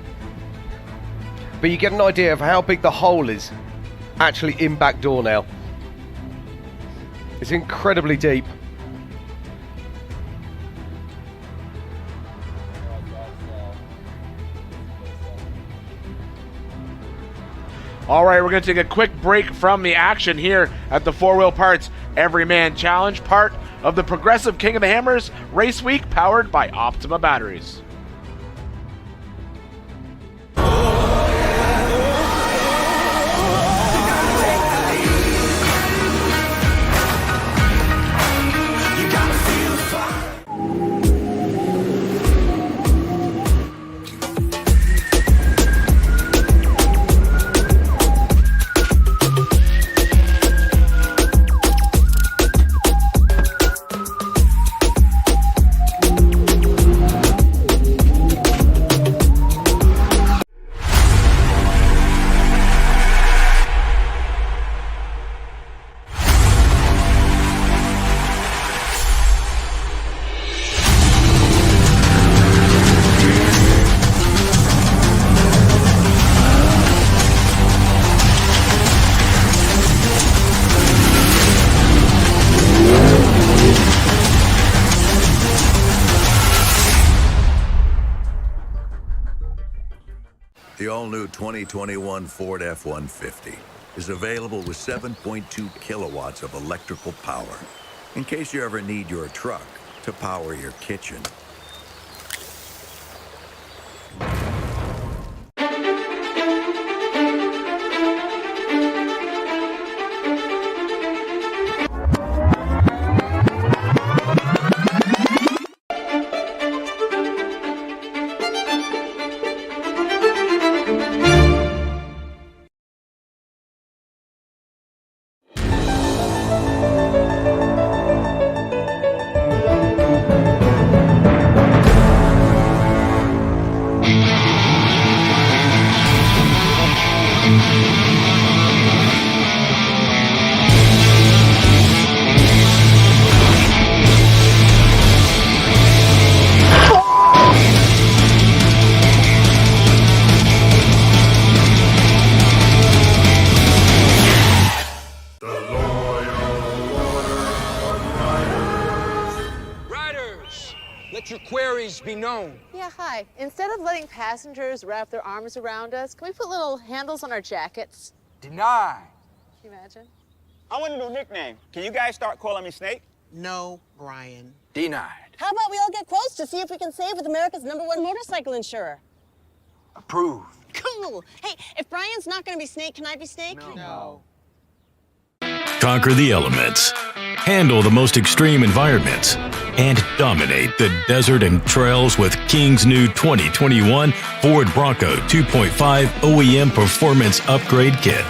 But you get an idea of how big the hole is actually in Backdoor now. It's incredibly deep. All right, we're going to take a quick break from the action here at the Four Wheel Parts Everyman Challenge, part of the Progressive King of the Hammers Race Week, powered by Optima Batteries. all-new 2021 Ford F-150 is available with 7.2 kilowatts of electrical power. In case you ever need your truck to power your kitchen. Let your queries be known. Yeah, hi. Instead of letting passengers wrap their arms around us, can we put little handles on our jackets? Denied. Can you imagine? I want a new nickname. Can you guys start calling me Snake? No, Brian. Denied. How about we all get quotes to see if we can save with America's #1 motorcycle insurer? Approved. Cool. Hey, if Brian's not going to be Snake, can I be Snake? No. Conquer the elements, handle the most extreme environments, and dominate the desert and trails with King's new 2021 Ford Bronco 2.5 OEM Performance Upgrade Kit.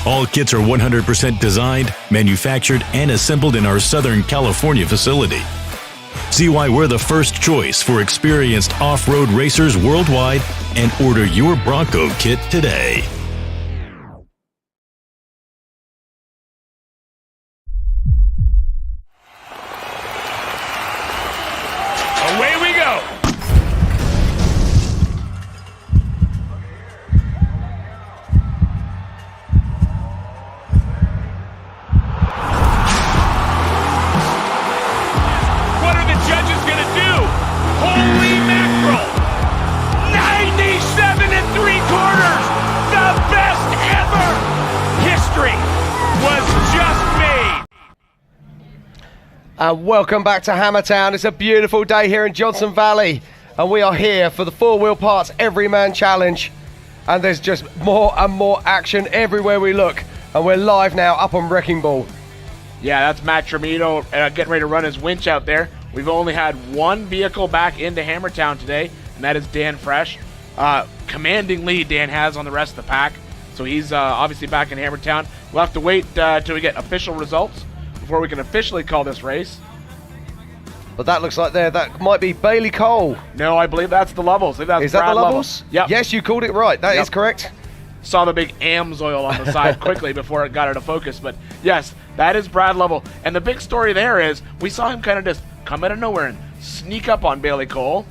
All kits are 100% designed, manufactured, and assembled in our Southern California facility. See why we're the first choice for experienced off-road racers worldwide and order your Bronco kit today. Away we go! What are the judges gonna do? Holy mackerel! 97 3/4! The best ever! History was just made! And welcome back to Hammertown. It's a beautiful day here in Johnson Valley, and we are here for the 4-wheel parts Everyman Challenge. And there's just more and more action everywhere we look, and we're live now up on Wrecking Ball. Yeah, that's Matt Tremino getting ready to run his winch out there. We've only had one vehicle back into Hammertown today, and that is Dan Fresh. Commanding lead Dan has on the rest of the pack, so he's obviously back in Hammertown. We'll have to wait till we get official results before we can officially call this race. But that looks like that might be Bailey Cole. No, I believe that's the Levels. Is that the Levels? Yep. Yes, you called it right. That is correct. Saw the big AMS oil on the side quickly before it got out of focus. But yes, that is Brad Lovell. And the big story there is we saw him kind of just come out of nowhere and sneak up on Bailey Cole.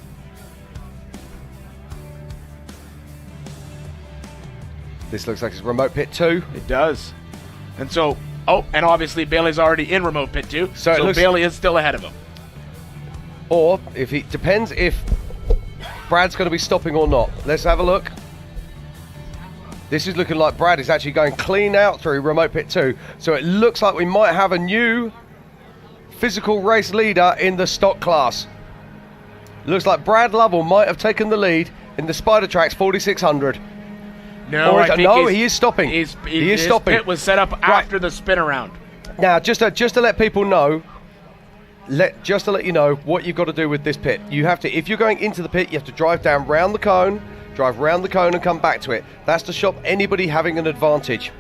This looks like it's remote pit 2. It does. And so, and obviously Bailey's already in remote pit 2. So Bailey is still ahead of him. Or if it depends if Brad's going to be stopping or not. Let's have a look. This is looking like Brad is actually going clean out through remote pit 2. So it looks like we might have a new physical race leader in the stock class. Looks like Brad Lovell might have taken the lead in the Spider Tracks 4600. No, he is stopping. He is stopping. His pit was set up after the spin around. Now, just to let people know, just to let you know what you've got to do with this pit. You have to, if you're going into the pit, you have to drive down round the cone, and come back to it. That's to stop anybody having an advantage.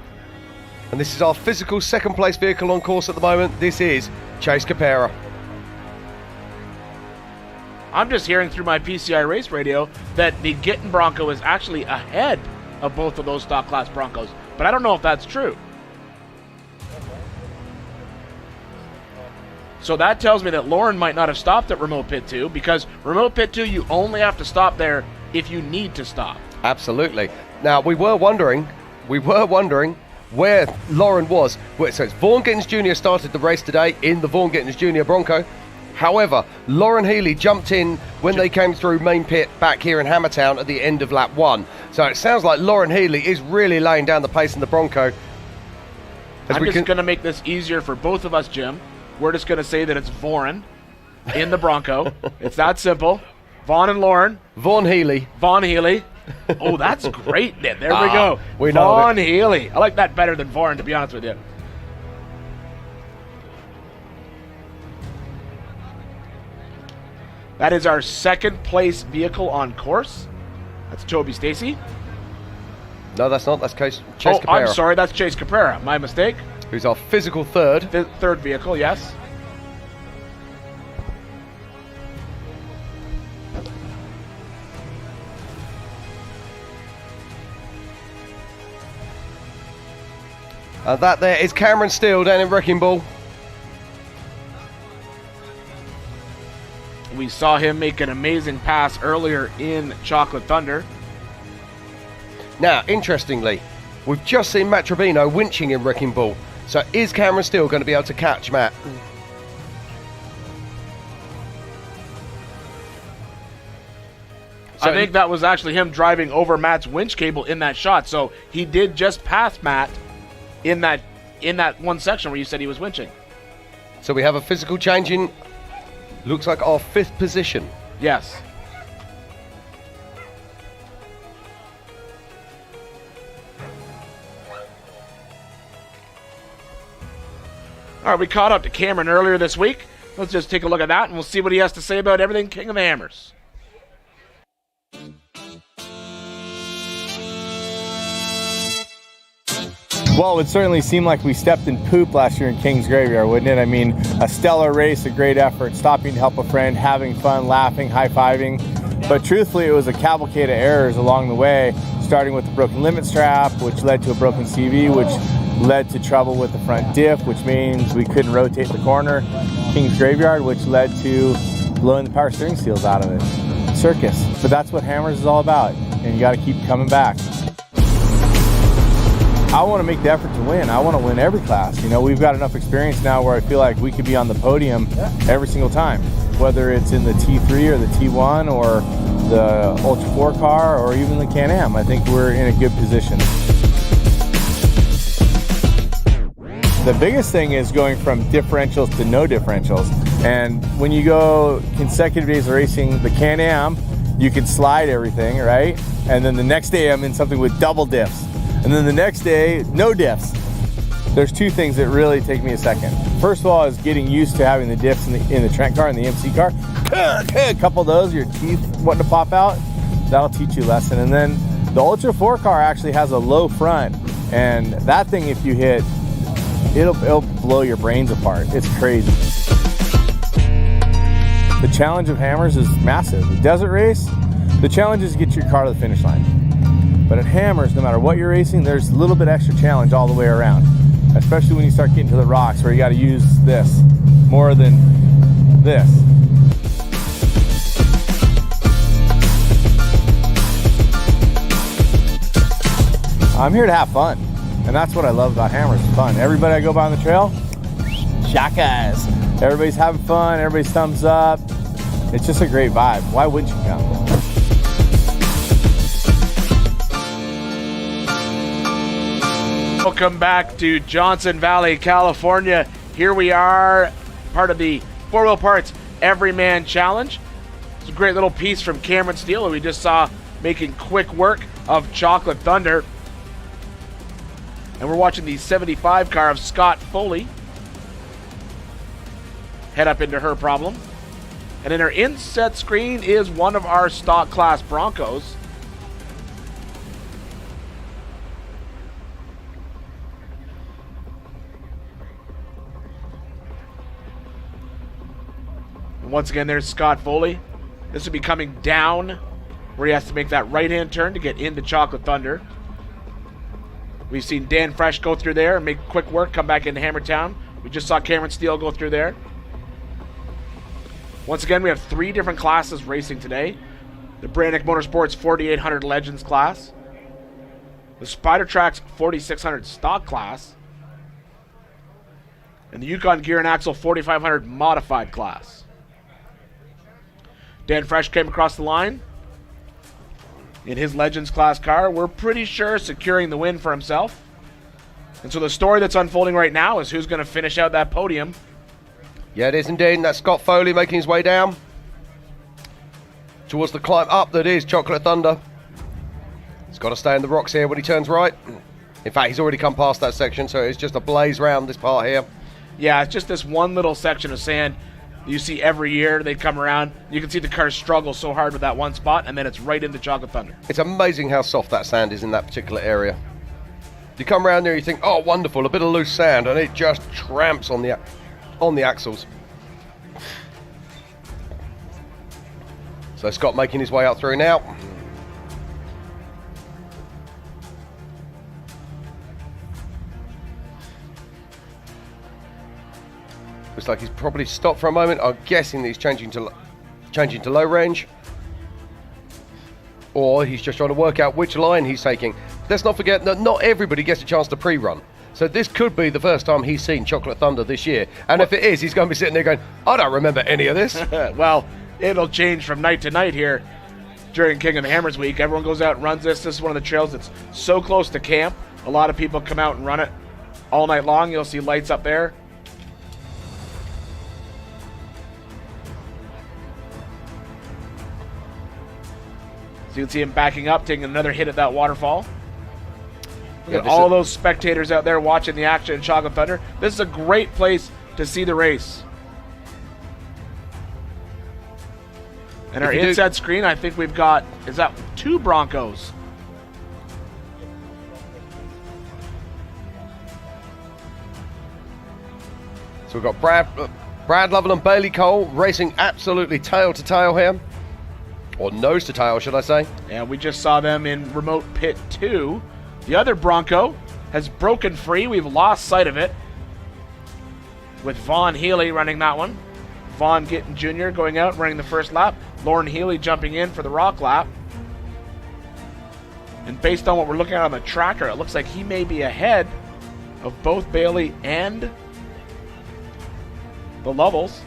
And this is our physical second place vehicle on course at the moment. This is Chase Caprara. I'm just hearing through my PCI race radio that the Gittin Bronco is actually ahead of both of those stock class Broncos, but I don't know if that's true. So that tells me that Lauren might not have stopped at remote pit 2, because remote pit 2 you only have to stop there if you need to stop. Absolutely. Now we were wondering where Lauren was. So it's Vaughn Gittins Jr. started the race today in the Vaughn Gittins Jr. Bronco. However, Lauren Healy jumped in when they came through main pit back here in Hammertown at the end of lap 1. So it sounds like Lauren Healy is really laying down the pace in the Bronco. I'm just going to make this easier for both of us, Jim. We're just going to say that it's Vaughn in the Bronco. It's that simple. Vaughn and Lauren. Vaughn Healy. Vaughn Healy. Oh, that's great, Ned. There we go. We know Vaughn Healy. I like that better than Vaughn, to be honest with you. That is our second place vehicle on course. That's Toby Stacy. No, that's not. That's Chase Oh, Caprara. I'm sorry. That's Chase Caprara. My mistake. Who's our physical third. Third vehicle, yes. That there is Cameron Steele down in Wrecking Ball. We saw him make an amazing pass earlier in Chocolate Thunder. Now, interestingly, we've just seen Matt Trevino winching in Wrecking Ball. So is Cameron Steele going to be able to catch Matt? I think that was actually him driving over Matt's winch cable in that shot. So he did just pass Matt in that one section where you said he was winching. So we have a physical change in, looks like our 5th position. Yes. All right, we caught up to Cameron earlier this week. Let's just take a look at that, and we'll see what he has to say about everything King of the Hammers. Well, it would certainly seem like we stepped in poop last year in King's Graveyard, wouldn't it? I mean, a stellar race, a great effort, stopping to help a friend, having fun, laughing, high-fiving. But truthfully, it was a cavalcade of errors along the way, starting with the broken limit strap, which led to a broken CV, which led to trouble with the front diff, which means we couldn't rotate the corner. King's Graveyard, which led to blowing the power steering seals out of it. Circus. But that's what Hammers is all about, and you got to keep coming back. I want to make the effort to win. I want to win every class. You know, we've got enough experience now where I feel like we could be on the podium every single time, whether it's in the T3 or the T1 or the Ultra 4 car or even the Can-Am. I think we're in a good position. The biggest thing is going from differentials to no differentials. And when you go consecutive days of racing the Can-Am, you can slide everything, right? And then the next day I'm in something with double diffs. And then the next day, no diffs. There's two things that really take me a second. First of all is getting used to having the diffs in the Trent car and the MC car. A couple of those, your teeth wanting to pop out, that'll teach you a lesson. And then the Ultra 4 car actually has a low front. And that thing, if you hit, it'll blow your brains apart. It's crazy. The challenge of Hammers is massive. The desert race, the challenge is to get your car to the finish line. But at Hammers, no matter what you're racing, there's a little bit extra challenge all the way around. Especially when you start getting to the rocks where you got to use this more than this. I'm here to have fun. And that's what I love about Hammers, fun. Everybody I go by on the trail, jackass. Everybody's having fun, everybody's thumbs up. It's just a great vibe. Why wouldn't you come? Welcome back to Johnson Valley, California. Here we are, part of the 4 Wheel Parts Everyman Challenge. It's a great little piece from Cameron Steele, who we just saw making quick work of Chocolate Thunder. And we're watching the 75 car of Scott Foley head up into her problem. And in her inset screen is one of our stock class Broncos. Once again, there's Scott Foley. This will be coming down where he has to make that right-hand turn to get into Chocolate Thunder. We've seen Dan Fresh go through there and make quick work, come back into Hammertown. We just saw Cameron Steele go through there. Once again, we have 3 different classes racing today. The Brannick Motorsports 4800 Legends class. The Spider Tracks 4600 stock class. And the Yukon Gear and Axle 4500 modified class. Dan Fresh came across the line in his Legends class car. We're pretty sure securing the win for himself. And so the story that's unfolding right now is who's going to finish out that podium. Yeah, it is indeed. And that's Scott Foley making his way down towards the climb up that is Chocolate Thunder. He's got to stay in the rocks here when he turns right. In fact, he's already come past that section, so it's just a blaze round this part here. Yeah, it's just this one little section of sand you see every year. They come around. You can see the cars struggle so hard with that one spot, and then it's right into Chocolate Thunder. It's amazing how soft that sand is in that particular area. You come around there, you think, oh, wonderful, a bit of loose sand, and it just tramps on the axles. So Scott making his way up through now. Looks like he's probably stopped for a moment. I'm guessing that he's changing to low range. Or he's just trying to work out which line he's taking. Let's not forget that not everybody gets a chance to pre-run. So this could be the first time he's seen Chocolate Thunder this year. And if it is, he's going to be sitting there going, I don't remember any of this. Well, it'll change from night to night here during King of the Hammers week. Everyone goes out and runs this. This is one of the trails that's so close to camp. A lot of people come out and run it all night long. You'll see lights up there. So you can see him backing up, taking another hit at that waterfall. Look at all those spectators out there watching the action in Chocolate Thunder. This is a great place to see the race. And our inside screen, I think we've got, is that 2 Broncos? So we've got Brad Lovell and Bailey Cole racing absolutely tail to tail here. Or nose to tail, should I say. Yeah, we just saw them in remote pit 2. The other Bronco has broken free. We've lost sight of it. With Vaughn Healy running that one. Vaughn Gittin Jr. going out, running the first lap. Lauren Healy jumping in for the rock lap. And based on what we're looking at on the tracker, it looks like he may be ahead of both Bailey and the Lovells.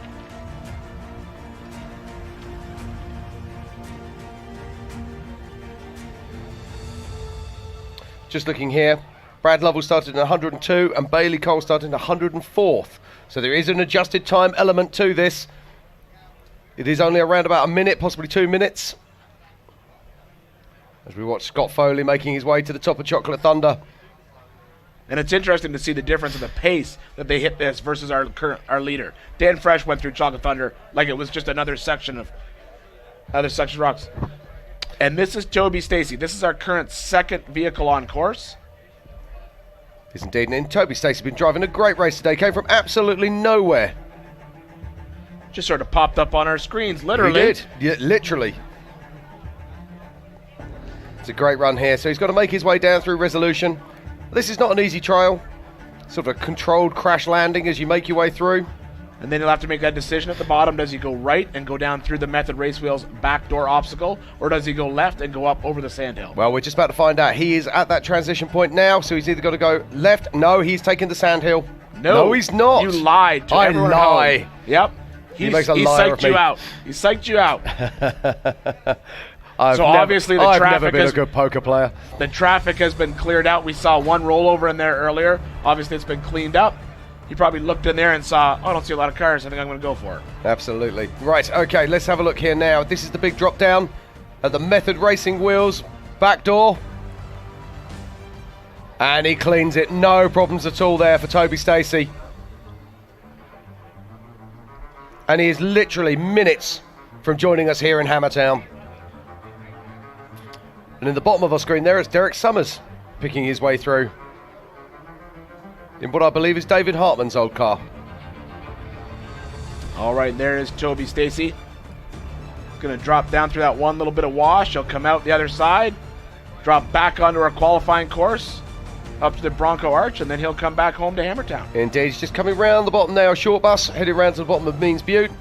Just looking here, Brad Lovell started in 102 and Bailey Cole started in 104th. So there is an adjusted time element to this. It is only around about a minute, possibly 2 minutes. As we watch Scott Foley making his way to the top of Chocolate Thunder. And it's interesting to see the difference in the pace that they hit this versus our leader. Dan Fresh went through Chocolate Thunder like it was just another section of rocks. And this is Toby Stacy. This is our current second vehicle on course. Yes, indeed. And Toby Stacy's been driving a great race today. Came from absolutely nowhere. Just sort of popped up on our screens, literally. He did. Yeah, literally. It's a great run here. So he's got to make his way down through Resolution. This is not an easy trial. Sort of a controlled crash landing as you make your way through. And then you'll have to make that decision at the bottom. Does he go right and go down through the Method Race Wheels backdoor obstacle, or does he go left and go up over the sandhill? Well, we're just about to find out. He is at that transition point now, so he's either got to go left. No, he's taking the sandhill. No, he's not. You lied to everyone at home. Yep. He makes a liar of me. He psyched you out. I've never been a good poker player. The traffic has been cleared out. We saw one rollover in there earlier. Obviously, it's been cleaned up. You probably looked in there and saw, oh, I don't see a lot of cars. I think I'm going to go for it. Absolutely. Right, okay, let's have a look here now. This is the big drop down at the Method Racing Wheels backdoor. And he cleans it. No problems at all there for Toby Stacy. And he is literally minutes from joining us here in Hammertown. And in the bottom of our screen there is Derek Summers picking his way through in what I believe is David Hartman's old car. All right, there is Toby Stacy. He's going to drop down through that one little bit of wash. He'll come out the other side, drop back onto our qualifying course, up to the Bronco Arch, and then he'll come back home to Hammertown. Indeed, he's just coming round the bottom now, short bus, heading round to the bottom of Means Butte.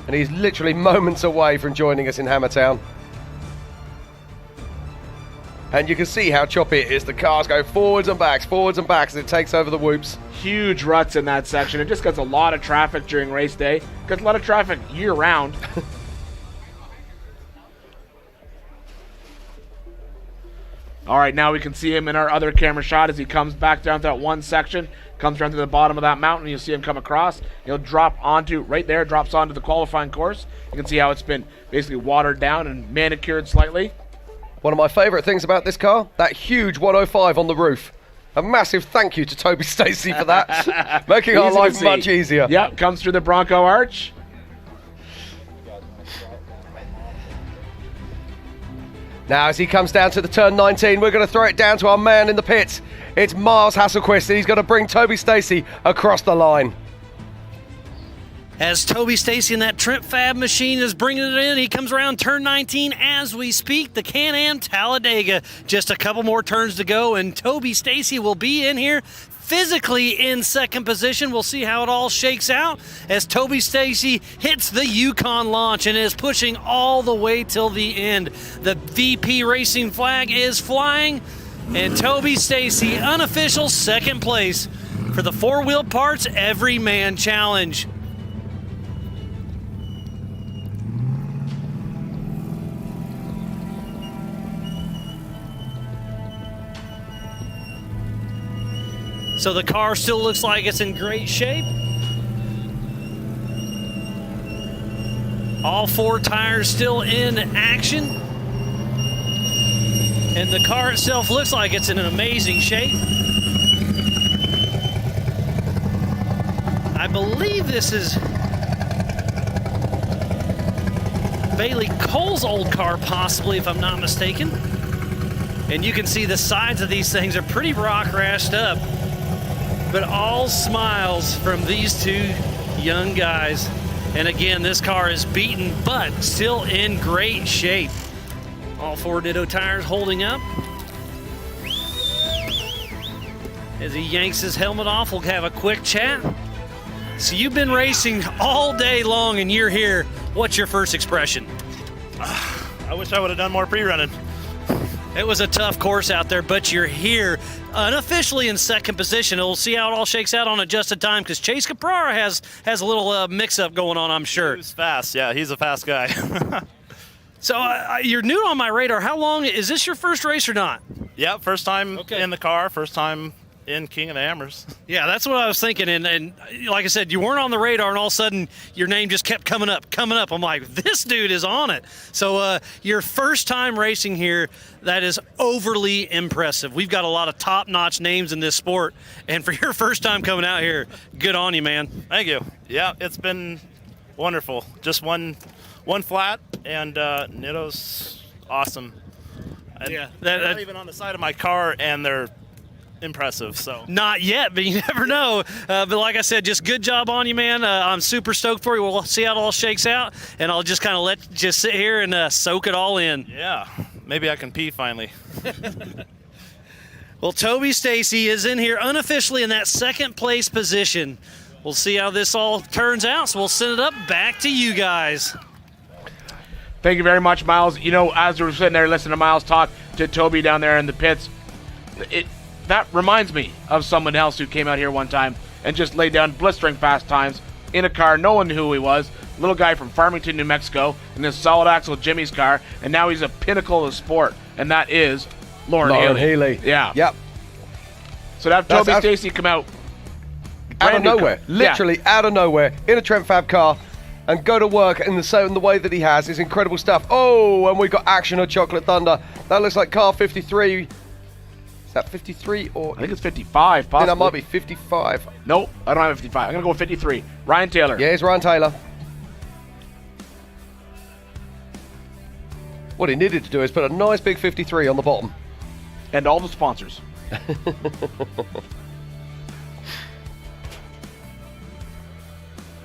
And he's literally moments away from joining us in Hammertown. And you can see how choppy it is. The cars go forwards and backs as it takes over the whoops. Huge ruts in that section. It just gets a lot of traffic during race day. Gets a lot of traffic year-round. All right, now we can see him in our other camera shot as he comes back down to that one section, comes down to the bottom of that mountain. You'll see him come across. He'll drop onto, right there, drops onto the qualifying course. You can see how it's been basically watered down and manicured slightly. One of my favorite things about this car, that huge 105 on the roof. A massive thank you to Toby Stacy for that, making our life much easier. Yep, comes through the Bronco arch. Now as he comes down to the turn 19, we're going to throw it down to our man in the pits. It's Miles Hasselquist, and he's going to bring Toby Stacy across the line. As Toby Stacy in that Trent Fab machine is bringing it in, he comes around turn 19 as we speak. The Can-Am Talladega, just a couple more turns to go, and Toby Stacy will be in here physically in second position. We'll see how it all shakes out as Toby Stacy hits the Yukon launch and is pushing all the way till the end. The VP Racing flag is flying, and Toby Stacy, unofficial second place for the four-wheel parts Everyman Challenge. So the car still looks like it's in great shape. All four tires still in action. And the car itself looks like it's in an amazing shape. I believe this is Bailey Cole's old car, possibly, if I'm not mistaken. And you can see the sides of these things are pretty rock-rashed up. But all smiles from these two young guys. And again, this car is beaten, but still in great shape. All four Ditto tires holding up. As he yanks his helmet off, we'll have a quick chat. So you've been racing all day long and you're here. What's your first expression? I wish I would have done more pre-running. It was a tough course out there, but you're here unofficially in second position. We'll see how it all shakes out on adjusted time because Chase Caprara has a little mix-up going on, I'm sure. He's fast. Yeah, he's a fast guy. So you're new on my radar. How long is this your first race or not? Yeah, first time in the car, first time in King of the Hammers. Yeah, that's what I was thinking. And like I said, you weren't on the radar, and all of a sudden your name just kept coming up. I'm like, this dude is on it. So your first time racing here, that is overly impressive. We've got a lot of top-notch names in this sport, and for your first time coming out here, good on you, man. Thank you. Yeah, it's been wonderful. Just one flat, and Nitto's awesome. Yeah, they're not even on the side of my car, and they're impressive. So not yet, but you never know. But like I said, just good job on you, man. I'm super stoked for you. We'll see how it all shakes out, and I'll just kind of just sit here and soak it all in. Yeah, maybe I can pee finally. Well, Toby Stacy is in here unofficially in that second place position. We'll see how this all turns out, so we'll send it up back to you guys. Thank you very much, Miles. You know, as we're sitting there listening to Miles talk to Toby down there in the pits, that reminds me of someone else who came out here one time and just laid down blistering fast times in a car. No one knew who he was. Little guy from Farmington, New Mexico, in this solid axle Jimmy's car, and now he's a pinnacle of sport, and that is Lauren Healy. Yeah. Yep. So to have Toby Stacy come out of nowhere, literally out of nowhere, in a Trent Fab car, and go to work in the way that he has is incredible stuff. Oh, and we've got action of Chocolate Thunder. That looks like car 53. Is that 53 or? I think it's 55, possibly. That might be 55. Nope, I don't have 55. I'm going to go with 53. Ryan Taylor. Yeah, it's Ryan Taylor. What he needed to do is put a nice big 53 on the bottom. And all the sponsors.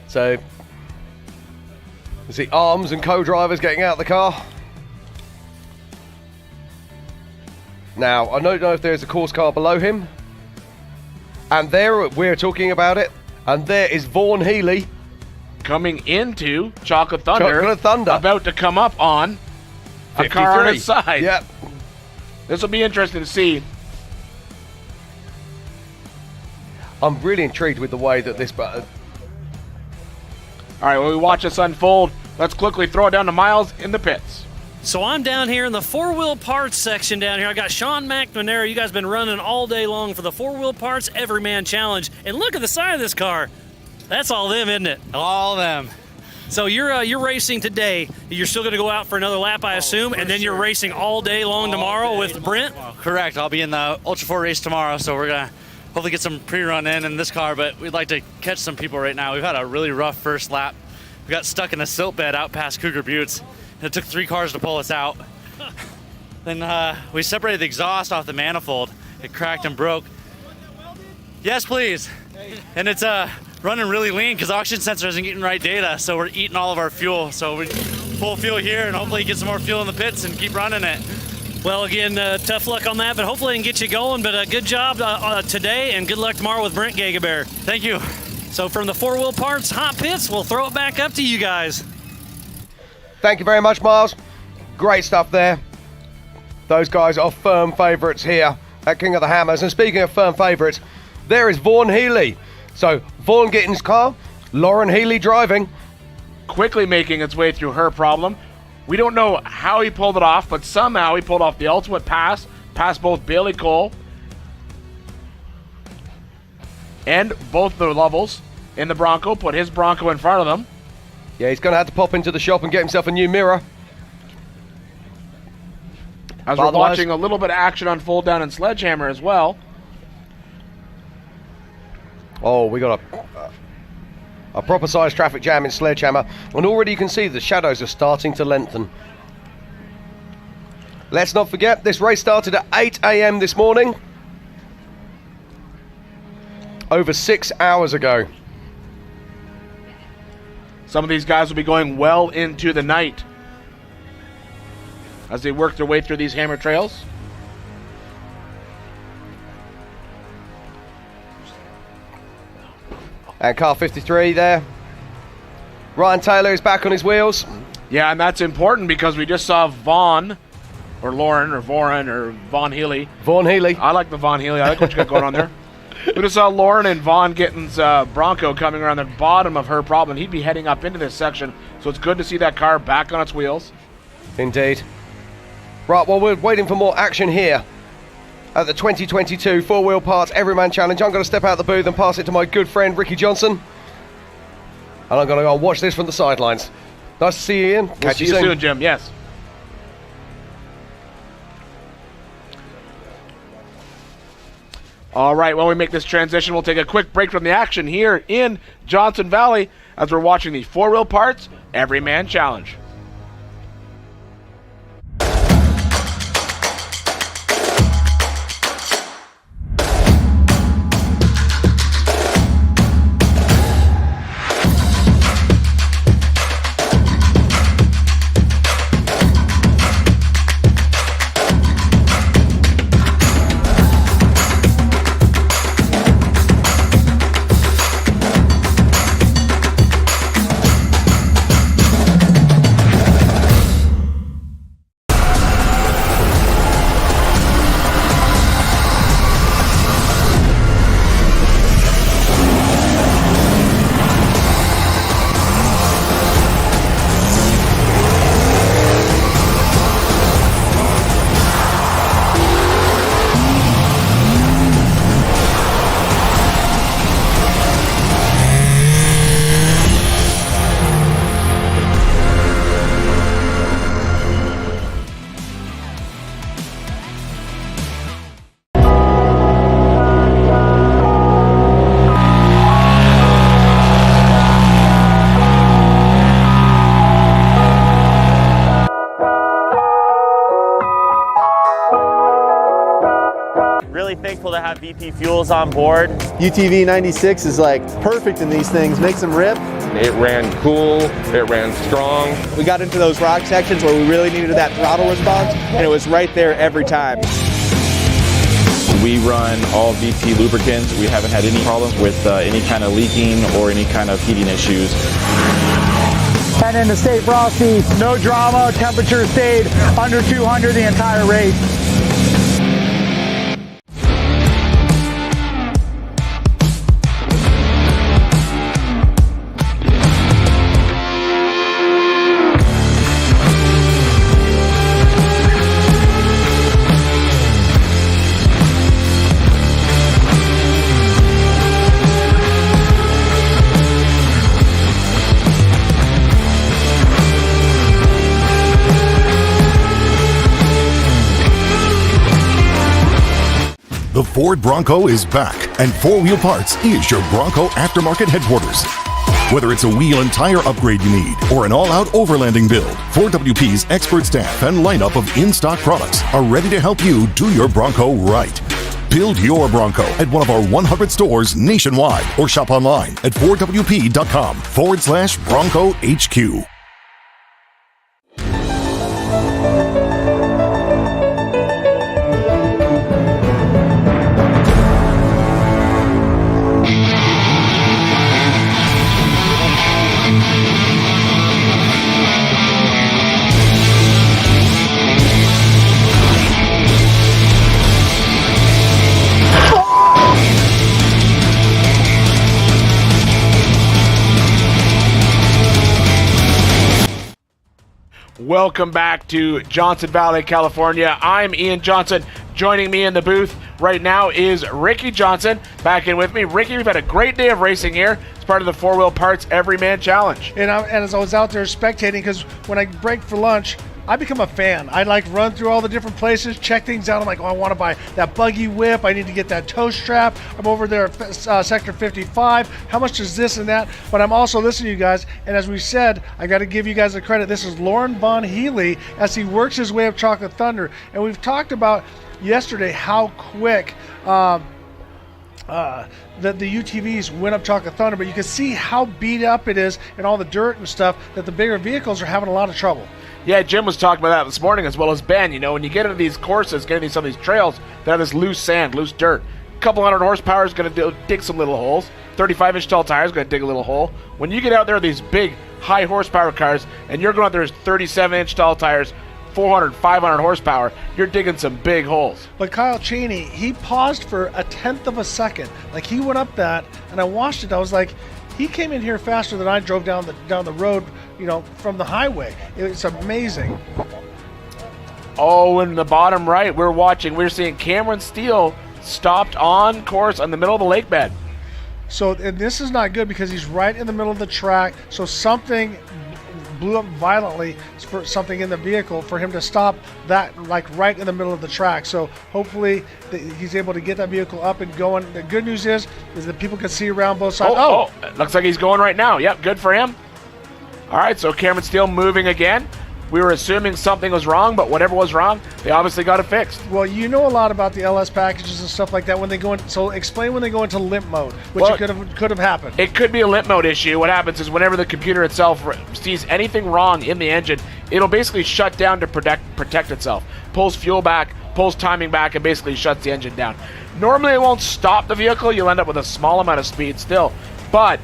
So, you see Arms and co-drivers getting out of the car. Now, I don't know if there's a course car below him. And there, we're talking about it. And there is Vaughn Healy. Coming into Chocolate Thunder. Chocolate Thunder. About to come up on 53. A car on its side. Yep. This will be interesting to see. I'm really intrigued with the way that this... All right, while we watch this unfold, let's quickly throw it down to Miles in the pits. So I'm down here in the four-wheel parts section down here. I got Sean McNamara. You guys been running all day long for the four-wheel parts Everyman Challenge. And look at the side of this car. That's all them, isn't it? All them. So you're racing today. You're still going to go out for another lap, I assume, and then you're racing all day long tomorrow with Brent? Correct. I'll be in the Ultra 4 race tomorrow, so we're going to hopefully get some pre-run in this car, but we'd like to catch some people right now. We've had a really rough first lap. We got stuck in a silt bed out past Cougar Buttes. It took 3 cars to pull us out. Then we separated the exhaust off the manifold. It cracked and broke. Yes, please. And it's running really lean because oxygen sensor isn't getting right data, so we're eating all of our fuel. So we pull fuel here and hopefully get some more fuel in the pits and keep running it. Well, again, tough luck on that, but hopefully I can get you going. But good job today, and good luck tomorrow with Brent Gagabear. Thank you. So from the four-wheel parts hot pits, we'll throw it back up to you guys. Thank you very much, Miles. Great stuff there. Those guys are firm favourites here at King of the Hammers. And speaking of firm favourites, there is Vaughn Healy. So Vaughn getting his car, Lauren Healy driving. Quickly making its way through her problem. We don't know how he pulled it off, but somehow he pulled off the ultimate pass, past both Bailey Cole and both the levels in the Bronco, put his Bronco in front of them. Yeah, he's going to have to pop into the shop and get himself a new mirror. As we're watching a little bit of action unfold down in Sledgehammer as well. Oh, we got a proper sized traffic jam in Sledgehammer, and already you can see the shadows are starting to lengthen. Let's not forget, this race started at 8 a.m. this morning, over 6 hours ago. Some of these guys will be going well into the night as they work their way through these hammer trails. And car 53 there. Ryan Taylor is back on his wheels. Yeah, and that's important because we just saw Vaughn, or Lauren, or Voren, or Vaughn Healy. Vaughn Healy. I like the Vaughn Healy. I like what you got going on there. We just saw Lauren and Vaughn Gitten's Bronco coming around the bottom of her problem. He'd be heading up into this section, so it's good to see that car back on its wheels. Indeed. Right, well, we're waiting for more action here at the 2022 Four-Wheel Parts Everyman Challenge. I'm going to step out of the booth and pass it to my good friend Ricky Johnson. And I'm going to go and watch this from the sidelines. Nice to see you, Ian. Catch you soon, Jim. Yes. All right, while we make this transition, we'll take a quick break from the action here in Johnson Valley as we're watching the Four-Wheel Parts Everyman Challenge. Thankful to have VP Fuels on board. UTV 96 is like perfect in these things, makes them rip. It ran cool, it ran strong. We got into those rock sections where we really needed that throttle response, and it was right there every time. We run all VP lubricants. We haven't had any problems with any kind of leaking or any kind of heating issues. And in the state frosty, no drama, temperature stayed under 200 the entire race. The Ford Bronco is back, and 4-Wheel Parts is your Bronco aftermarket headquarters. Whether it's a wheel and tire upgrade you need or an all-out overlanding build, 4WP's expert staff and lineup of in-stock products are ready to help you do your Bronco right. Build your Bronco at one of our 100 stores nationwide or shop online at 4WP.com/Bronco HQ. Welcome back to Johnson Valley, California. I'm Ian Johnson. Joining me in the booth right now is Ricky Johnson. Back in with me. Ricky, we've had a great day of racing here. It's part of the 4-Wheel Parts Everyman Challenge. And as I was out there spectating, because when I break for lunch, I become a fan. I like run through all the different places, check things out. I'm like, oh, I want to buy that buggy whip. I need to get that tow strap. I'm over there at Sector 55. How much is this and that? But I'm also listening to you guys. And as we said, I got to give you guys the credit. This is Lauren Von Healy as he works his way up Chocolate Thunder. And we've talked about yesterday how quick the UTVs went up Chocolate Thunder, but you can see how beat up it is and all the dirt and stuff that the bigger vehicles are having a lot of trouble. Yeah, Jim was talking about that this morning, as well as Ben. You know, when you get into these courses, get into some of these trails that have this loose sand, loose dirt, a couple hundred horsepower is going to dig some little holes. 35-inch tall tire is going to dig a little hole. When you get out there with these big, high horsepower cars, and you're going out there with 37-inch tall tires, 400, 500 horsepower, you're digging some big holes. But Kyle Cheney, he paused for a tenth of a second. Like, he went up that, and I watched it. I was like, he came in here faster than I drove down the road, you know, from the highway. It's amazing. Oh, in the bottom right, we're seeing Cameron Steele stopped on course on the middle of the lake bed. So, and this is not good because he's right in the middle of the track. So something blew up violently for something in the vehicle for him to stop that, like, right in the middle of the track. So hopefully he's able to get that vehicle up and going. The good news is that people can see around both sides. Oh, looks like he's going right now. Yep, good for him. All right, so Cameron Steele moving again. We were assuming something was wrong, but whatever was wrong, they obviously got it fixed. Well, you know a lot about the LS packages and stuff like that when they go in. So explain when they go into limp mode, which could have happened. It could be a limp mode issue. What happens is whenever the computer itself sees anything wrong in the engine, it'll basically shut down to protect itself. Pulls fuel back, pulls timing back, and basically shuts the engine down. Normally it won't stop the vehicle. You'll end up with a small amount of speed still. But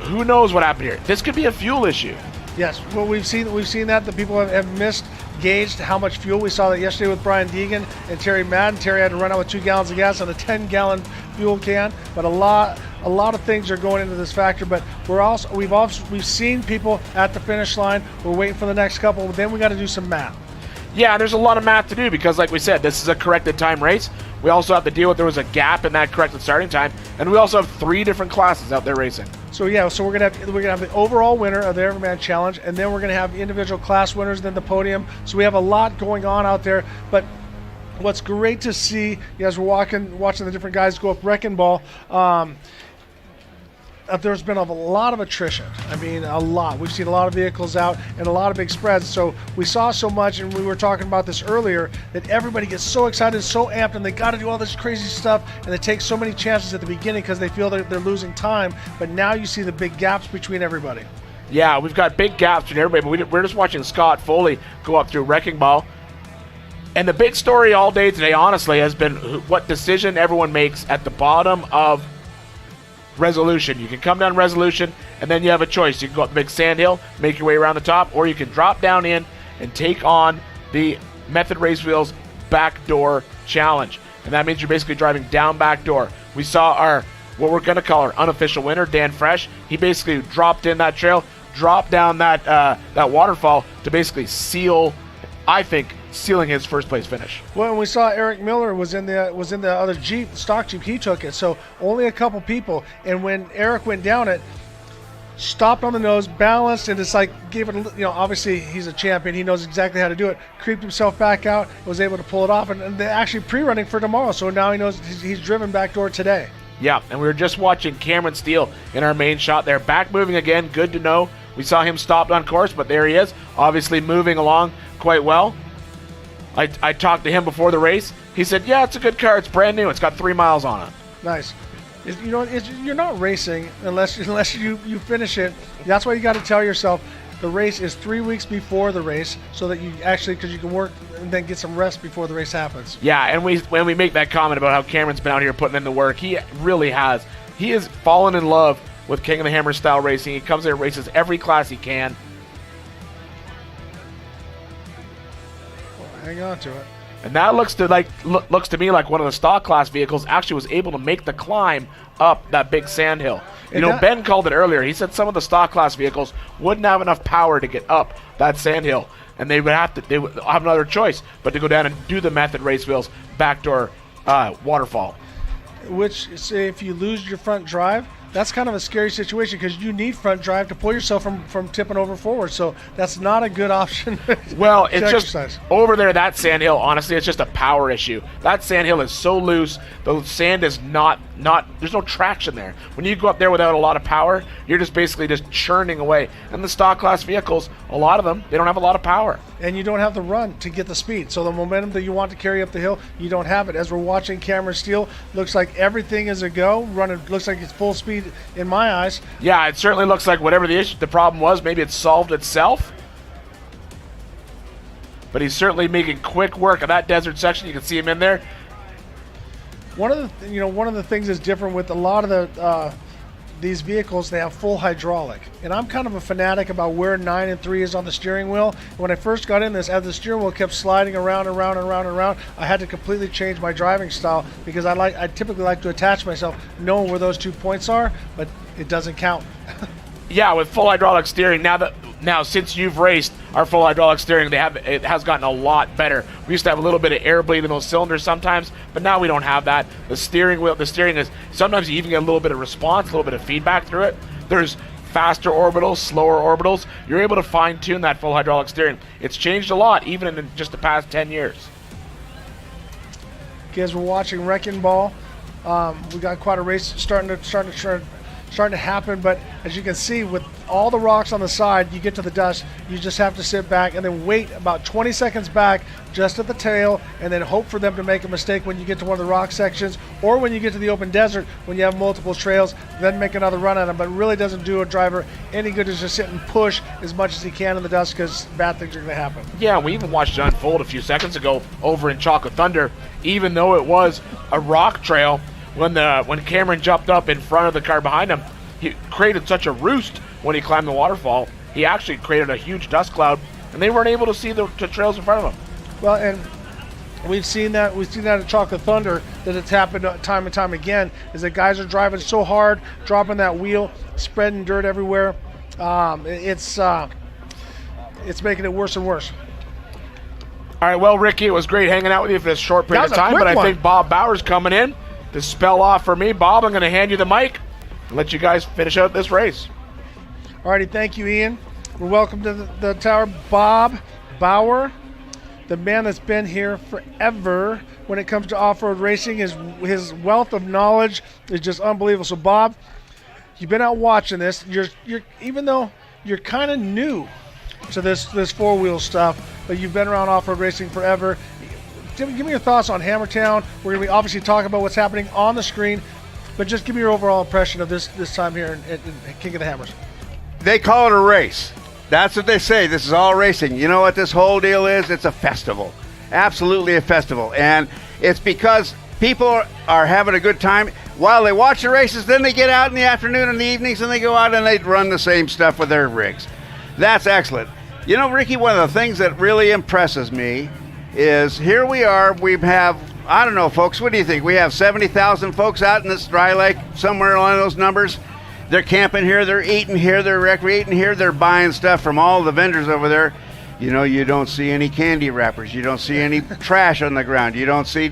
who knows what happened here? This could be a fuel issue. Yes, well, we've seen that the people have misgauged how much fuel. We saw that yesterday with Brian Deegan and Terry Madden. Terry had to run out with 2 gallons of gas on a 10-gallon fuel can. But a lot of things are going into this factor. But we've seen people at the finish line. We're waiting for the next couple. Then we got to do some math. Yeah, there's a lot of math to do because, like we said, this is a corrected time race. We also have to deal with there was a gap in that corrected starting time, and we also have 3 different classes out there racing. So yeah, so we're gonna have the overall winner of the Everyman Challenge, and then we're gonna have individual class winners, then the podium. So we have a lot going on out there. But what's great to see as we're watching the different guys go up Wrecking Ball. There's been a lot of attrition. I mean, a lot. We've seen a lot of vehicles out and a lot of big spreads. So we saw so much, and we were talking about this earlier, that everybody gets so excited, so amped, and they got to do all this crazy stuff, and they take so many chances at the beginning because they feel they're losing time. But now you see the big gaps between everybody. Yeah, we've got big gaps between everybody, but we're just watching Scott Foley go up through Wrecking Ball. And the big story all day today, honestly, has been what decision everyone makes at the bottom of Resolution. You can come down Resolution, and then you have a choice. You can go up the big sand hill, make your way around the top, or you can drop down in and take on the Method Race Wheels Backdoor Challenge. And that means you're basically driving down Backdoor. We saw what we're going to call our unofficial winner, Dan Fresh. He basically dropped in that trail, dropped down that waterfall to basically sealing his first place finish. Well, and we saw Eric Miller was in the other Jeep, stock Jeep. He took it. So only a couple people. And when Eric went down it, stopped on the nose, balanced, and it's like gave it. Obviously he's a champion. He knows exactly how to do it. Creeped himself back out, was able to pull it off, and they're actually pre-running for tomorrow. So now he knows he's driven Backdoor today. Yeah, and we were just watching Cameron Steele in our main shot there. Back moving again, good to know. We saw him stopped on course, but there he is, obviously moving along quite well. I talked to him before the race. He said, yeah, it's a good car. It's brand new. It's got 3 miles on it. Nice. You're not racing unless you finish it. That's why you got to tell yourself the race is 3 weeks before the race, so that because you can work and then get some rest before the race happens. Yeah, and when we make that comment about how Cameron's been out here putting in the work, he really has. He has fallen in love with King of the Hammer style racing. He comes there and races every class he can. Well, hang on to it. And that looks to me like one of the stock class vehicles actually was able to make the climb up that big sand hill. Ben called it earlier. He said some of the stock class vehicles wouldn't have enough power to get up that sand hill, and they would have another choice but to go down and do the method race wheels Backdoor waterfall. Which, say, if you lose your front drive, that's kind of a scary situation because you need front drive to pull yourself from tipping over forward. So that's not a good option. Well, it's just over there, that sand hill, honestly, it's just a power issue. That sand hill is so loose. The sand is not there's no traction there. When you go up there without a lot of power, you're just basically just churning away. And the stock class vehicles, a lot of them, they don't have a lot of power. And you don't have the run to get the speed. So the momentum that you want to carry up the hill, you don't have it. As we're watching Cameron Steele, looks like everything is a go. Running, looks like it's full speed in my eyes. Yeah, it certainly looks like whatever the problem was, maybe it solved itself. But he's certainly making quick work of that desert section. You can see him in there. One of the things that's different with a lot of these vehicles, they have full hydraulic. And I'm kind of a fanatic about where 9 and 3 is on the steering wheel. When I first got in this, as the steering wheel kept sliding around, I had to completely change my driving style because I typically like to attach myself knowing where those 2 points are, but it doesn't count. Yeah, with full hydraulic steering, now since you've raced our full hydraulic steering, it has gotten a lot better. We used to have a little bit of air bleed in those cylinders sometimes, but now we don't have that. The steering is, sometimes you even get a little bit of response, a little bit of feedback through it. There's faster orbitals, slower orbitals. You're able to fine tune that full hydraulic steering. It's changed a lot, even in just the past 10 years. Guys, we're watching Wrecking Ball. We got quite a race starting to happen, but as you can see, with all the rocks on the side, you get to the dust, you just have to sit back and then wait about 20 seconds back just at the tail, and then hope for them to make a mistake when you get to one of the rock sections, or when you get to the open desert when you have multiple trails, then make another run at them. But it really doesn't do a driver any good to just sit and push as much as he can in the dust, because bad things are going to happen. Yeah, we even watched it unfold a few seconds ago over in Chocolate Thunder. Even though it was a rock trail, when Cameron jumped up in front of the car behind him, he created such a roost when he climbed the waterfall. He actually created a huge dust cloud, and they weren't able to see the trails in front of them. Well, and we've seen that at Chocolate Thunder, that it's happened time and time again, is that guys are driving so hard, dropping that wheel, spreading dirt everywhere. It's making it worse and worse. All right, well, Ricky, it was great hanging out with you for this short period of time, but I think Bob Bauer's coming in to spell off for me. Bob, I'm going to hand you the mic and let you guys finish out this race. Alrighty, thank you, Ian. We're welcome to the tower. Bob Bauer, the man that's been here forever when it comes to off-road racing. His wealth of knowledge is just unbelievable. So, Bob, you've been out watching this. You're even though you're kind of new to this four-wheel stuff, but you've been around off-road racing forever. Give me your thoughts on Hammertown. We're going to be obviously talking about what's happening on the screen, but just give me your overall impression of this time here in King of the Hammers. They call it a race. That's what they say. This is all racing. You know what this whole deal is? It's a festival. Absolutely a festival. And it's because people are having a good time while they watch the races. Then they get out in the afternoon and the evenings and they go out and they run the same stuff with their rigs. That's excellent. You know, Ricky, one of the things that really impresses me is here we are. We have, I don't know, folks, what do you think? We have 70,000 folks out in this dry lake, somewhere along those numbers. They're camping here, they're eating here, they're recreating here, they're buying stuff from all the vendors over there. You know, you don't see any candy wrappers, you don't see any trash on the ground, you don't see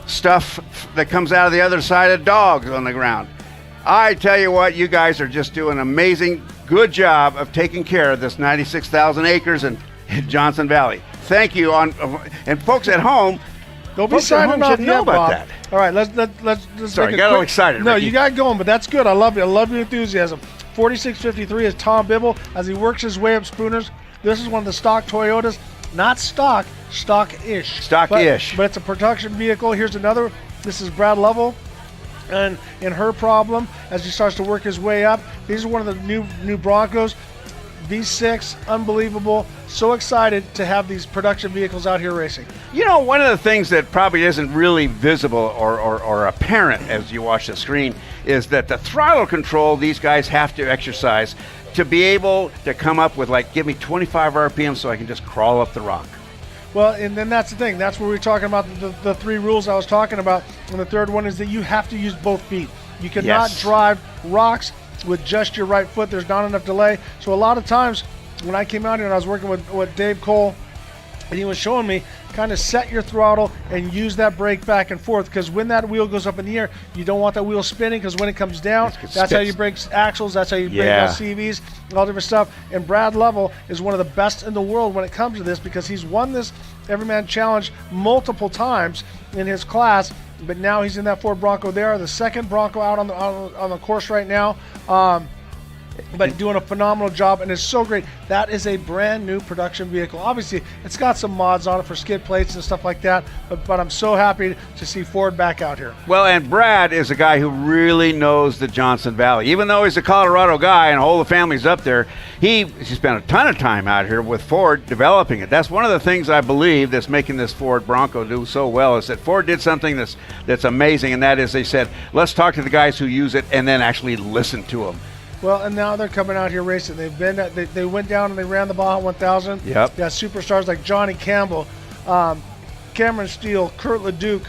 stuff that comes out of the other side of dogs on the ground. I tell you what, you guys are just doing amazing good job of taking care of this 96,000 acres in Johnson Valley. Thank you. And folks at home, don't be folks at home signing off should know yet, about Bob. that. All right, let's Sorry, make a got all quick- excited, No, Ricky. you got going, but that's good. I love it. I love your enthusiasm. 4653 is Tom Bibble as he works his way up Spooners. This is one of the stock Toyotas. Not stock, stock-ish. Stock-ish. But it's a production vehicle. Here's another. This is Brad Lovell. And in her problem, as he starts to work his way up, these are one of the new Broncos. V6, unbelievable. So excited to have these production vehicles out here racing. You know, one of the things that probably isn't really visible or apparent as you watch the screen is that the throttle control these guys have to exercise to be able to come up with, like, give me 25 RPM so I can just crawl up the rock. Well, and then that's the thing. That's where we're talking about the three rules I was talking about. And the third one is that you have to use both feet. You cannot drive rocks with just your right foot. There's not enough delay. So a lot of times when I came out here and I was working with Dave Cole, and he was showing me kind of set your throttle and use that brake back and forth, because when that wheel goes up in the air, you don't want that wheel spinning, because when it comes down, that's how you brake axles, that's how you brake LCVs, all different stuff. And Brad Lovell is one of the best in the world when it comes to this, because he's won this Everyman Challenge multiple times in his class, but now he's in that Ford Bronco. They are the second Bronco out on the course right now. But doing a phenomenal job, and it's so great. That is a brand new production vehicle. Obviously, it's got some mods on it for skid plates and stuff like that, but I'm so happy to see Ford back out here. Well, and Brad is a guy who really knows the Johnson Valley. Even though he's a Colorado guy and all the family's up there, he spent a ton of time out here with Ford developing it. That's one of the things I believe that's making this Ford Bronco do so well, is that Ford did something that's amazing, and that is they said, let's talk to the guys who use it and then actually listen to them. Well, and now they're coming out here racing. They went down and they ran the Baja 1000. Yep. You got superstars like Johnny Campbell, Cameron Steele, Kurt LeDuc.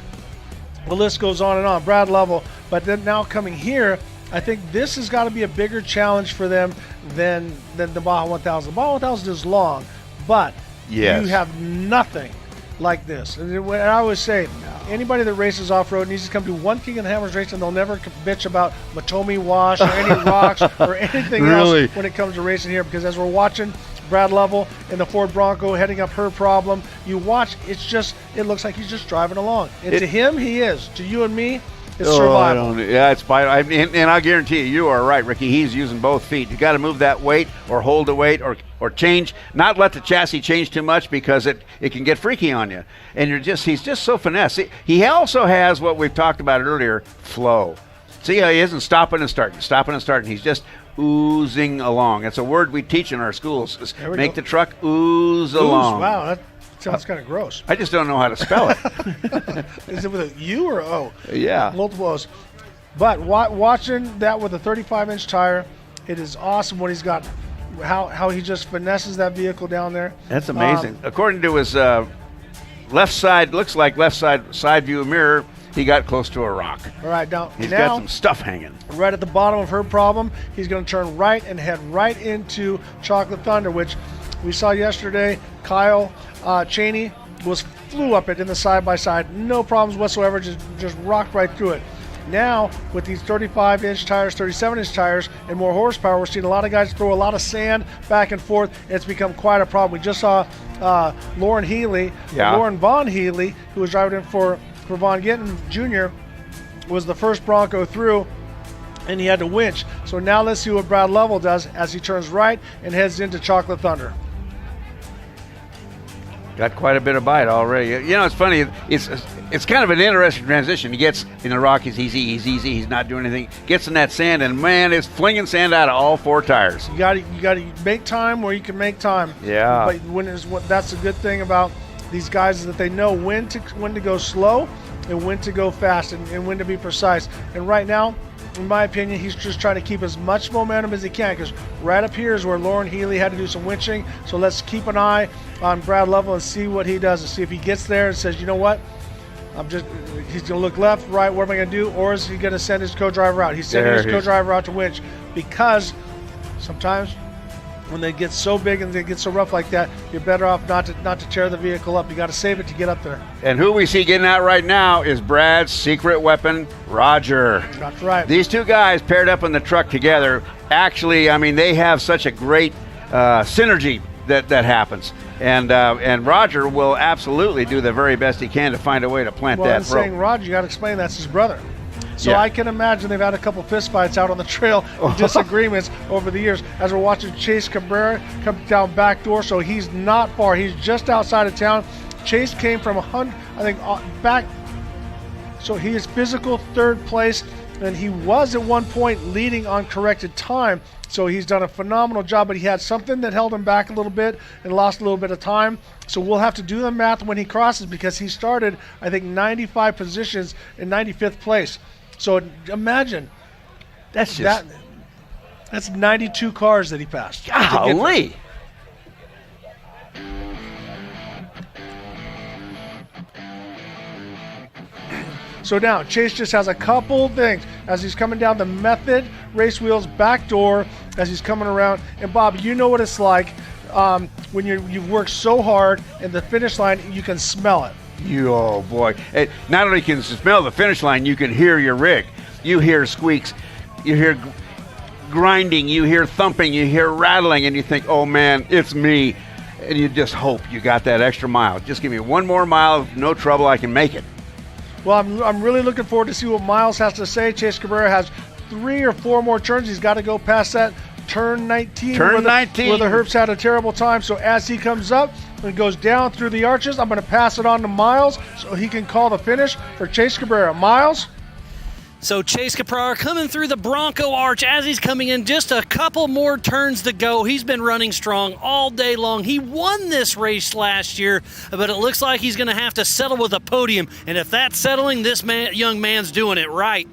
The list goes on and on. Brad Lovell. But then now coming here, I think this has got to be a bigger challenge for them than the Baja 1000. The Baja 1000 is long, but you have nothing like this. And I always say, anybody that races off-road needs to come to one King of the Hammers race, and they'll never bitch about Matomi Wash or any rocks or anything else when it comes to racing here, because as we're watching Brad Lovell in the Ford Bronco heading up her problem, you watch, it looks like he's just driving along. And to him, he is. To you and me, it's survival. It's and I'll guarantee you are right, Ricky. He's using both feet. You got to move that weight or hold the weight or change, not let the chassis change too much, because it can get freaky on you. And he's just so finesse. He also has what we've talked about earlier, flow. See how he isn't stopping and starting. He's just oozing along. That's a word we teach in our schools. Make the truck ooze along. Wow, that sounds kind of gross. I just don't know how to spell it. Is it with a U or O? Yeah. Multiple O's. But watching that with a 35-inch tire, it is awesome what he's got. How he just finesses that vehicle down there. That's amazing. According to his left side side view mirror, he got close to a rock. All right, He's got some stuff hanging. Right at the bottom of her problem, he's going to turn right and head right into Chocolate Thunder, which we saw yesterday. Kyle Cheney flew up it in the side-by-side. No problems whatsoever, just rocked right through it. Now, with these 35-inch tires, 37-inch tires, and more horsepower, we're seeing a lot of guys throw a lot of sand back and forth. It's become quite a problem. We just saw Lauren Vaughn Healy, who was driving in for Von Gittin Jr., was the first Bronco through, and he had to winch. So now let's see what Brad Lovell does as he turns right and heads into Chocolate Thunder. Got quite a bit of bite already. You know, it's funny. It's kind of an interesting transition. He gets in the rock. He's easy. He's not doing anything. Gets in that sand, and man, it's flinging sand out of all four tires. You got to make time where you can make time. Yeah. But that's a good thing about these guys, is that they know when to go slow and when to go fast, and when to be precise. And right now, in my opinion, he's just trying to keep as much momentum as he can, because right up here is where Lauren Healy had to do some winching. So let's keep an eye on Brad Lovell and see what he does, and see if he gets there and says, you know what, he's going to look left, right, what am I going to do? Or is he going to send his co-driver out? He's sending his co-driver out to winch, because sometimes when they get so big and they get so rough like that, you're better off not to tear the vehicle up. You got to save it to get up there. And who we see getting out right now is Brad's secret weapon, Roger. That's right. These two guys paired up in the truck together. Actually, I mean, they have such a great synergy that happens. And Roger will absolutely do the very best he can to find a way to plant well, that and saying Roger, you got to explain that's his brother. So yeah. I can imagine they've had a couple fist fights out on the trail, disagreements over the years. As we're watching Chase Caprara come down Backdoor, so he's not far. He's just outside of town. Chase came from back. So he is physical third place, and he was at one point leading on corrected time. So he's done a phenomenal job, but he had something that held him back a little bit and lost a little bit of time. So we'll have to do the math when he crosses, because he started, I think, 95 positions in 95th place. So imagine that's 92 cars that he passed. Golly. So now Chase just has a couple things as he's coming down the Method Race Wheels Backdoor as he's coming around. And Bob, you know what it's like when you've worked so hard and the finish line, you can smell it. Oh boy. Not only can you smell the finish line, you can hear your rig. You hear squeaks, you hear grinding, you hear thumping, you hear rattling, and you think, oh man, it's me. And you just hope you got that extra mile. Just give me one more mile, no trouble, I can make it. Well, I'm really looking forward to see what Miles has to say. Chase Caprara has 3 or 4 more turns. He's got to go past that turn 19. Turn where 19. Where the Herps had a terrible time. So as he comes up and goes down through the arches, I'm going to pass it on to Miles so he can call the finish for Chase Caprara. Miles? So Chase Caprara coming through the Bronco arch as he's coming in. Just a couple more turns to go. He's been running strong all day long. He won this race last year, but it looks like he's going to have to settle with a podium. And if that's settling, this young man's doing it right.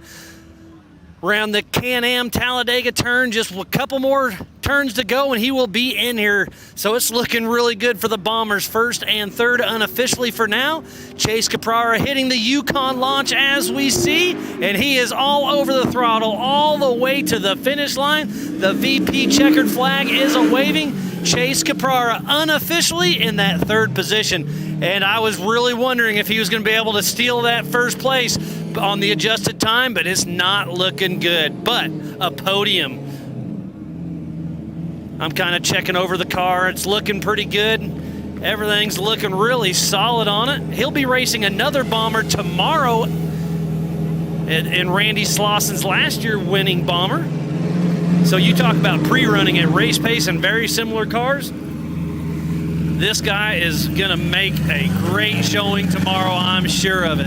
Around the Can-Am Talladega turn, just a couple more turns to go, and he will be in here. So it's looking really good for the Bombers, first and third unofficially for now. Chase Caprara hitting the Yukon launch as we see, and he is all over the throttle all the way to the finish line. The VP checkered flag is a-waving. Chase Caprara unofficially in that third position. And I was really wondering if he was going to be able to steal that first place on the adjusted time, but it's not looking good. But a podium. I'm kind of checking over the car. It's looking pretty good. Everything's looking really solid on it. He'll be racing another Bomber tomorrow in Randy Slosson's last year winning Bomber. So you talk about pre-running at race pace and very similar cars. This guy is going to make a great showing tomorrow, I'm sure of it.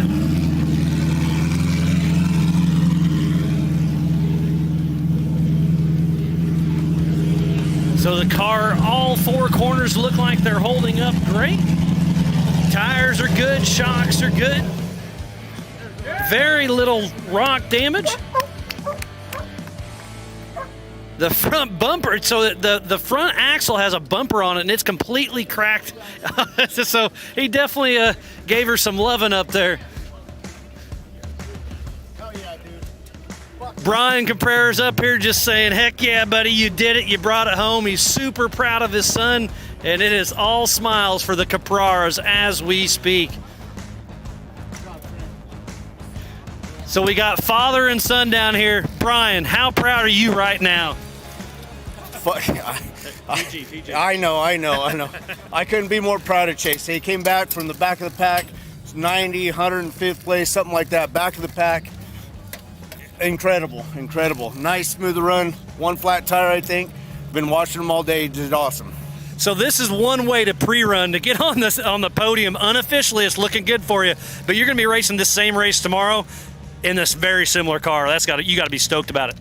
So the car, all 4 corners look like they're holding up great. Tires are good, shocks are good. Very little rock damage. The front bumper, so the front axle has a bumper on it, and it's completely cracked. So he definitely gave her some loving up there. Brian Caprara's up here just saying, heck yeah, buddy, you did it. You brought it home. He's super proud of his son, and it is all smiles for the Capraras as we speak. So we got father and son down here. Brian, how proud are you right now? I know. I couldn't be more proud of Chase. He came back from the back of the pack, 90, 105th place, something like that, back of the pack. Incredible. Nice, smooth run, 1 flat tire, I think. Been watching him all day, did awesome. So this is one way to pre-run to get on the podium. Unofficially, it's looking good for you, but you're going to be racing this same race tomorrow in this very similar car. You got to be stoked about it.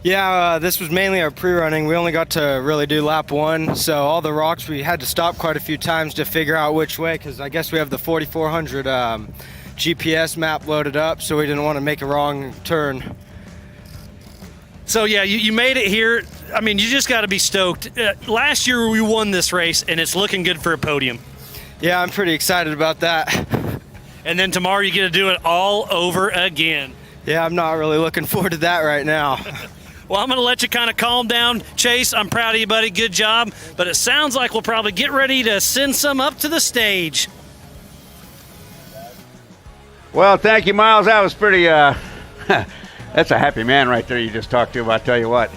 Yeah, this was mainly our pre-running. We only got to really do lap 1, so all the rocks we had to stop quite a few times to figure out which way, because I guess we have the 4400 GPS map loaded up, so we didn't want to make a wrong turn. So yeah, you made it here. I mean, you just got to be stoked. Last year we won this race, and it's looking good for a podium. Yeah, I'm pretty excited about that. And then tomorrow you get to do it all over again. Yeah, I'm not really looking forward to that right now. Well, I'm going to let you kind of calm down. Chase, I'm proud of you, buddy. Good job. But it sounds like we'll probably get ready to send some up to the stage. Well, thank you, Miles. That was pretty, that's a happy man right there you just talked to, I tell you what.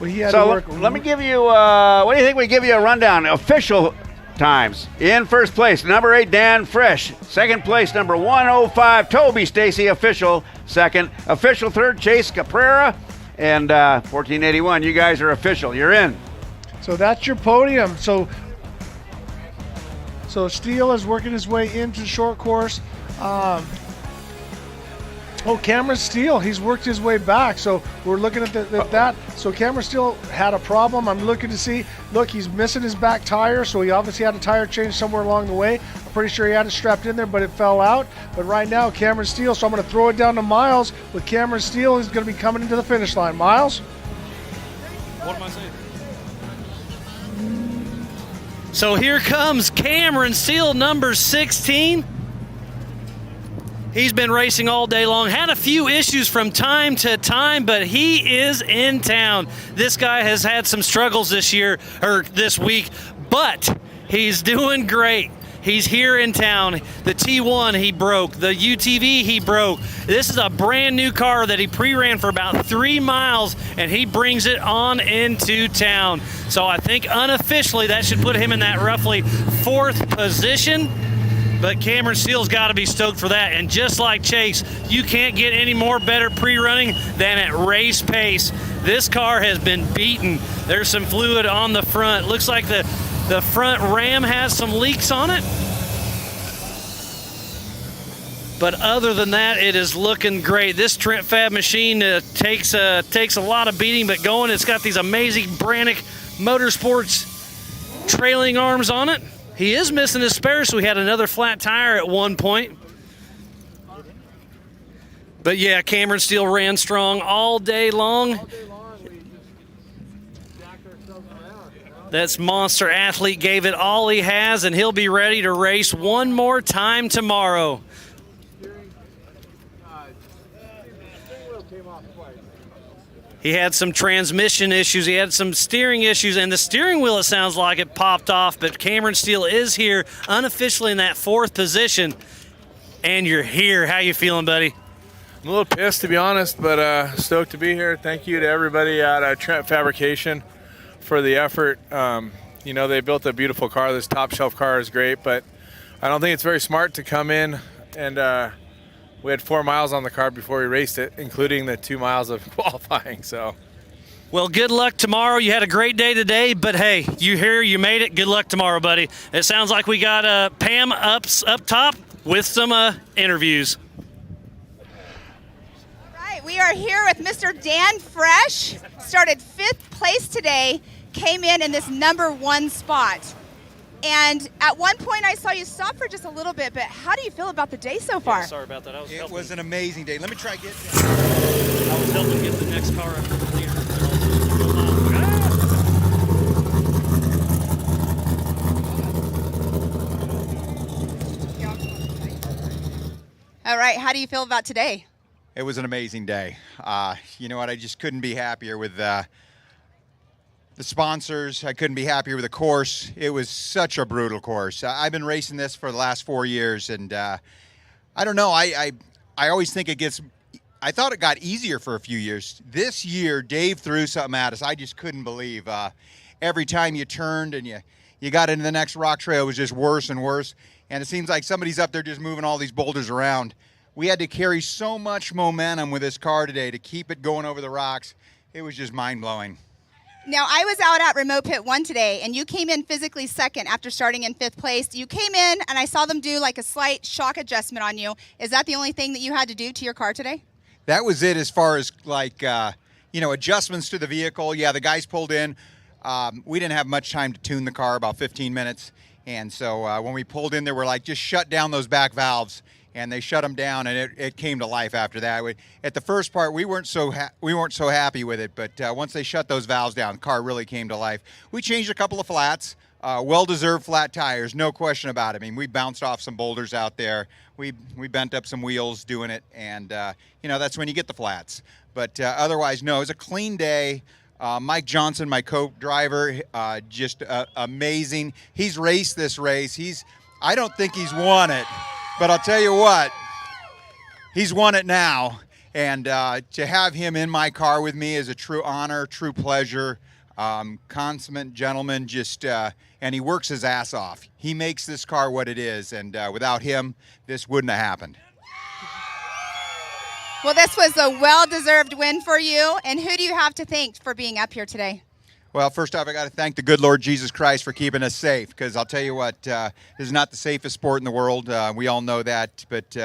Well, he had to work. Let me give you, what do you think we give you a rundown? Official times. In first place, number 8, Dan Fresh. Second place, number 105, Toby Stacy, official second. Official third, Chase Caprara. And 1481, you guys are official. You're in. So that's your podium. So Steele is working his way into short course. Cameron Steele, he's worked his way back. So we're looking at that. So Cameron Steele had a problem. I'm looking to see, look, he's missing his back tire. So he obviously had a tire change somewhere along the way. I'm pretty sure he had it strapped in there, but it fell out. But right now, Cameron Steele, so I'm going to throw it down to Miles with Cameron Steele. He's going to be coming into the finish line. Miles? What am I saying? So here comes Cameron Steele, number 16. He's been racing all day long, had a few issues from time to time, but he is in town. This guy has had some struggles this week, but he's doing great. He's here in town. The T1 he broke, the UTV he broke. This is a brand new car that he pre-ran for about 3 miles, and he brings it on into town. So I think unofficially that should put him in that roughly 4th position. But Cameron Steele's got to be stoked for that. And just like Chase, you can't get any more better pre-running than at race pace. This car has been beaten. There's some fluid on the front. Looks like the front ram has some leaks on it. But other than that, it is looking great. This Trent Fab machine takes a lot of beating, but going. It's got these amazing Brannick Motorsports trailing arms on it. He is missing his spare, so he had another flat tire at one point. But yeah, Cameron Steele ran strong all day long. That's Monster Athlete, gave it all he has, and he'll be ready to race one more time tomorrow. He had some transmission issues. He had some steering issues, and the steering wheel, it sounds like it popped off, but Cameron Steele is here unofficially in that 4th position, and you're here. How you feeling, buddy? I'm a little pissed, to be honest, but stoked to be here. Thank you to everybody at Trent Fabrication for the effort. They built a beautiful car. This top shelf car is great, but I don't think it's very smart to come in and we had 4 miles on the car before we raced it, including the 2 miles of qualifying. So, well, good luck tomorrow. You had a great day today, but hey, you here, you made it. Good luck tomorrow, buddy. It sounds like we got Pam up top with some interviews. All right, we are here with Mr. Dan Fresh. Started 5th place today, came in this number 1 spot. And at one point I saw you stop for just a little bit, but how do you feel about the day so far? Yeah, sorry about that. It was an amazing day. Let me try get. I was helping get the next car up to the leader. All right, how do you feel about today? It was an amazing day. You know what? I just couldn't be happier with the sponsors. I couldn't be happier with the course. It was such a brutal course. I've been racing this for the last 4 years, and I don't know. I always think I thought it got easier for a few years. This year, Dave threw something at us I just couldn't believe. Every time you turned and you got into the next rock trail, it was just worse and worse. And it seems like somebody's up there just moving all these boulders around. We had to carry so much momentum with this car today to keep it going over the rocks. It was just mind-blowing. Now, I was out at Remote Pit 1 today, and you came in physically 2nd after starting in 5th place. You came in, and I saw them do like a slight shock adjustment on you. Is that the only thing that you had to do to your car today? That was it as far as adjustments to the vehicle. Yeah, the guys pulled in. We didn't have much time to tune the car, about 15 minutes. And so when we pulled in, they were like, just shut down those back valves. And they shut them down, and it came to life after that. At the first part, we weren't so happy with it, but once they shut those valves down, the car really came to life. We changed a couple of flats. Well-deserved flat tires, no question about it. I mean, we bounced off some boulders out there. We bent up some wheels doing it, and that's when you get the flats. But otherwise, no, it was a clean day. Mike Johnson, my co-driver, just amazing. He's raced this race. I don't think he's won it, but I'll tell you what, he's won it now. And to have him in my car with me is a true honor, true pleasure. Consummate gentleman, and he works his ass off. He makes this car what it is, and without him, this wouldn't have happened. Well, this was a well-deserved win for you. And who do you have to thank for being up here today? Well, first off, I got to thank the good Lord Jesus Christ for keeping us safe, because I'll tell you what, this is not the safest sport in the world. We all know that, but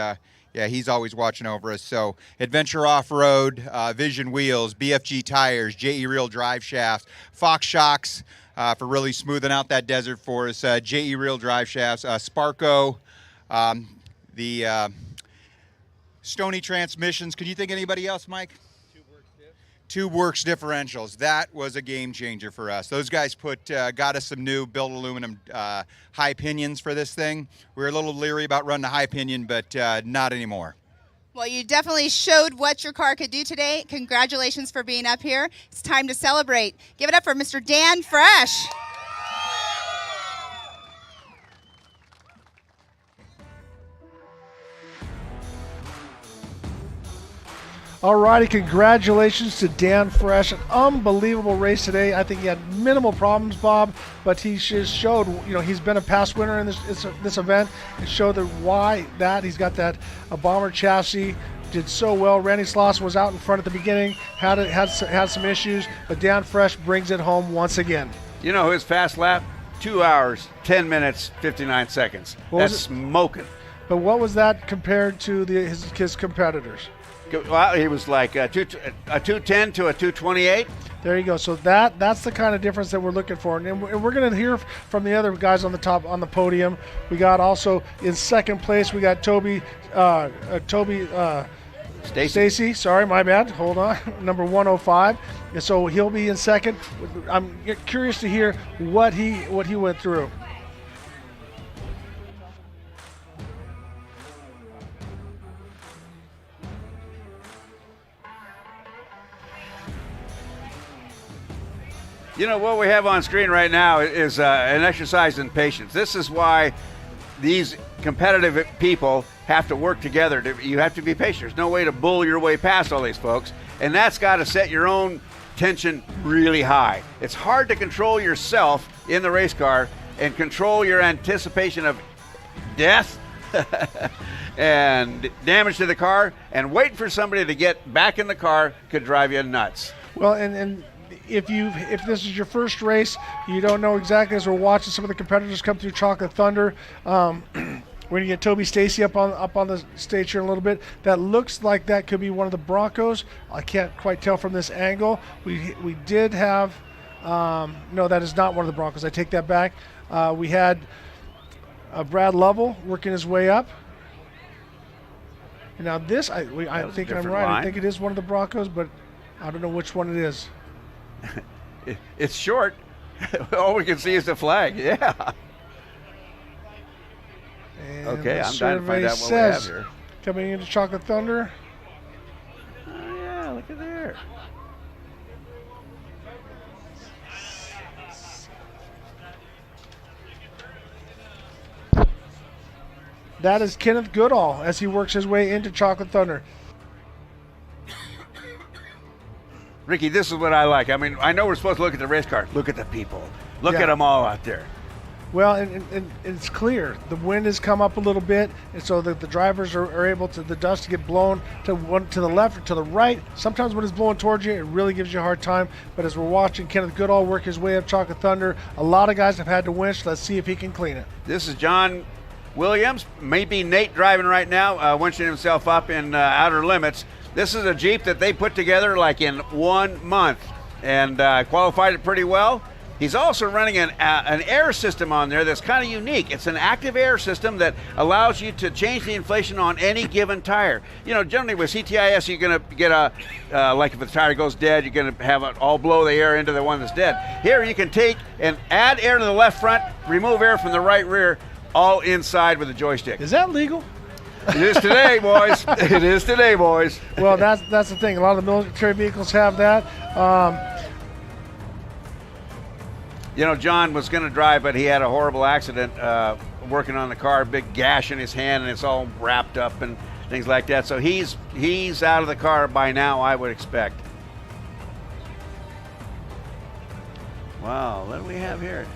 yeah, he's always watching over us. So Adventure Off-Road, Vision Wheels, BFG Tires, JE Reel Drive Shafts, Fox Shocks for really smoothing out that desert for us, JE Reel Drive Shafts, Sparco, the Stony Transmissions. Could you think of anybody else, Mike? Tube Works differentials. That was a game changer for us. Those guys got us some new built aluminum high pinions for this thing. We were a little leery about running a high pinion, but not anymore. Well, you definitely showed what your car could do today. Congratulations for being up here. It's time to celebrate. Give it up for Mr. Dan Fresh. Alrighty, congratulations to Dan Fresh. An unbelievable race today. I think he had minimal problems, Bob, but he just showed, he's been a past winner in this event. It showed he's got that bomber chassis, did so well. Randy Slauson was out in front at the beginning, had some issues, but Dan Fresh brings it home once again. You know his fast lap? 2 hours, 10 minutes, 59 seconds. That's smoking. But what was that compared to his competitors? Well, he was like a 210 to a 228. There you go. So that's the kind of difference that we're looking for, and we're going to hear from the other guys on the podium. We got also in second place. We got Toby Stacy. Sorry, my bad. Hold on. Number 105. And so he'll be in second. I'm curious to hear what he went through. You know, what we have on screen right now is an exercise in patience. This is why these competitive people have to work together. You have to be patient. There's no way to bull your way past all these folks, and that's got to set your own tension really high. It's hard to control yourself in the race car and control your anticipation of death and damage to the car, and waiting for somebody to get back in the car could drive you nuts. Well, and if this is your first race, you don't know exactly, as we're watching some of the competitors come through Chocolate Thunder. We're going to get Toby Stacy up on the stage here in a little bit. That looks like that could be one of the Broncos. I can't quite tell from this angle. We did have no, that is not one of the Broncos. I take that back. We had Brad Lovell working his way up. Now this, I think I'm right. I think it is one of the Broncos, but I don't know which one it is. It's short. All we can see is the flag. Yeah. And okay, I'm trying to find out what we have here. Coming into Chocolate Thunder. Oh yeah, look at there. That is Kenneth Goodall as he works his way into Chocolate Thunder. Ricky, this is what I like. I mean, I know we're supposed to look at the race car. Look at the people. Look at them all out there. Well, and it's clear. The wind has come up a little bit, and so the drivers are able to, the dust to get blown to the left or to the right. Sometimes when it's blowing towards you, it really gives you a hard time. But as we're watching Kenneth Goodall work his way up Chocolate Thunder, a lot of guys have had to winch. Let's see if he can clean it. This is John Williams, maybe Nate driving right now, winching himself up in Outer Limits. This is a Jeep that they put together like in 1 month and qualified it pretty well. He's also running an air system on there that's kind of unique. It's an active air system that allows you to change the inflation on any given tire. You know, generally with CTIS, you're going to get like if the tire goes dead, you're going to have it all blow the air into the one that's dead. Here you can take and add air to the left front, remove air from the right rear, all inside with the joystick. Is that legal? It is today, boys. It is today, boys. Well, that's the thing. A lot of the military vehicles have that. You know, John was going to drive, but he had a horrible accident working on the car, big gash in his hand, and it's all wrapped up and things like that. So he's out of the car by now, I would expect. Wow, what do we have here?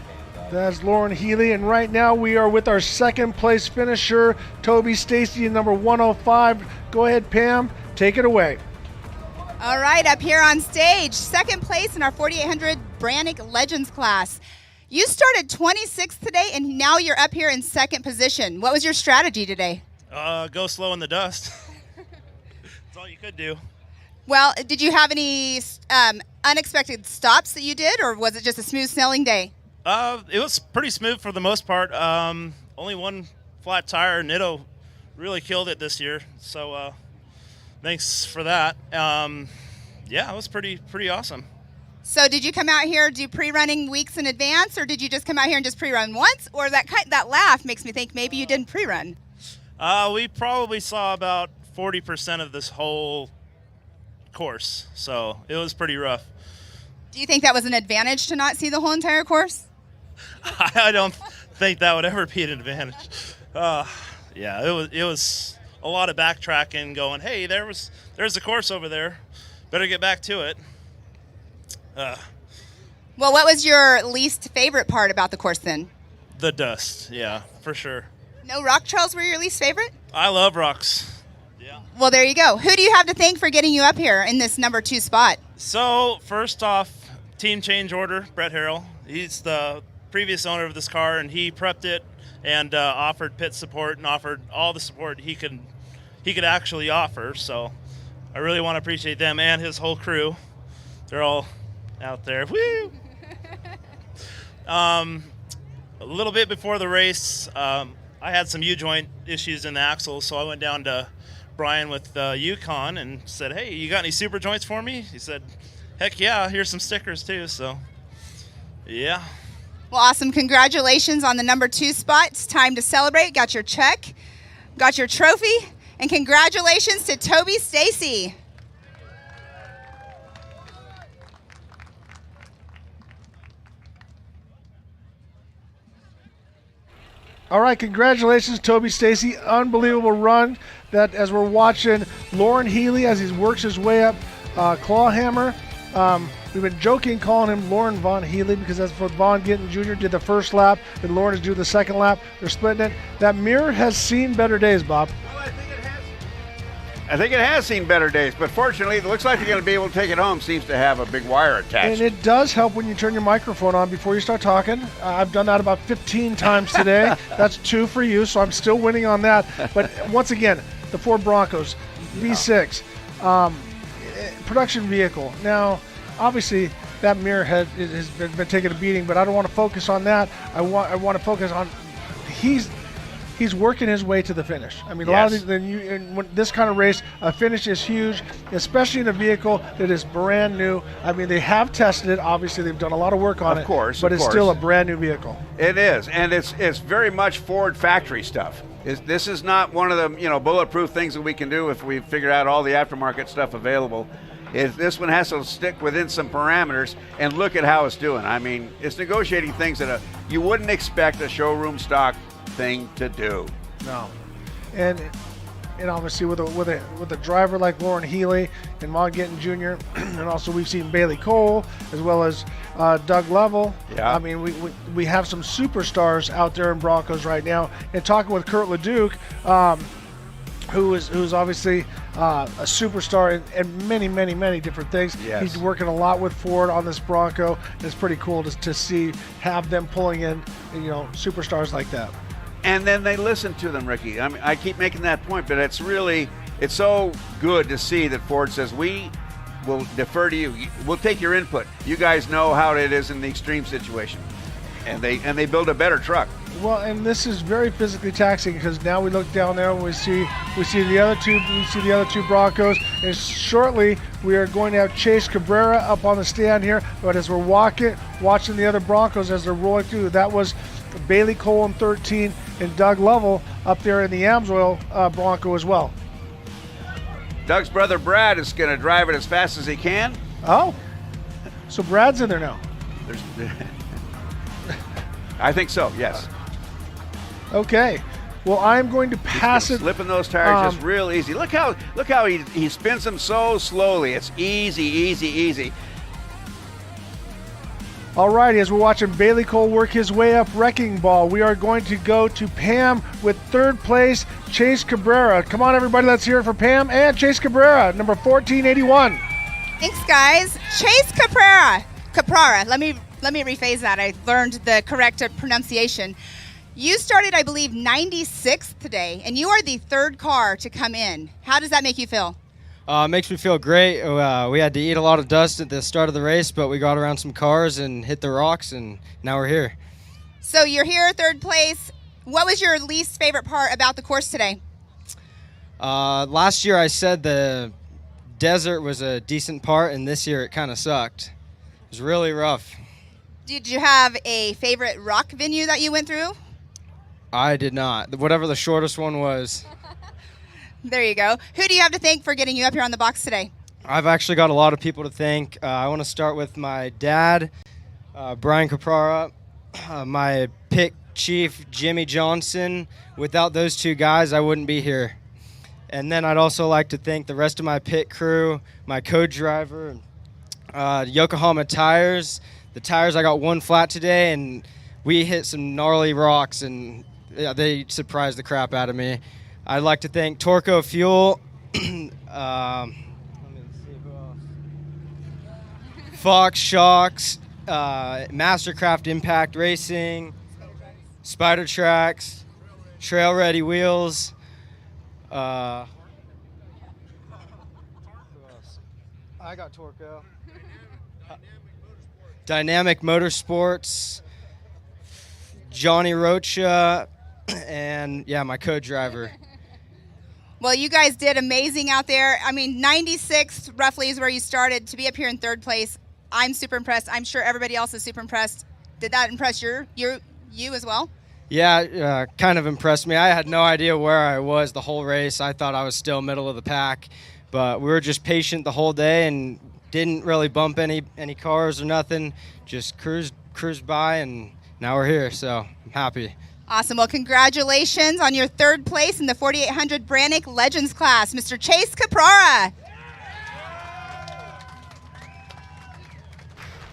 That's Lauren Healy, and right now we are with our second place finisher, Toby Stacy, number 105. Go ahead, Pam, take it away. All right, up here on stage, second place in our 4800 Brannick Legends class. You started 26th today, and now you're up here in second position. What was your strategy today? Go slow in the dust. That's all you could do. Well, did you have any unexpected stops that you did, or was it just a smooth sailing day? It was pretty smooth for the most part. Only one flat tire. Nitto really killed it this year, so thanks for that. Yeah, it was pretty awesome. So did you come out here do pre-running weeks in advance, or did you just come out here and just pre-run once? Or that laugh makes me think maybe you didn't pre-run. We probably saw about 40% of this whole course, so it was pretty rough. Do you think that was an advantage to not see the whole entire course? I don't think that would ever be an advantage. Yeah, it was a lot of backtracking, going, hey, there's the course over there. Better get back to it. Well, what was your least favorite part about the course then? The dust, yeah, for sure. No rock trails were your least favorite? I love rocks. Yeah. Well, there you go. Who do you have to thank for getting you up here in this number 2 spot? So, first off, team change order, Brett Harrell. He's the previous owner of this car, and he prepped it and offered pit support and offered all the support he could actually offer. So I really want to appreciate them and his whole crew. They're all out there. Woo! A little bit before the race, I had some U-joint issues in the axle, so I went down to Brian with Yukon and said, hey, you got any super joints for me? He said, heck yeah, here's some stickers too. So yeah. Well, awesome. Congratulations on the number 2 spot. It's time to celebrate. Got your check, got your trophy, and congratulations to Toby Stacy. All right, congratulations, Toby Stacy. Unbelievable run. That as we're watching Lauren Healy as he works his way up Clawhammer. We've been joking calling him Lauren Von Healy because that's what Von Gittin Jr. did the first lap, and Lauren is doing the second lap. They're splitting it. That mirror has seen better days, Bob. I think it has seen better days, but fortunately, it looks like you're going to be able to take it home. Seems to have a big wire attached. And it does help when you turn your microphone on before you start talking. I've done that about 15 times today. That's 2 for you, so I'm still winning on that. But once again, the Ford Broncos, V6, production vehicle. Now, obviously, that mirror head has been taking a beating, but I don't want to focus on that. I want to focus on he's working his way to the finish. I mean, a lot of these, in this kind of race, a finish is huge, especially in a vehicle that is brand new. I mean, they have tested it. Obviously, they've done a lot of work on it. Of course, but it's still a brand new vehicle. It is, and it's very much Ford factory stuff. This is not one of the bulletproof things that we can do if we figure out all the aftermarket stuff available. This one has to stick within some parameters, and look at how it's doing. I mean, it's negotiating things that you wouldn't expect a showroom stock thing to do. No, and obviously with a driver like Lauren Healy and Von Gittin Jr. and also we've seen Bailey Cole as well as Doug Lovell. Yeah. I mean we have some superstars out there in Broncos right now. And talking with Kurt LeDuc, who's obviously a superstar in many different things. Yes. He's working a lot with Ford on this Bronco. It's pretty cool to have them pulling in superstars like that. And then they listen to them, Ricky. I mean, I keep making that point, but it's so good to see that Ford says we we'll defer to you. We'll take your input. You guys know how it is in the extreme situation, and they build a better truck. Well, and this is very physically taxing because now we look down there and we see the other two Broncos, and shortly we are going to have Chase Caprara up on the stand here. But as we're watching the other Broncos as they're rolling through, that was Bailey Cole in 13 and Doug Lovell up there in the Amsoil Bronco as well. Doug's brother Brad is going to drive it as fast as he can. Oh, so Brad's in there now. I think so. Yes. Okay. Well, I'm going to pass it. Slipping those tires just real easy. Look how he spins them so slowly. It's easy. Alrighty, as we're watching Bailey Cole work his way up Wrecking Ball, we are going to go to Pam with third place, Chase Caprara. Come on, everybody, let's hear it for Pam and Chase Caprara, number 1481. Thanks, guys. Chase Caprara. Let me rephrase that. I learned the correct pronunciation. You started, I believe, 96th today, and you are the third car to come in. How does that make you feel? It makes me feel great. We had to eat a lot of dust at the start of the race, but we got around some cars and hit the rocks, and now we're here. So you're here, third place. What was your least favorite part about the course today? Last year I said the desert was a decent part, and this year it kind of sucked. It was really rough. Did you have a favorite rock venue that you went through? I did not. Whatever the shortest one was. There you go. Who do you have to thank for getting you up here on the box today? I've actually got a lot of people to thank. I want to start with my dad, Brian Caprara, my pit chief, Jimmy Johnson. Without those two guys, I wouldn't be here. And then I'd also like to thank the rest of my pit crew, my co-driver, Yokohama Tires. The tires, I got one flat today, and we hit some gnarly rocks, and they surprised the crap out of me. I'd like to thank Torco Fuel, let me see who else. Fox Shocks, Mastercraft Impact Racing, Spider Tracks, Trail Ready Wheels. Who else? I got Torco. Dynamic Motorsports, Johnny Rocha, and my co-driver. Well, you guys did amazing out there. I mean, 96th roughly is where you started. To be up here in third place, I'm super impressed. I'm sure everybody else is super impressed. Did that impress you as well? Yeah, kind of impressed me. I had no idea where I was the whole race. I thought I was still middle of the pack, but we were just patient the whole day and didn't really bump any cars or nothing. Just cruised by, and now we're here, so I'm happy. Awesome. Well, congratulations on your third place in the 4800 Brannick Legends class, Mr. Chase Caprara.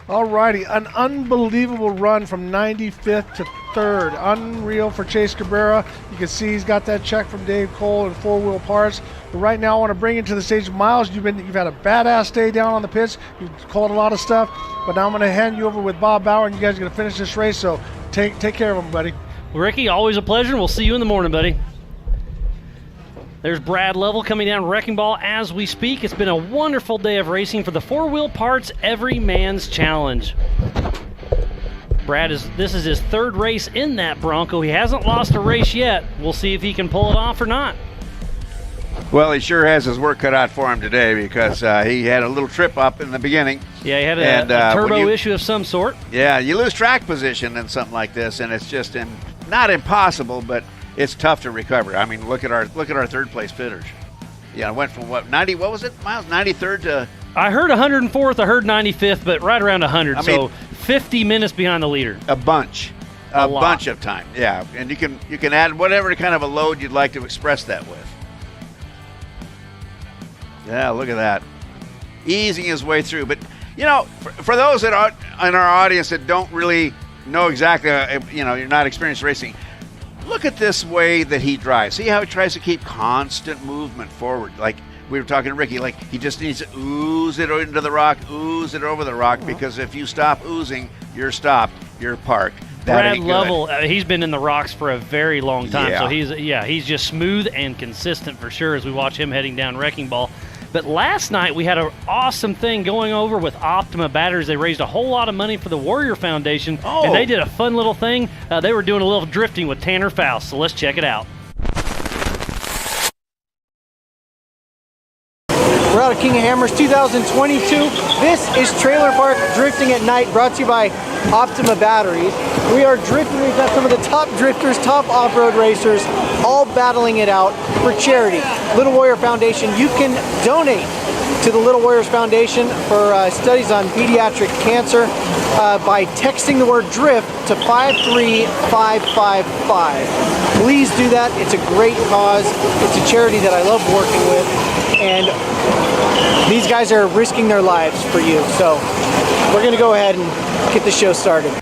Alrighty, an unbelievable run from 95th to 3rd. Unreal for Chase Caprara. You can see he's got that check from Dave Cole and Four Wheel Parts. But right now I want to bring you to the stage. Miles, you've had a badass day down on the pits. You've called a lot of stuff. But now I'm going to hand you over with Bob Bauer, and you guys are going to finish this race. So take care of him, buddy. Well, Ricky, always a pleasure. We'll see you in the morning, buddy. There's Brad Lovell coming down Wrecking Ball as we speak. It's been a wonderful day of racing for the Four Wheel Parts Every Man's Challenge. Brad, this is his third race in that Bronco. He hasn't lost a race yet. We'll see if he can pull it off or not. Well, he sure has his work cut out for him today because he had a little trip up in the beginning. Yeah, he had a turbo issue of some sort. Yeah, you lose track position in something like this, and it's just not impossible, but it's tough to recover. I mean, look at our third place fitters. Yeah, it went from 90. What was it, Miles? 93rd to. I heard 104th. I heard 95th, but right around 100. So 50 minutes behind the leader. A bunch of time. Yeah, and you can add whatever kind of a load you'd like to express that with. Yeah, look at that. Easing his way through. But, for those that are in our audience that don't really know exactly, you're not experienced racing, look at this way that he drives. See how he tries to keep constant movement forward. Like we were talking to Ricky, like he just needs to ooze it into the rock, ooze it over the rock, because if you stop oozing, you're stopped, you're parked. Brad Lovell, he's been in the rocks for a very long time, Yeah. so he's just smooth and consistent for sure as we watch him heading down Wrecking Ball. But last night we had an awesome thing going over with Optima Batteries. They raised a whole lot of money for the Warrior Foundation, and they did a fun little thing. They were doing a little drifting with Tanner Faust, so let's check it out. We're out of King of Hammers 2022. This is Trailer Park Drifting at Night, brought to you by Optima Batteries. We are drifting. We've got some of the top drifters, top off-road racers, all battling it out for charity. Little Warrior Foundation. You can donate to the Little Warriors Foundation for studies on pediatric cancer by texting the word DRIFT to 53555. Please do that. It's a great cause. It's a charity that I love working with, and these guys are risking their lives for you. So we're going to go ahead and get the show started.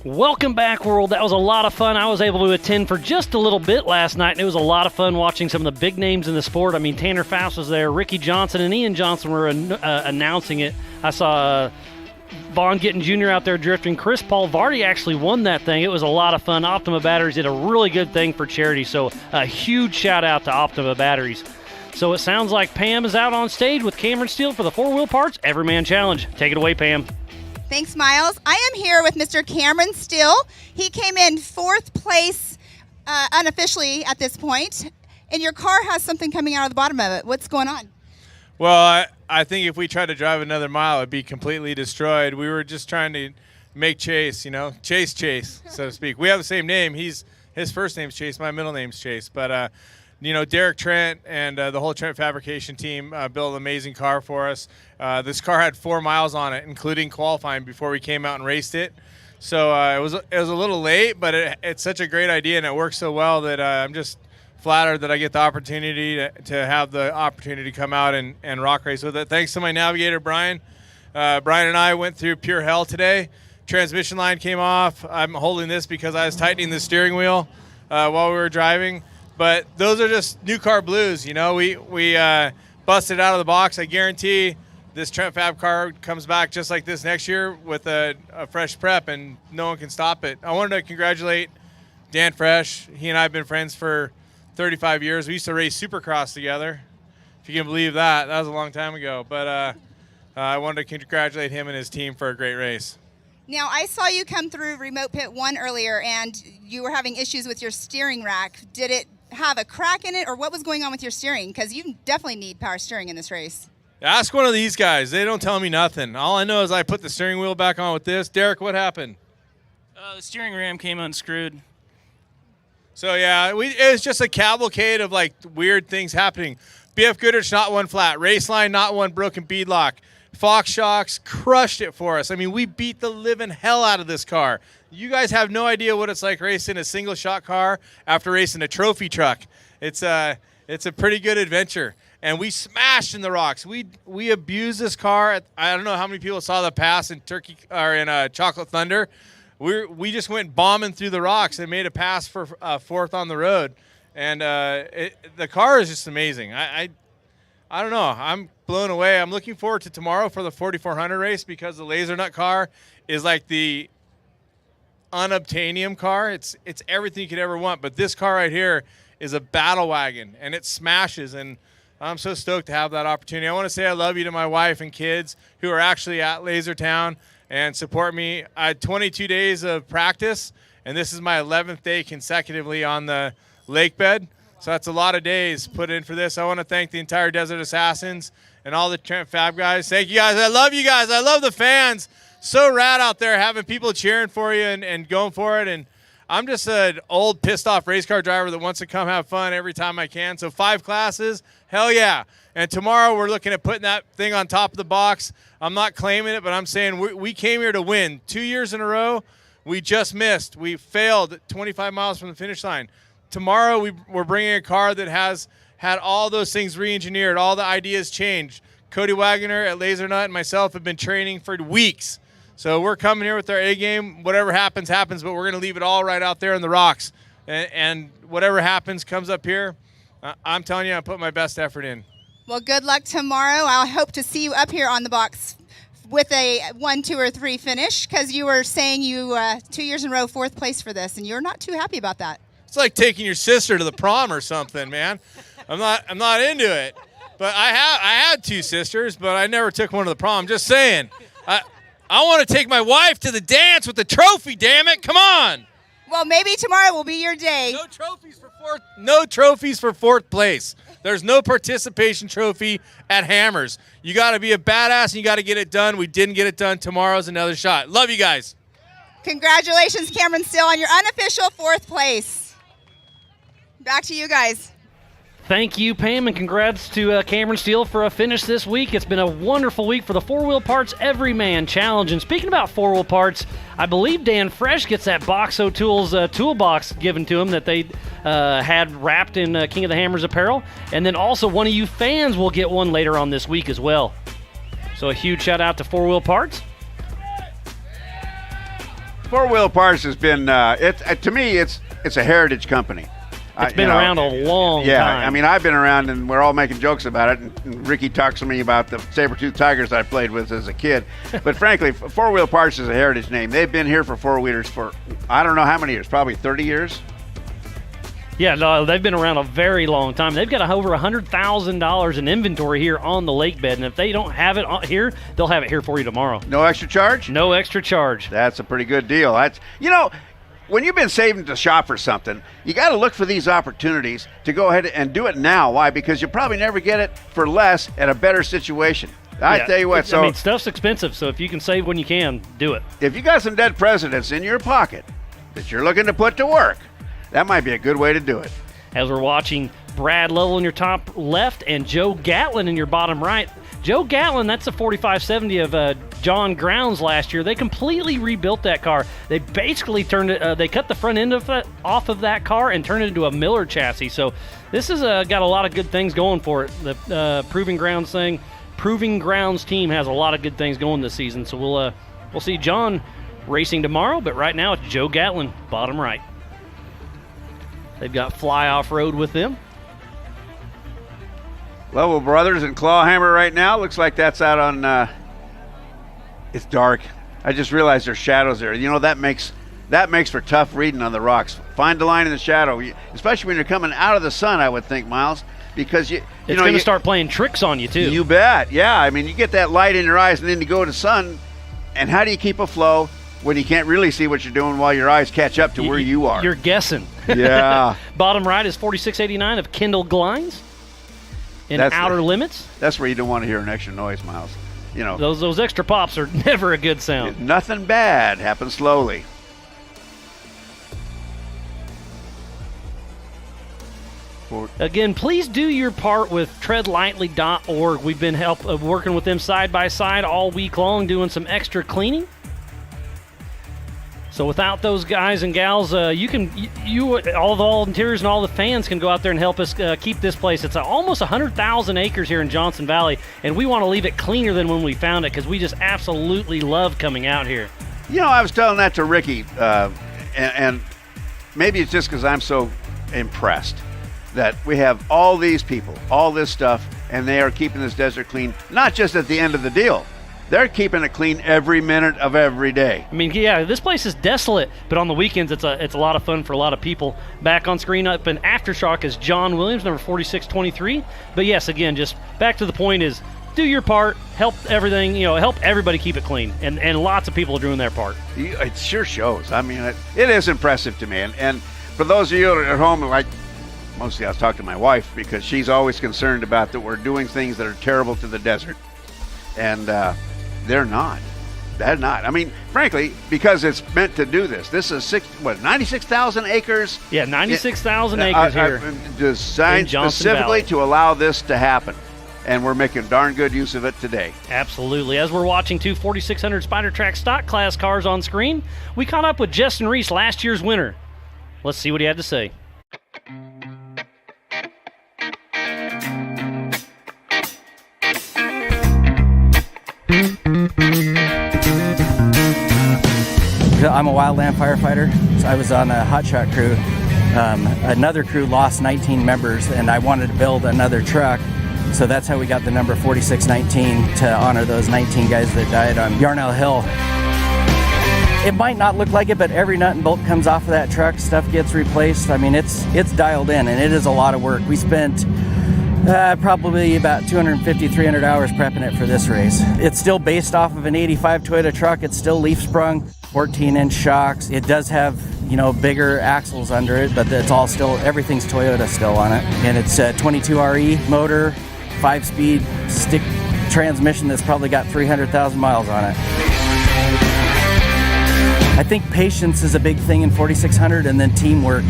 Welcome back, world. That was a lot of fun. I was able to attend for just a little bit last night, and it was a lot of fun watching some of the big names in the sport. I mean, Tanner Faust was there, Ricky Johnson and Ian Johnson were announcing it. I saw Vaughn Gittin Jr. out there drifting. Chris Paul Vardy actually won that thing. It was a lot of fun. Optima Batteries did a really good thing for charity, so a huge shout out to Optima Batteries. So it sounds like Pam is out on stage with Cameron Steele for the 4-Wheel Parts Everyman Challenge. Take it away, Pam. Thanks, Miles. I am here with Mr. Cameron Steele. He came in 4th place unofficially at this point, and your car has something coming out of the bottom of it. What's going on? Well, I think if we tried to drive another mile, it'd be completely destroyed. We were just trying to make Chase, Chase, so to speak. We have the same name. His first name's Chase. My middle name's Chase. But, Derek Trent and the whole Trent Fabrication team built an amazing car for us. This car had 4 miles on it, including qualifying before we came out and raced it. So it was a little late, but it's such a great idea, and it works so well that I'm just flattered that I get the opportunity to have the opportunity to come out and rock race with it. Thanks to my navigator, Brian. Brian and I went through pure hell today. Transmission line came off. I'm holding this because I was tightening the steering wheel while we were driving. But those are just new car blues, We busted out of the box. I guarantee this Trent Fab car comes back just like this next year with a fresh prep, and no one can stop it. I wanted to congratulate Dan Fresh. He and I have been friends for 35 years. We used to race Supercross together, if you can believe that. That was a long time ago. But I wanted to congratulate him and his team for a great race. Now, I saw you come through Remote Pit 1 earlier, and you were having issues with your steering rack. Did it have a crack in it, or what was going on with your steering? Because you definitely need power steering in this race. Ask one of these guys. They don't tell me nothing. All I know is I put the steering wheel back on with this. Derek, what happened? The steering ram came unscrewed. So, yeah, it was just a cavalcade of, weird things happening. BF Goodrich, not one flat. Raceline, not one broken beadlock. Fox Shocks crushed it for us. I mean, we beat the living hell out of this car. You guys have no idea what it's like racing a single shot car after racing a trophy truck. It's a pretty good adventure. And we smashed in the rocks. We abused this car. I don't know how many people saw the pass in Chocolate Thunder. We just went bombing through the rocks and made a pass for 4th on the road. And the car is just amazing. I don't know. I'm blown away. I'm looking forward to tomorrow for the 4400 race because the Laser Nut car is like the unobtainium car. It's everything you could ever want. But this car right here is a battle wagon, and it smashes. And I'm so stoked to have that opportunity. I want to say I love you to my wife and kids who are actually at Lasertown and support me. I had 22 days of practice, and this is my 11th day consecutively on the lake bed. So that's a lot of days put in for this. I want to thank the entire Desert Assassins and all the Trent Fab guys. Thank you guys. I love you guys. I love the fans. So rad out there having people cheering for you and going for it. And I'm just an old pissed off race car driver that wants to come have fun every time I can. So 5 classes, hell yeah. And tomorrow we're looking at putting that thing on top of the box. I'm not claiming it, but I'm saying we came here to win. 2 years in a row, we just missed. We failed 25 miles from the finish line. Tomorrow we're bringing a car that has had all those things re-engineered, all the ideas changed. Cody Wagoner at Laser Nut and myself have been training for weeks. So we're coming here with our A game. Whatever happens, happens, but we're going to leave it all right out there in the rocks. And whatever happens comes up here. I'm telling you, I put my best effort in. Well, good luck tomorrow. I hope to see you up here on the box with a 1, 2, or 3 finish, because you were saying you 2 years in a row 4th place for this, and you're not too happy about that. It's like taking your sister to the prom or something, man. I'm not into it. But I had 2 sisters, but I never took one to the prom. Just saying. I want to take my wife to the dance with the trophy, damn it. Come on. Well, maybe tomorrow will be your day. No trophies for 4th place. There's no participation trophy at Hammers. You got to be a badass and you got to get it done. We didn't get it done. Tomorrow's another shot. Love you guys. Congratulations, Cameron Steele, on your unofficial 4th place. Back to you guys. Thank you, Pam, and congrats to Cameron Steele for a finish this week. It's been a wonderful week for the 4-Wheel Parts Everyman Challenge. And speaking about 4-wheel parts, I believe Dan Fresh gets that Boxo Tools toolbox given to him that they had wrapped in King of the Hammers apparel. And then also one of you fans will get one later on this week as well. So a huge shout out to 4-Wheel Parts. 4-Wheel Parts has been, to me, it's a heritage company. It's been around a long time. Yeah, I mean, I've been around, and we're all making jokes about it. And Ricky talks to me about the saber-toothed tigers I played with as a kid. But frankly, 4-Wheel Parts is a heritage name. They've been here for 4-wheelers for, I don't know how many years, probably 30 years. Yeah, no, they've been around a very long time. They've got over $100,000 in inventory here on the lake bed, and if they don't have it here, they'll have it here for you tomorrow. No extra charge? No extra charge. That's a pretty good deal. That's, when you've been saving to shop for something, you got to look for these opportunities to go ahead and do it now. Why? Because you'll probably never get it for less at a better situation. I tell you what. I mean, stuff's expensive, so if you can save when you can, do it. If you got some dead presidents in your pocket that you're looking to put to work, that might be a good way to do it. As we're watching Brad Lovell in your top left and Joe Gatlin in your bottom right. Joe Gatlin, that's a 4570 of John Grounds last year. They completely rebuilt that car. They basically turned it, they cut the front end of it off of that car and turned it into a Miller chassis. So this has got a lot of good things going for it. The Proving Grounds team has a lot of good things going this season. So we'll see John racing tomorrow, but right now it's Joe Gatlin, bottom right. They've got Fly Off-Road with them. Lovell Brothers and Clawhammer right now. Looks like that's out on, it's dark. I just realized there's shadows there. That makes for tough reading on the rocks. Find the line in the shadow, especially when you're coming out of the sun, I would think, Miles, because it's going to start playing tricks on you, too. You bet. Yeah, I mean, you get that light in your eyes and then you go to the sun, and how do you keep a flow when you can't really see what you're doing while your eyes catch up to where you are? You're guessing. Yeah. Bottom right is 4689 of Kendall Glines. In Outer Limits. That's where you don't want to hear an extra noise, Miles. Those extra pops are never a good sound. Nothing bad happens slowly. Again, please do your part with treadlightly.org. We've been working with them side by side all week long, doing some extra cleaning. So without those guys and gals, all the volunteers and all the fans can go out there and help us keep this place. It's almost 100,000 acres here in Johnson Valley, and we want to leave it cleaner than when we found it because we just absolutely love coming out here. I was telling that to Ricky, and maybe it's just because I'm so impressed that we have all these people, all this stuff, and they are keeping this desert clean, not just at the end of the deal. They're keeping it clean every minute of every day. I mean, yeah, this place is desolate, but on the weekends it's a lot of fun for a lot of people. Back on screen up in Aftershock is John Williams, number 4623. But yes, again, just back to the point is do your part, help everything, help everybody keep it clean. And lots of people are doing their part. It sure shows. I mean, it is impressive to me. And for those of you at home, like mostly I was talking to my wife because she's always concerned about that we're doing things that are terrible to the desert. And they're not. They're not. I mean, frankly, because it's meant to do this. This is 96,000 acres? Yeah, 96,000 acres here. Designed specifically to allow this to happen. And we're making darn good use of it today. Absolutely. As we're watching two 4600 Spider Track stock class cars on screen, we caught up with Justin Reese, last year's winner. Let's see what he had to say. I'm a wildland firefighter. So I was on a hot shot crew. Another crew lost 19 members, and I wanted to build another truck. So that's how we got the number 4619 to honor those 19 guys that died on Yarnell Hill. It might not look like it, but every nut and bolt comes off of that truck. Stuff gets replaced. I mean, it's dialed in, and it is a lot of work. We spent probably about 250, 300 hours prepping it for this race. It's still based off of an 85 Toyota truck. It's still leaf sprung, 14-inch shocks. It does have, bigger axles under it, but it's all still, everything's Toyota still on it. And it's a 22RE motor, 5-speed stick transmission that's probably got 300,000 miles on it. I think patience is a big thing in 4600, and then teamwork,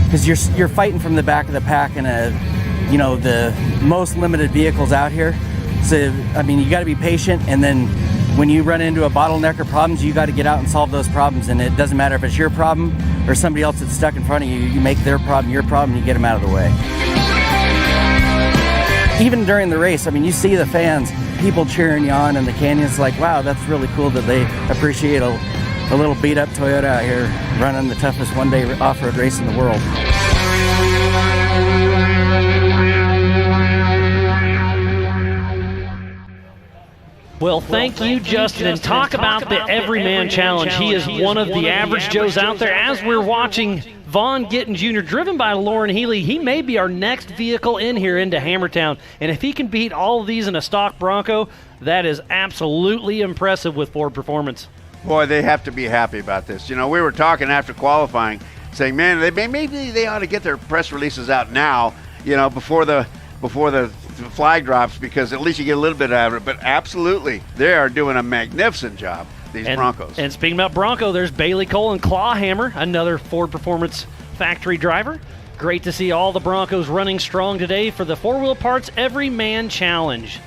because you're fighting from the back of the pack in the most limited vehicles out here. So, I mean, you got to be patient, and then when you run into a bottleneck or problems, you got to get out and solve those problems. And it doesn't matter if it's your problem or somebody else that's stuck in front of you. You make their problem your problem, and you get them out of the way. Even during the race, I mean, you see the fans, people cheering you on in the canyons. Like, wow, that's really cool that they appreciate a little beat-up Toyota out here running the toughest one-day off-road race in the world. Well, thank you, Justin, and talk about the Everyman Challenge. He is one of the average Joes out there. As we're watching Vaughn Gittin Jr., driven by Lauren Healy, he may be our next vehicle in here into Hammertown. And if he can beat all of these in a stock Bronco, that is absolutely impressive with Ford Performance. Boy, they have to be happy about this. We were talking after qualifying, saying, man, maybe they ought to get their press releases out now, before the flag drops, because at least you get a little bit out of it. But absolutely, they are doing a magnificent job, these Broncos. And speaking about Bronco, there's Bailey Cole and Clawhammer, another Ford Performance factory driver. Great to see all the Broncos running strong today for the 4-Wheel Parts Everyman Challenge.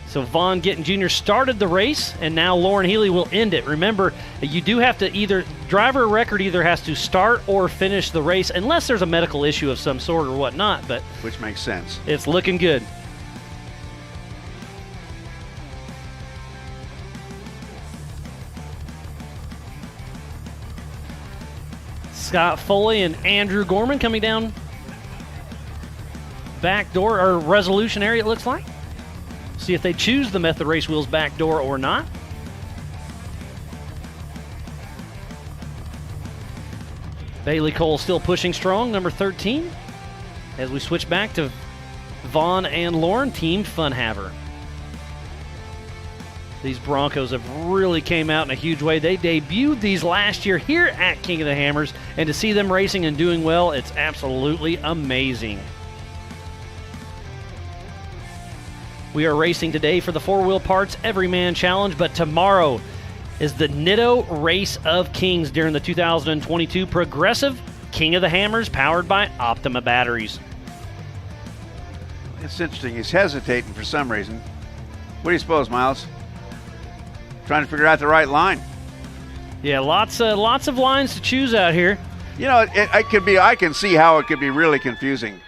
So Vaughn Gittin Jr. started the race, and now Lauren Healy will end it. Remember, you do have to driver record either has to start or finish the race, unless there's a medical issue of some sort or whatnot. But which makes sense. It's looking good. Scott Foley and Andrew Gorman coming down Backdoor or Resolution area, it looks like. See if they choose the Method Race Wheels back door or not. Bailey Cole still pushing strong, number 13. As we switch back to Vaughn and Lauren, Team Funhaver. These Broncos have really came out in a huge way. They debuted these last year here at King of the Hammers, and to see them racing and doing well, it's absolutely amazing. We are racing today for the 4-Wheel Parts Everyman Challenge, but tomorrow is the Nitto Race of Kings during the 2022 Progressive King of the Hammers powered by Optima batteries. It's interesting. He's hesitating for some reason. What do you suppose, Miles? Trying to figure out the right line. Yeah, lots of lines to choose out here. I can see how it could be really confusing,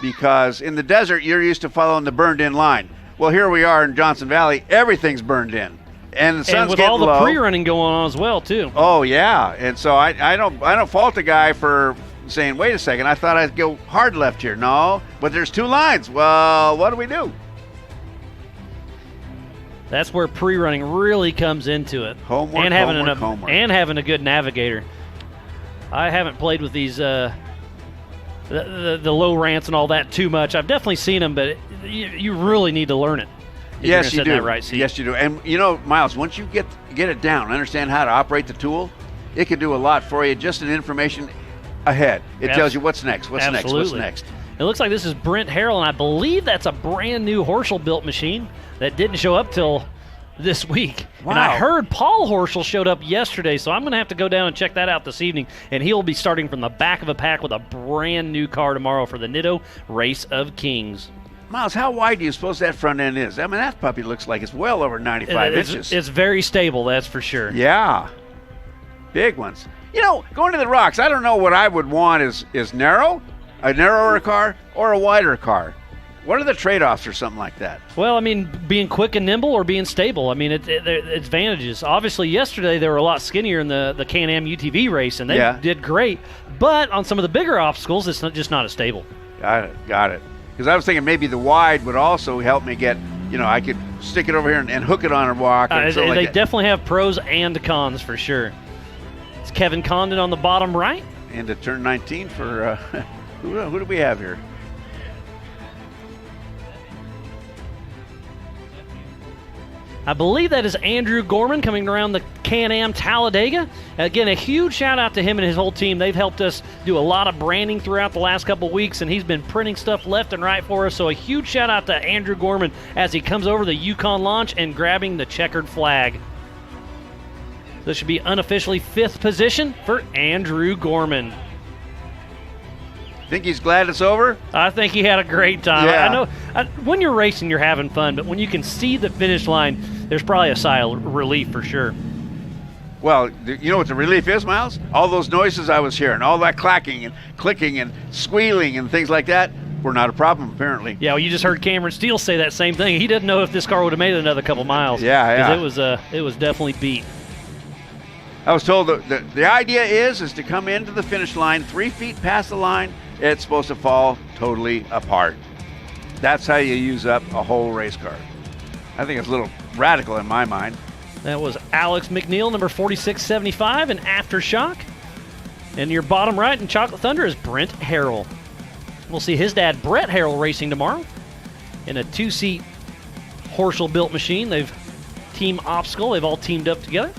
because in the desert you're used to following the burned-in line. Well, here we are in Johnson Valley. Everything's burned in, and the sun's with getting all the low. pre-running going on as well, too. Oh yeah, and so I don't fault the guy for saying, wait a second, I thought I'd go hard left here. No, but there's two lines. Well, what do we do? That's where pre-running really comes into it. Homework. And having a good navigator. I haven't played with these the low rants and all that too much. I've definitely seen them, but you really need to learn it. Yes, you do. That right seat. Yes, you do. And Miles, once you get it down, understand how to operate the tool, it can do a lot for you. Just in information, ahead. It tells you what's next, what's Absolutely. next. It looks like this is Brent Harrell, and I believe that's a brand new Horschel-built machine that didn't show up till this week. Wow. And I heard Paul Horschel showed up yesterday, so I'm going to have to go down and check that out this evening, and he'll be starting from the back of a pack with a brand new car tomorrow for the Nitto Race of Kings. Miles, how wide do you suppose that front end is? I mean, that puppy looks like it's well over 95 inches. It's very stable, that's for sure. Yeah. Big ones. You know, going to the rocks, I don't know what I would want is narrow, a narrower car, or a wider car. What are the trade-offs for something like that? Well, I mean, being quick and nimble or being stable. I mean, it's advantages. Obviously, yesterday they were a lot skinnier in the Can-Am UTV race, and they did great. But on some of the bigger obstacles, it's just not as stable. Got it. Because I was thinking maybe the wide would also help me get, I could stick it over here and hook it on a walk. They definitely have pros and cons for sure. It's Kevin Condon on the bottom right. Into turn 19 for, who do we have here? I believe that is Andrew Gorman coming around the Can-Am Talladega. Again, a huge shout out to him and his whole team. They've helped us do a lot of branding throughout the last couple of weeks, and he's been printing stuff left and right for us. So a huge shout out to Andrew Gorman as he comes over the Yukon launch and grabbing the checkered flag. This should be unofficially 5th position for Andrew Gorman. Think he's glad it's over? I think he had a great time. Yeah. I know when you're racing, you're having fun, but when you can see the finish line, there's probably a sigh of relief for sure. Well, you know what the relief is, Miles? All those noises I was hearing, all that clacking and clicking and squealing and things like that were not a problem, apparently. Yeah, well, you just heard Cameron Steele say that same thing. He didn't know if this car would have made it another couple miles. Yeah. 'Cause it was definitely beat. I was told the idea is to come into the finish line 3 feet past the line. It's supposed to fall totally apart. That's how you use up a whole race car. I think it's a little radical in my mind. That was Alex McNeil, number 4675, in Aftershock. And your bottom right in Chocolate Thunder is Brent Harrell. We'll see his dad, Brett Harrell, racing tomorrow in a 2-seat Horschel-built machine. They've Team Obstacle. They've all teamed up together.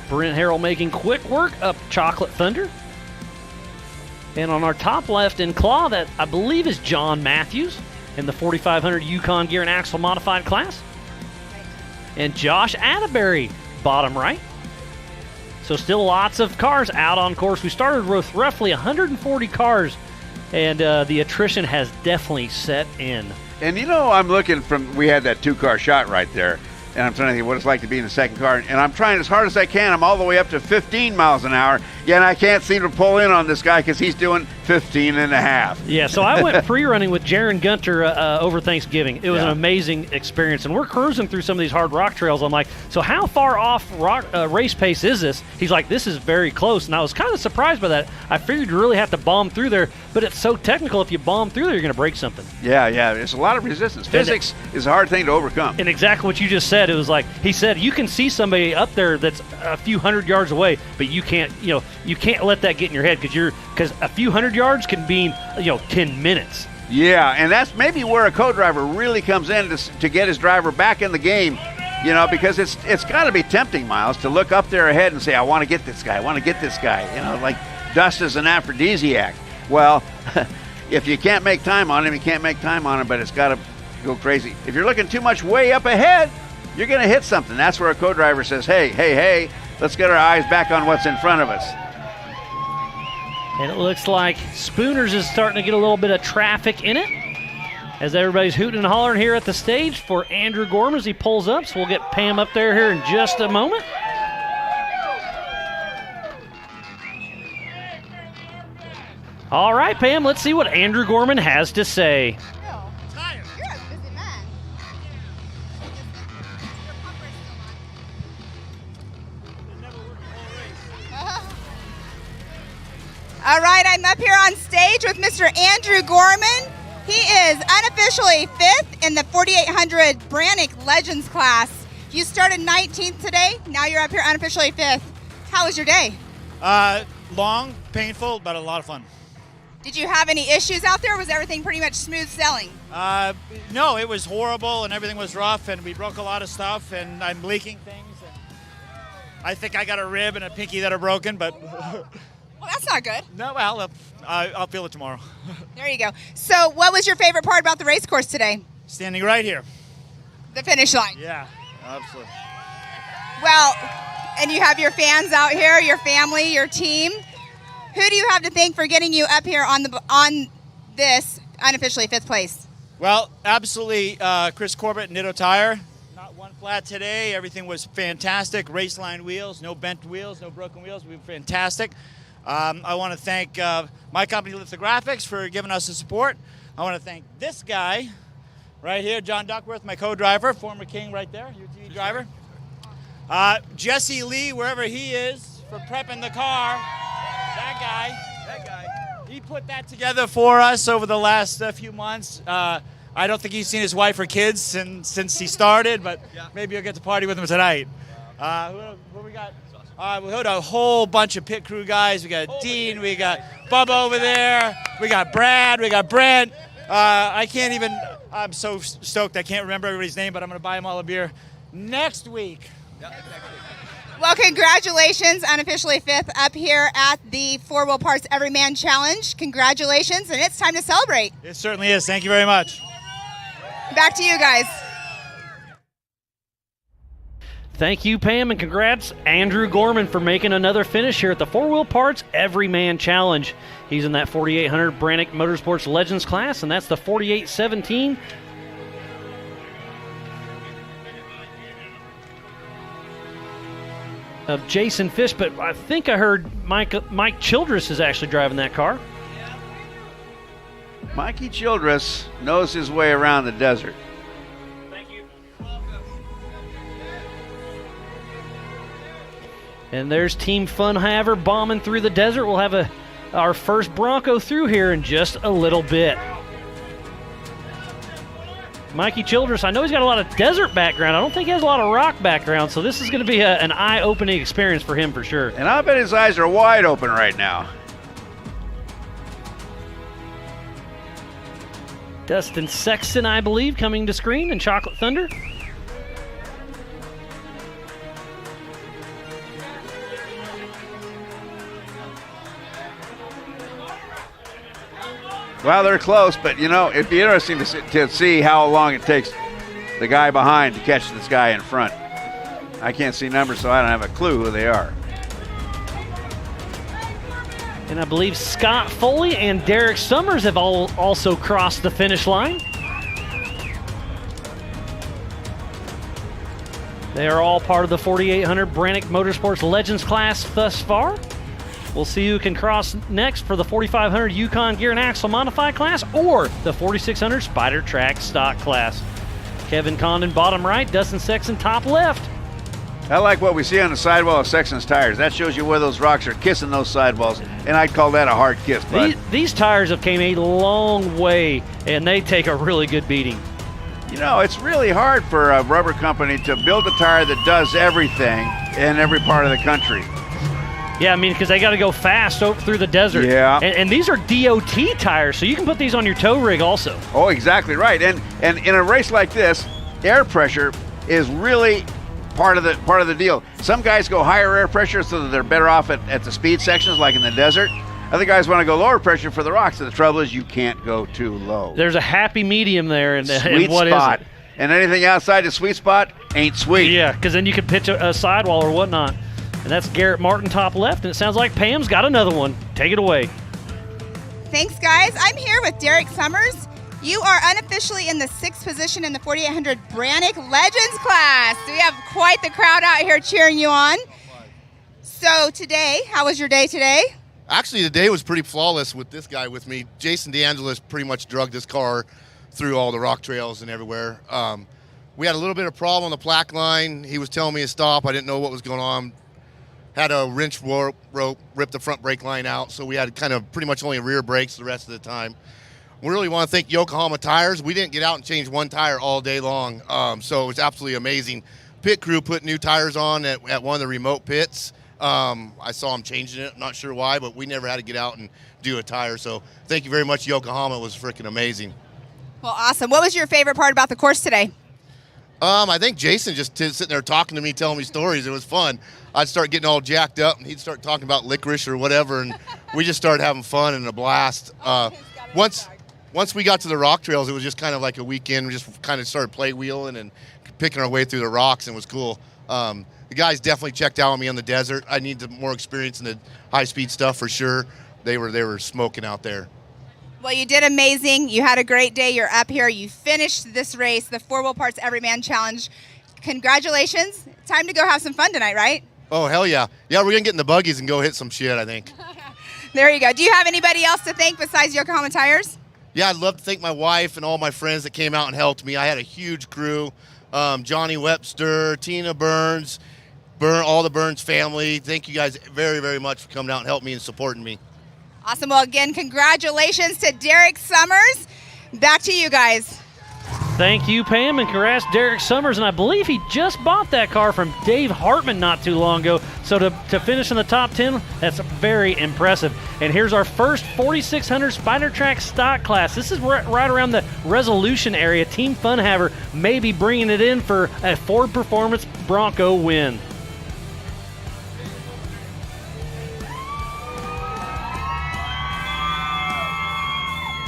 Brent Harrell making quick work up Chocolate Thunder. And on our top left in Claw, that I believe is John Matthews in the 4500 Yukon Gear and Axle Modified class. And Josh Atterbury, bottom right. So still lots of cars out on course. We started with roughly 140 cars, and the attrition has definitely set in. And I'm looking we had that 2-car shot right there. And I'm trying to think what it's like to be in the second car. And I'm trying as hard as I can. I'm all the way up to 15 miles an hour. Yeah, and I can't seem to pull in on this guy because he's doing 15 and a half. Yeah, so I went pre-running with Jaron Gunter over Thanksgiving. It was an amazing experience. And we're cruising through some of these hard rock trails. I'm like, so how far off race pace is this? He's like, this is very close. And I was kind of surprised by that. I figured you really have to bomb through there. But it's so technical. If you bomb through there, you're going to break something. Yeah. There's a lot of resistance. Physics is a hard thing to overcome. And exactly what you just said. It was like, he said, you can see somebody up there that's a few hundred yards away, but you can't let that get in your head because a few hundred yards can mean 10 minutes. Yeah, and that's maybe where a co-driver really comes in to get his driver back in the game, because it's got to be tempting, Miles, to look up there ahead and say, I want to get this guy, like dust is an aphrodisiac. Well, if you can't make time on him, you can't make time on him, but it's got to go crazy. If you're looking too much way up ahead, you're going to hit something. That's where a co-driver says, hey, let's get our eyes back on what's in front of us. And it looks like Spooners is starting to get a little bit of traffic in it as everybody's hooting and hollering here at the stage for Andrew Gorman as he pulls up. So we'll get Pam up there here in just a moment. All right, Pam, let's see what Andrew Gorman has to say. All right, I'm up here on stage with Mr. Andrew Gorman. He is unofficially 5th in the 4800 Brannick Legends class. You started 19th today. Now you're up here unofficially 5th. How was your day? Long, painful, but a lot of fun. Did you have any issues out there, or was everything pretty much smooth sailing? No, it was horrible and everything was rough and we broke a lot of stuff and I'm leaking things. And I think I got a rib and a pinky that are broken, but... Well, that's not good. No, well, I'll feel it tomorrow. There you go. So what was your favorite part about the race course today? Standing right here. The finish line. Yeah, absolutely. Well, and you have your fans out here, your family, your team. Who do you have to thank for getting you up here on this unofficially 5th place? Well, absolutely Chris Corbett and Nitto Tire. Not one flat today. Everything was fantastic. Race line wheels, no bent wheels, no broken wheels. We were fantastic. I want to thank my company, Lithographics, for giving us the support. I want to thank this guy right here, John Duckworth, my co-driver, former King right there, UTV driver. Jesse Lee, wherever he is, for prepping the car. That guy. He put that together for us over the last few months. I don't think he's seen his wife or kids since he started, but maybe you'll get to party with him tonight. Who we got? We got a whole bunch of pit crew guys. We got Dean, we got Bubba over there, we got Brad, we got Brent. I'm so stoked I can't remember everybody's name, but I'm going to buy them all a beer next week. Well, congratulations, unofficially 5th up here at the 4 Wheel Parts Everyman Challenge. Congratulations, and it's time to celebrate. It certainly is. Thank you very much. Back to you guys. Thank you, Pam, and congrats, Andrew Gorman, for making another finish here at the 4 Wheel Parts Everyman Challenge. He's in that 4800 Brannick Motorsports Legends class, and that's the 4817. Of Jason Fish, but I think I heard Mike Childress is actually driving that car. Mikey Childress knows his way around the desert. And there's Team Funhaver bombing through the desert. We'll have our first Bronco through here in just a little bit. Mikey Childress, I know he's got a lot of desert background. I don't think he has a lot of rock background, so this is going to be an eye-opening experience for him for sure. And I bet his eyes are wide open right now. Dustin Sexton, I believe, coming to screen in Chocolate Thunder. Well, they're close, but, it'd be interesting to see how long it takes the guy behind to catch this guy in front. I can't see numbers, so I don't have a clue who they are. And I believe Scott Foley and Derek Summers have also crossed the finish line. They are all part of the 4800 Brannick Motorsports Legends class thus far. We'll see who can cross next for the 4500 Yukon Gear and Axle Modified class or the 4600 Spider Track Stock class. Kevin Condon bottom right, Dustin Sexton top left. I like what we see on the sidewall of Sexton's tires. That shows you where those rocks are kissing those sidewalls, and I'd call that a hard kiss, bud. These tires have came a long way, and they take a really good beating. It's really hard for a rubber company to build a tire that does everything in every part of the country. Yeah, because they got to go fast through the desert. Yeah. And these are DOT tires, so you can put these on your tow rig also. Oh, exactly right. And in a race like this, air pressure is really part of the deal. Some guys go higher air pressure so that they're better off at the speed sections, like in the desert. Other guys want to go lower pressure for the rocks, and the trouble is you can't go too low. There's a happy medium there. And sweet what spot. Is it? And anything outside the sweet spot ain't sweet. Yeah, because then you can pitch a sidewall or whatnot. And that's Garrett Martin top left, and it sounds like Pam's got another one. Take it away. Thanks, guys. I'm here with Derek Summers. You are unofficially in the 6th position in the 4800 Brannick Legends class. We have quite the crowd out here cheering you on. So today, how was your day today? Actually, the day was pretty flawless with this guy with me. Jason DeAngelis pretty much drugged this car through all the rock trails and everywhere. We had a little bit of problem on the plaque line. He was telling me to stop. I didn't know what was going on. Had a wrench rope rip the front brake line out, so we had kind of pretty much only rear brakes the rest of the time. We really want to thank Yokohama Tires. We didn't get out and change one tire all day long, so it was absolutely amazing. Pit crew put new tires on at one of the remote pits. I saw them changing it. I'm not sure why, but we never had to get out and do a tire. So thank you very much, Yokohama. It was freaking amazing. Well, awesome. What was your favorite part about the course today? I think Jason just sitting there talking to me, telling me stories. It was fun. I'd start getting all jacked up, and he'd start talking about licorice or whatever, and we just started having fun and a blast. Once we got to the rock trails, it was just kind of like a weekend. We just kind of started play wheeling and picking our way through the rocks, and it was cool. The guys definitely checked out on me on the desert. I need more experience in the high-speed stuff for sure. They were smoking out there. Well, you did amazing. You had a great day. You're up here. You finished this race, the 4 Wheel Parts Everyman Challenge. Congratulations. Time to go have some fun tonight, right? Oh, hell yeah. Yeah, we're going to get in the buggies and go hit some shit, I think. There you go. Do you have anybody else to thank besides Yokohama Tires? Yeah, I'd love to thank my wife and all my friends that came out and helped me. I had a huge crew. Johnny Webster, Tina Burns, all the Burns family. Thank you guys very, very much for coming out and helping me and supporting me. Awesome. Well, again, congratulations to Derek Summers. Back to you guys. Thank you, Pam, and congrats, Derek Summers. And I believe he just bought that car from Dave Hartman not too long ago. So to finish in the top 10, that's very impressive. And here's our first 4600 Spider Track stock class. This is right around the Resolution area. Team Funhaver may be bringing it in for a Ford Performance Bronco win.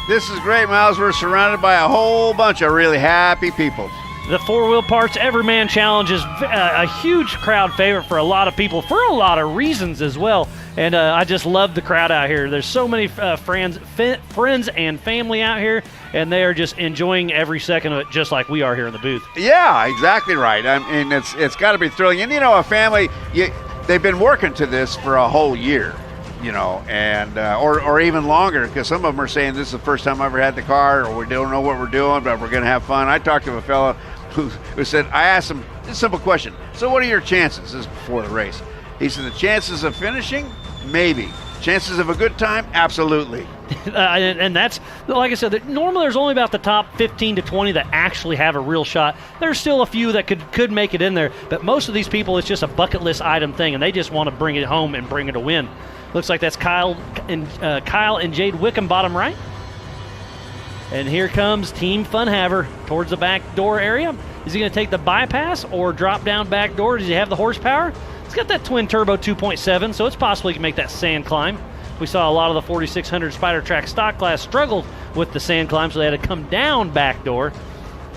This is great, Miles. We're surrounded by a whole bunch of really happy people. The 4 Wheel Parts Everyman Challenge is a huge crowd favorite for a lot of people, for a lot of reasons as well. And I just love the crowd out here. There's so many friends and family out here, and they are just enjoying every second of it, just like we are here in the booth. Yeah, exactly right. I mean, it's got to be thrilling. And, a family, they've been working to this for a whole year. And or even longer, because some of them are saying this is the first time I ever had the car, or we don't know what we're doing, but we're going to have fun. I talked to a fellow who said, I asked him a simple question. So what are your chances? This is before the race. He said, the chances of finishing? Maybe. Chances of a good time? Absolutely. And that's, like I said, normally there's only about the top 15 to 20 that actually have a real shot. There's still a few that could make it in there, but most of these people, it's just a bucket list item thing, and they just want to bring it home and bring it a win. Looks like that's Kyle and Jade Wickham bottom right. And here comes Team Funhaver towards the back door area. Is he going to take the bypass or drop down back door? Does he have the horsepower? He's got that twin turbo 2.7, so it's possible he can make that sand climb. We saw a lot of the 4600 Spider Track stock class struggled with the sand climb, so they had to come down back door,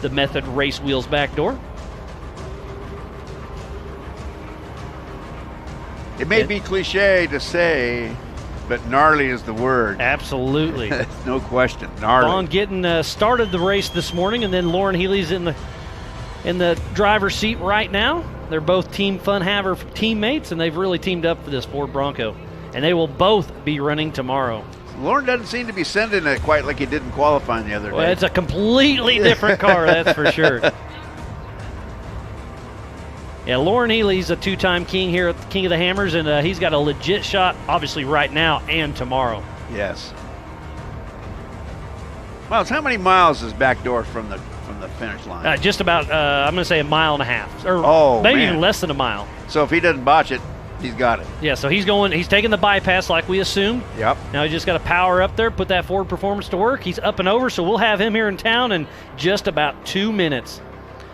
the Method Race Wheels back door. It may be cliche to say, but gnarly is the word. Absolutely. No question. Gnarly. Vaughn getting started the race this morning, and then Lauren Healy's in the driver's seat right now. They're both Team Funhaver teammates, and they've really teamed up for this Ford Bronco. And they will both be running tomorrow. Lauren doesn't seem to be sending it quite like he didn't qualify the other day. Well, it's a completely different car, that's for sure. Yeah, Lauren Healy's a two-time king here at the King of the Hammers, and he's got a legit shot, obviously, right now and tomorrow. Yes. Miles, how many miles is Backdoor from the finish line? Just about, I'm going to say a mile and a half, or maybe even less than a mile. So if he doesn't botch it, he's got it. Yeah, so he's taking the bypass like we assumed. Yep. Now he's just got to power up there, put that Ford Performance to work. He's up and over, so we'll have him here in town in just about 2 minutes.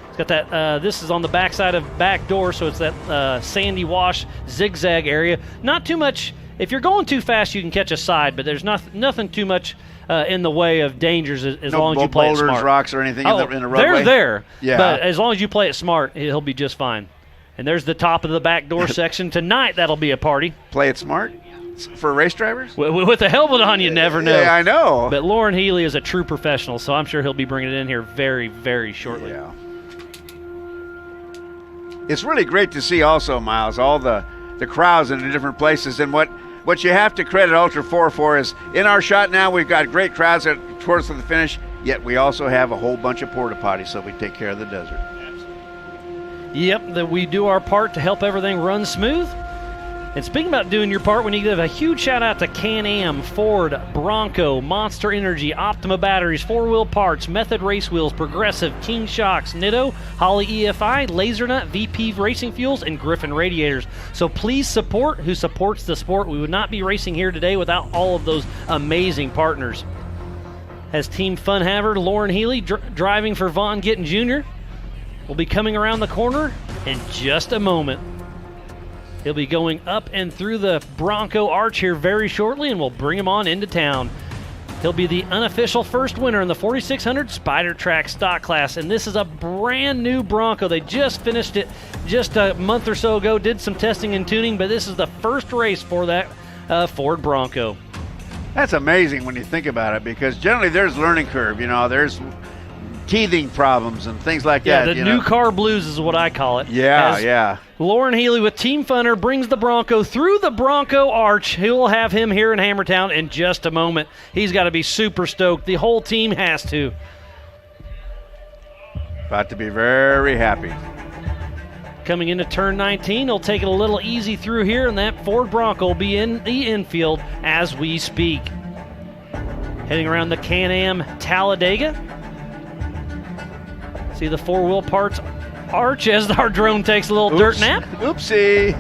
It's got that, this is on the backside of Backdoor, so it's that sandy wash zigzag area. Not too much. If you're going too fast, you can catch a side, but there's nothing too much in the way of dangers as long as you play it smart. No boulders, rocks, or anything in the roadway? They're there, yeah. But as long as you play it smart, he'll be just fine. And there's the top of the Backdoor section. Tonight, that'll be a party. Play it smart? For race drivers? With the helmet on, you never know. Yeah, I know. But Lauren Healy is a true professional, so I'm sure he'll be bringing it in here very, very shortly. Yeah. It's really great to see also, Miles, all the crowds in the different places. And what you have to credit Ultra 4 for is, in our shot now, we've got great crowds towards the finish, yet we also have a whole bunch of porta potties, so we take care of the desert. Yep, that we do our part to help everything run smooth. And speaking about doing your part, we need to give a huge shout out to Can-Am, Ford, Bronco, Monster Energy, Optima Batteries, 4-Wheel Parts, Method Race Wheels, Progressive, King Shocks, Nitto, Holley EFI, LaserNut, VP Racing Fuels, and Griffin Radiators. So please support who supports the sport. We would not be racing here today without all of those amazing partners. As Team Fun Haver, Lauren Healy driving for Vaughn Gittin Jr. will be coming around the corner in just a moment. He'll be going up and through the Bronco arch here very shortly, and we'll bring him on into town. He'll be the unofficial first winner in the 4600 Spider Track stock class, and this is a brand new Bronco. They just finished it just a month or so ago, did some testing and tuning, but this is the first race for that Ford Bronco. That's amazing when you think about it, because generally there's learning curve. You know, there's teething problems and things like that. Yeah, the new car blues is what I call it. Yeah, yeah. Lauren Healy with Team Funner brings the Bronco through the Bronco arch. He'll have him here in Hammertown in just a moment. He's got to be super stoked. The whole team has to. About to be very happy. Coming into turn 19, he'll take it a little easy through here, and that Ford Bronco will be in the infield as we speak. Heading around the Can-Am Talladega. See the 4-Wheel Parts arch as our drone takes a little dirt nap. Oopsie.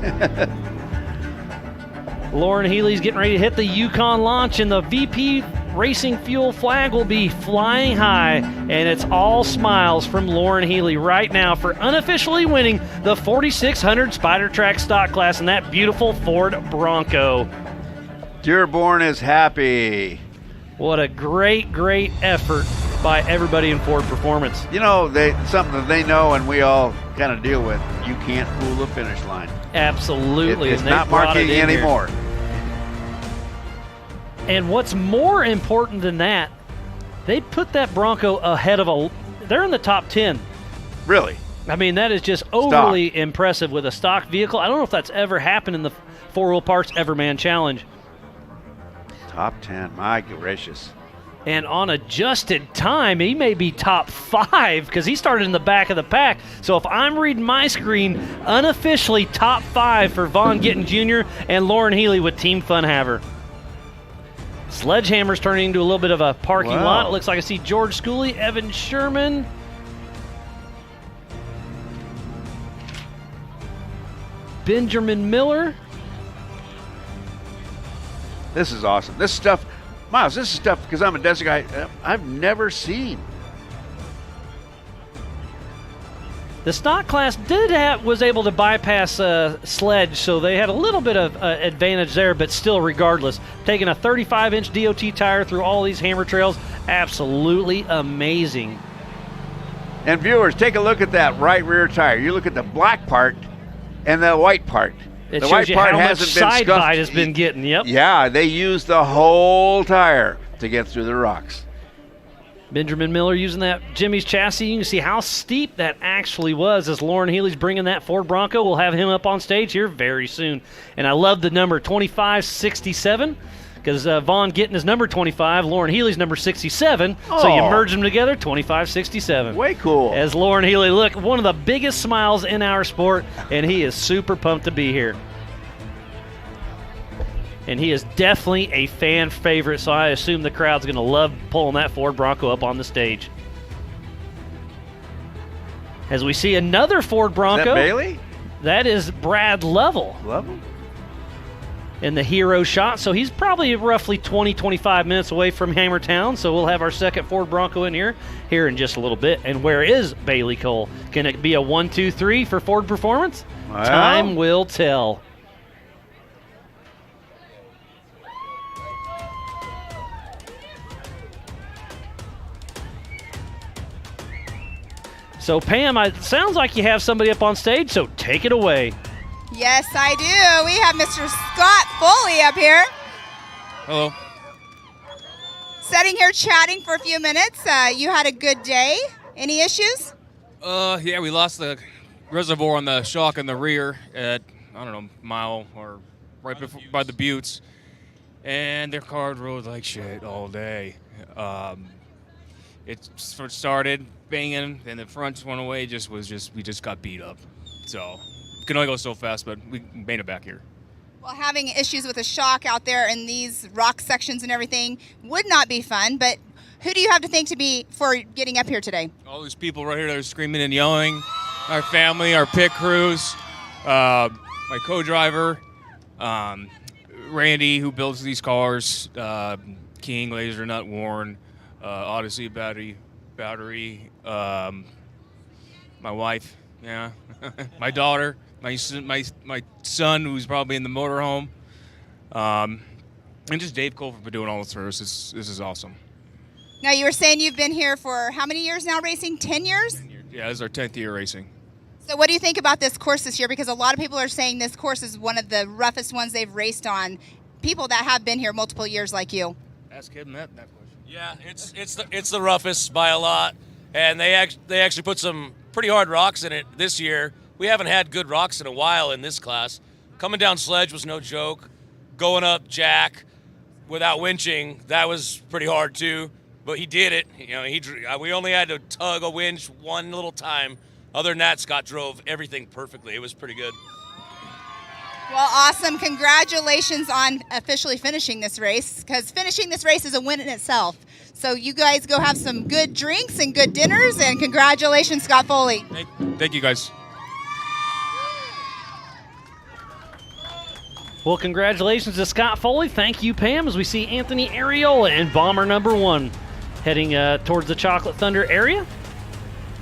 Lauren Healy's getting ready to hit the Yukon launch, and the VP Racing Fuel flag will be flying high, and it's all smiles from Lauren Healy right now for unofficially winning the 4600 Spider Track stock class in that beautiful Ford Bronco. Dearborn is happy. What a great, great effort by everybody in Ford Performance. You know, something that they know and we all kind of deal with. You can't fool the finish line. Absolutely. It's and not marketing anymore. And what's more important than that, they put that Bronco ahead of they're in the top 10. Really? I mean, that is just overly impressive with a stock vehicle. I don't know if that's ever happened in the 4-Wheel Parts Everman Challenge. Top 10, my gracious. And on adjusted time, he may be top 5 because he started in the back of the pack. So if I'm reading my screen, unofficially top 5 for Vaughn Gittin Jr. and Lauren Healy with Team Fun Haver. Sledgehammer's turning into a little bit of a parking lot. It looks like I see George Schooley, Evan Sherman. Benjamin Miller. This is awesome. This stuff, Miles, this is stuff, because I'm a desert guy, I've never seen. The stock class was able to bypass Sledge, so they had a little bit of advantage there, but still, regardless, taking a 35-inch DOT tire through all these hammer trails, absolutely amazing. And viewers, take a look at that right rear tire. You look at the black part and the white part. It the shows white you part how much hasn't been side scuffed. bite has been getting. Yep. Yeah, they used the whole tire to get through the rocks. Benjamin Miller using that Jimmy's chassis. You can see how steep that actually was as Lauren Healy's bringing that Ford Bronco. We'll have him up on stage here very soon. And I love the number 2567 because Vaughn Gittin is number 25, Lauren Healy's number 67. So you merge them together, 2567. Way cool. As Lauren Healy, look, one of the biggest smiles in our sport, and he is super pumped to be here. And he is definitely a fan favorite, so I assume the crowd's going to love pulling that Ford Bronco up on the stage. As we see another Ford Bronco. Is that Bailey? That is Brad Lovell. Lovell? In the hero shot, so he's probably roughly 20-25 minutes away from Hammertown, so we'll have our second Ford Bronco in here in just a little bit. And where is Bailey Cole? Can it be a 1-2-3 for Ford Performance? Well, time will tell. So, Pam, it sounds like you have somebody up on stage, so take it away. Yes, I do. We have Mr. Scott Foley up here. Hello. Sitting here chatting for a few minutes. You had a good day. Any issues? Yeah, we lost the reservoir on the shock in the rear at, I don't know, mile or right before, by the buttes. And their car rode like shit all day. It sort of started banging, and the front went away. We just got beat up. So, can only go so fast, but we made it back here. Well, having issues with a shock out there in these rock sections and everything would not be fun, but who do you have to thank for getting up here today? All these people right here that are screaming and yelling, our family, our pit crews, my co-driver, Randy, who builds these cars, King, Laser Nut, Warren, Odyssey Battery, my wife, yeah, my daughter, my son, who's probably in the motorhome, and just Dave Colfer for doing all this for us. This is awesome. Now, you were saying you've been here for how many years now racing? 10 years? Yeah, this is our 10th year racing. So what do you think about this course this year? Because a lot of people are saying this course is one of the roughest ones they've raced on. People that have been here multiple years like you. Ask him that question. Yeah, it's the roughest by a lot, and they actually put some pretty hard rocks in it this year. We haven't had good rocks in a while in this class. Coming down Sledge was no joke. Going up Jack without winching, that was pretty hard too. But he did it. You know, we only had to tug a winch one little time. Other than that, Scott drove everything perfectly. It was pretty good. Well, awesome. Congratulations on officially finishing this race, because finishing this race is a win in itself. So you guys go have some good drinks and good dinners, and congratulations, Scott Foley. Thank you, guys. Well, congratulations to Scott Foley. Thank you, Pam, as we see Anthony Areola in bomber number 1 heading towards the Chocolate Thunder area.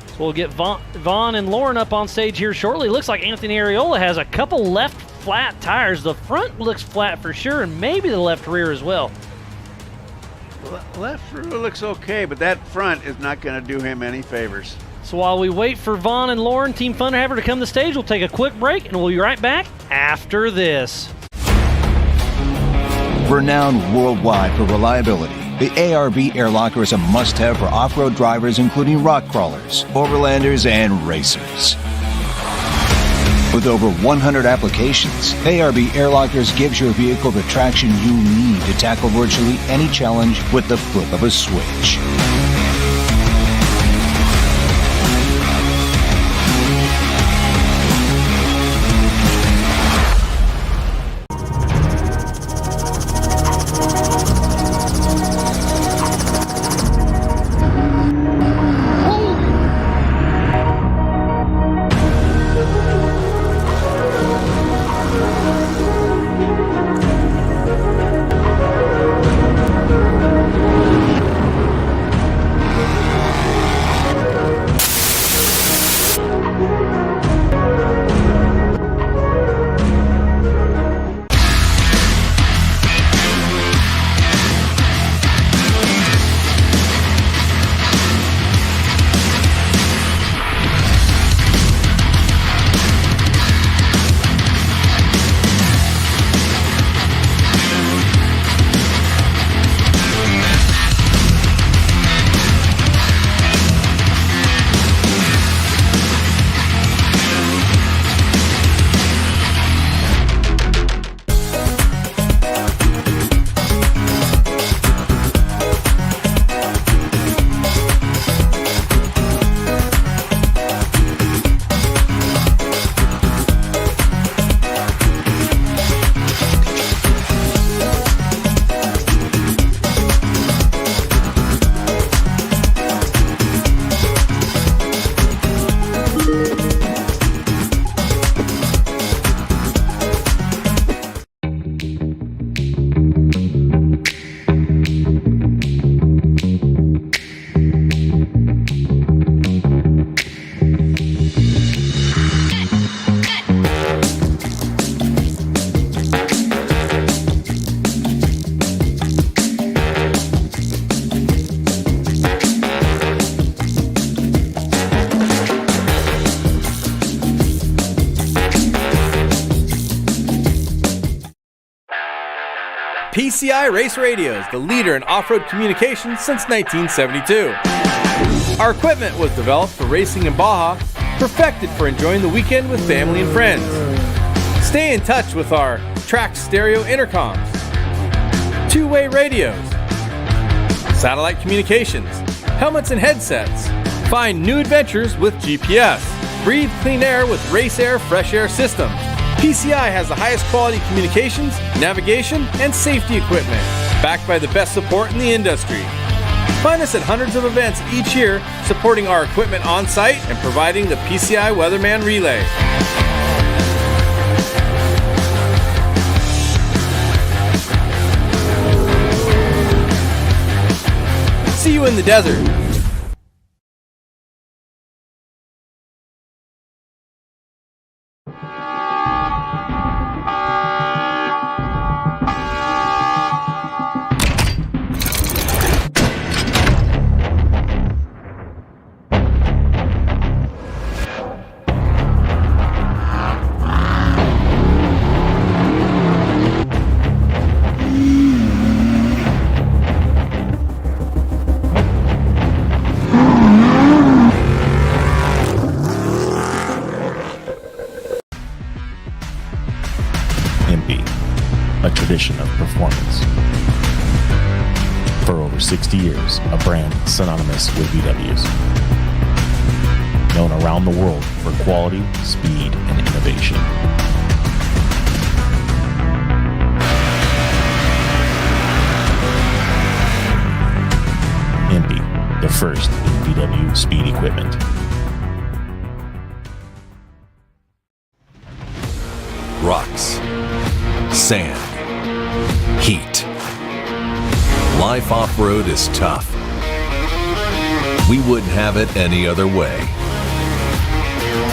So we'll get Vaughn and Lauren up on stage here shortly. Looks like Anthony Areola has a couple left flat tires. The front looks flat for sure, and maybe the left rear as well. Left rear looks okay, but that front is not going to do him any favors. So while we wait for Vaughn and Lauren, Team Thunderhammer, to come to stage, we'll take a quick break, and we'll be right back after this. Renowned worldwide for reliability, the ARB air locker is a must-have for off-road drivers, including rock crawlers, overlanders, and racers. With over 100 applications, ARB air lockers gives your vehicle the traction you need to tackle virtually any challenge with the flip of a switch. PCI Race Radios, the leader in off-road communications since 1972. Our equipment was developed for racing in Baja, perfected for enjoying the weekend with family and friends. Stay in touch with our track stereo intercoms, two-way radios, satellite communications, helmets and headsets. Find new adventures with GPS. Breathe clean air with Race Air Fresh Air Systems. PCI has the highest quality communications, navigation, and safety equipment, backed by the best support in the industry. Find us at hundreds of events each year, supporting our equipment on site and providing the PCI Weatherman Relay. See you in the desert. Tradition of performance. For over 60 years, a brand synonymous with VWs. Known around the world for quality, speed, and innovation. Impy, the first in VW speed equipment. Rocks, sand, heat. Life off-road is tough. We wouldn't have it any other way.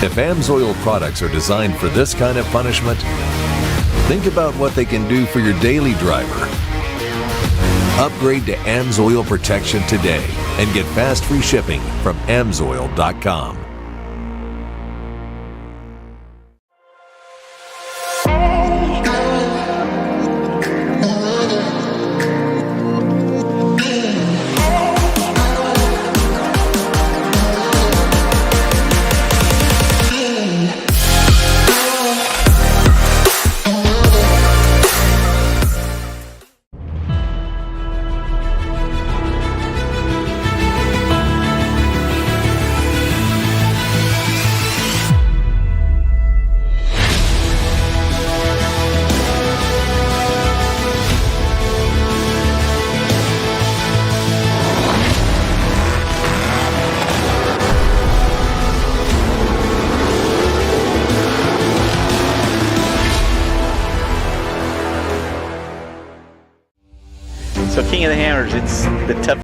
If AMSOIL products are designed for this kind of punishment, think about what they can do for your daily driver. Upgrade to AMSOIL protection today and get fast free shipping from AMSOIL.com. So King of the Hammers, it's the tough